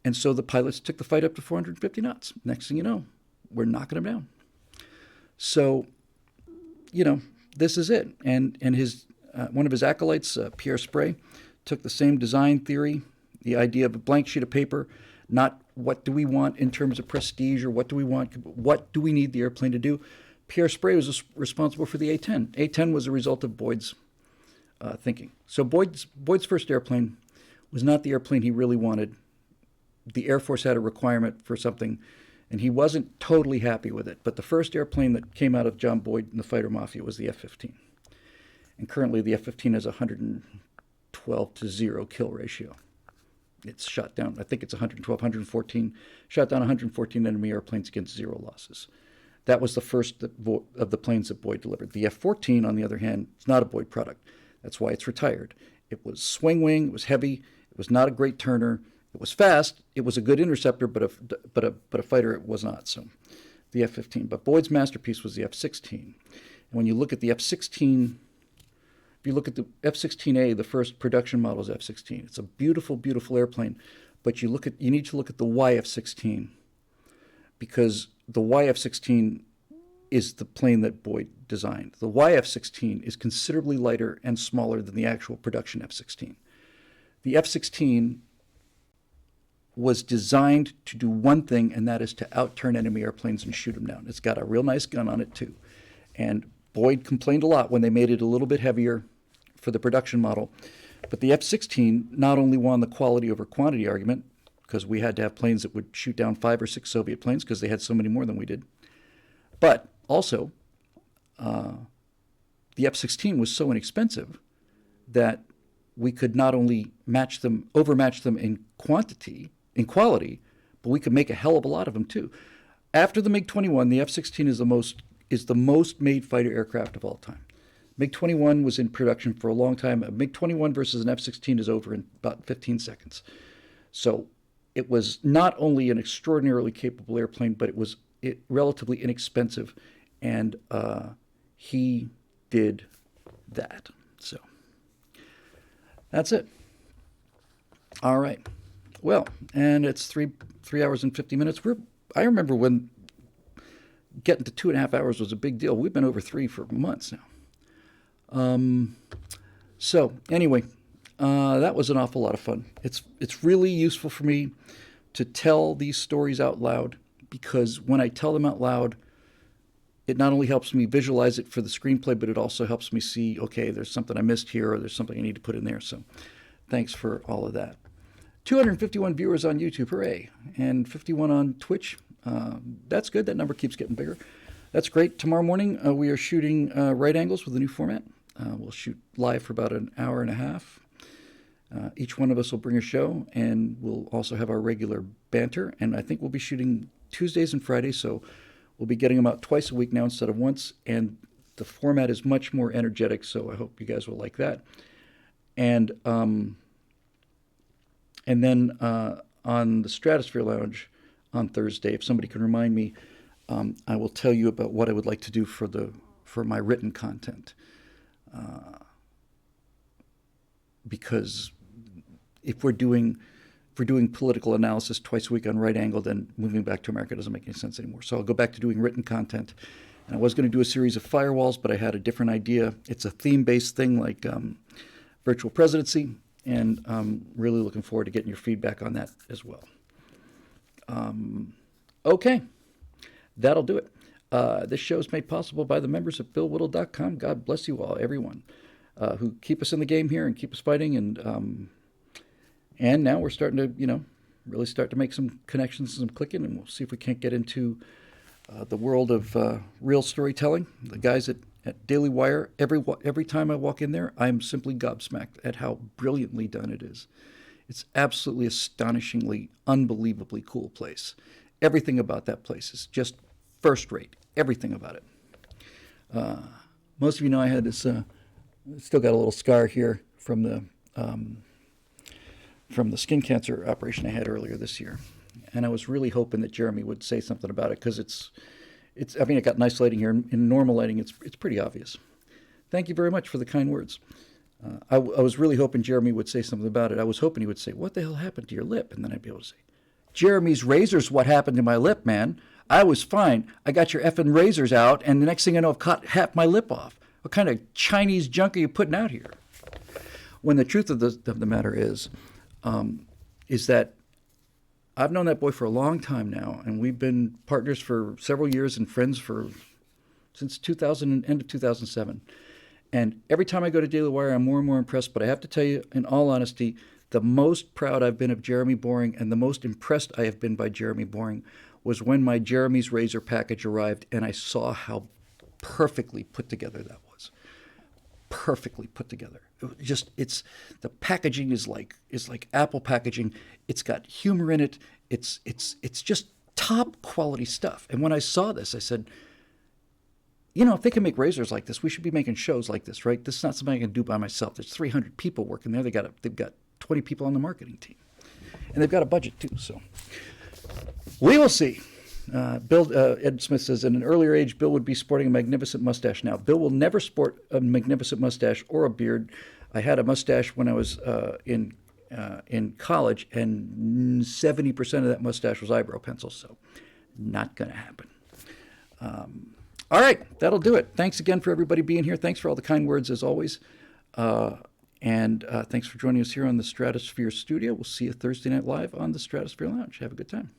And so the pilots took the fight up to 450 knots. Next thing you know, we're knocking him down. So, this is it. And his one of his acolytes, Pierre Spray, took the same design theory, the idea of a blank sheet of paper, not what do we want in terms of prestige or what do we need the airplane to do. Pierre Spray was responsible for the A-10. A-10 was a result of Boyd's thinking. So Boyd's first airplane was not the airplane he really wanted. The Air Force had a requirement for something, and he wasn't totally happy with it. But the first airplane that came out of John Boyd and the fighter mafia was the F-15. And currently the F-15 has a 112 to 0 kill ratio. It's shot down, I think it's 112, 114, shot down 114 enemy airplanes against 0 losses. That was the first of the planes that Boyd delivered. The F-14, on the other hand, is not a Boyd product. That's why it's retired. It was swing wing. It was heavy. It was not a great turner. It was fast. It was a good interceptor, but a fighter it was not. So the F-15. But Boyd's masterpiece was the F-16. And when you look at the F-16, if you look at the F-16A, the first production model is F-16. It's a beautiful, beautiful airplane. But you need to look at the YF-16, because the YF-16 is the plane that Boyd designed. The YF-16 is considerably lighter and smaller than the actual production F-16. The F-16 was designed to do one thing, and that is to outturn enemy airplanes and shoot them down. It's got a real nice gun on it, too. And Boyd complained a lot when they made it a little bit heavier for the production model. But the F-16 not only won the quality over quantity argument, because we had to have planes that would shoot down 5 or 6 Soviet planes because they had so many more than we did, but also the F-16 was so inexpensive that we could not only overmatch them in quality, but we could make a hell of a lot of them too. After the MiG-21, the F-16 is the most made fighter aircraft of all time. MiG-21 was in production for a long time. A MiG-21 versus an F-16 is over in about 15 seconds. So it was not only an extraordinarily capable airplane, but it was relatively inexpensive, and he did that. So that's it. All right. Well, and it's 3 hours and 50 minutes. I remember when getting to 2.5 hours was a big deal. We've been over 3 for months now. So anyway, that was an awful lot of fun. It's really useful for me to tell these stories out loud, because when I tell them out loud, it not only helps me visualize it for the screenplay, but it also helps me see, okay, there's something I missed here, or there's something I need to put in there. So thanks for all of that. 251 viewers on YouTube, hooray, and 51 on Twitch. That's good. That number keeps getting bigger. That's great. Tomorrow morning, we are shooting Right Angles with a new format. We'll shoot live for about an hour and a half. Each one of us will bring a show, and we'll also have our regular banter. And I think we'll be shooting Tuesdays and Fridays, so we'll be getting them out twice a week now instead of once. And the format is much more energetic, so I hope you guys will like that. And then on the Stratosphere Lounge on Thursday, if somebody can remind me, I will tell you about what I would like to do for my written content. Because if we're doing political analysis twice a week on Right Angle, then moving back to America doesn't make any sense anymore. So I'll go back to doing written content. And I was going to do a series of firewalls, but I had a different idea. It's a theme-based thing like virtual presidency, and I'm really looking forward to getting your feedback on that as well. Okay, that'll do it. This show is made possible by the members of BillWhittle.com. God bless you all, everyone, who keep us in the game here and keep us fighting. And now we're starting to, really start to make some connections and some clicking, and we'll see if we can't get into the world of real storytelling. The guys at Daily Wire, every time I walk in there, I'm simply gobsmacked at how brilliantly done it is. It's absolutely astonishingly, unbelievably cool place. Everything about that place is just first rate. Everything about it. Most of you know I had this, still got a little scar here from the skin cancer operation I had earlier this year. And I was really hoping that Jeremy would say something about it, because I got nice lighting here. In normal lighting, it's pretty obvious. Thank you very much for the kind words. I was really hoping Jeremy would say something about it. I was hoping he would say, "What the hell happened to your lip?" And then I'd be able to say, "Jeremy's razor's what happened to my lip, man. I was fine. I got your effing razors out, and the next thing I know, I've cut half my lip off. What kind of Chinese junk are you putting out here?" When the truth of the matter is that I've known that boy for a long time now, and we've been partners for several years and friends since end of 2007. And every time I go to Daily Wire, I'm more and more impressed. But I have to tell you, in all honesty, the most proud I've been of Jeremy Boring and the most impressed I have been by Jeremy Boring was when my Jeremy's Razor package arrived, and I saw how perfectly put together that was. Perfectly put together. The packaging is like Apple packaging. It's got humor in it. It's just top quality stuff. And when I saw this, I said, if they can make razors like this, we should be making shows like this, right? This is not something I can do by myself. There's 300 people working there. They've got 20 people on the marketing team, and they've got a budget too. So we will see. Ed Smith says, in an earlier age, Bill would be sporting a magnificent mustache now. Bill will never sport a magnificent mustache or a beard. I had a mustache when I was in college, and 70% of that mustache was eyebrow pencils, so not going to happen. All right, that'll do it. Thanks again for everybody being here. Thanks for all the kind words, as always. And thanks for joining us here on the Stratosphere Studio. We'll see you Thursday Night Live on the Stratosphere Lounge. Have a good time.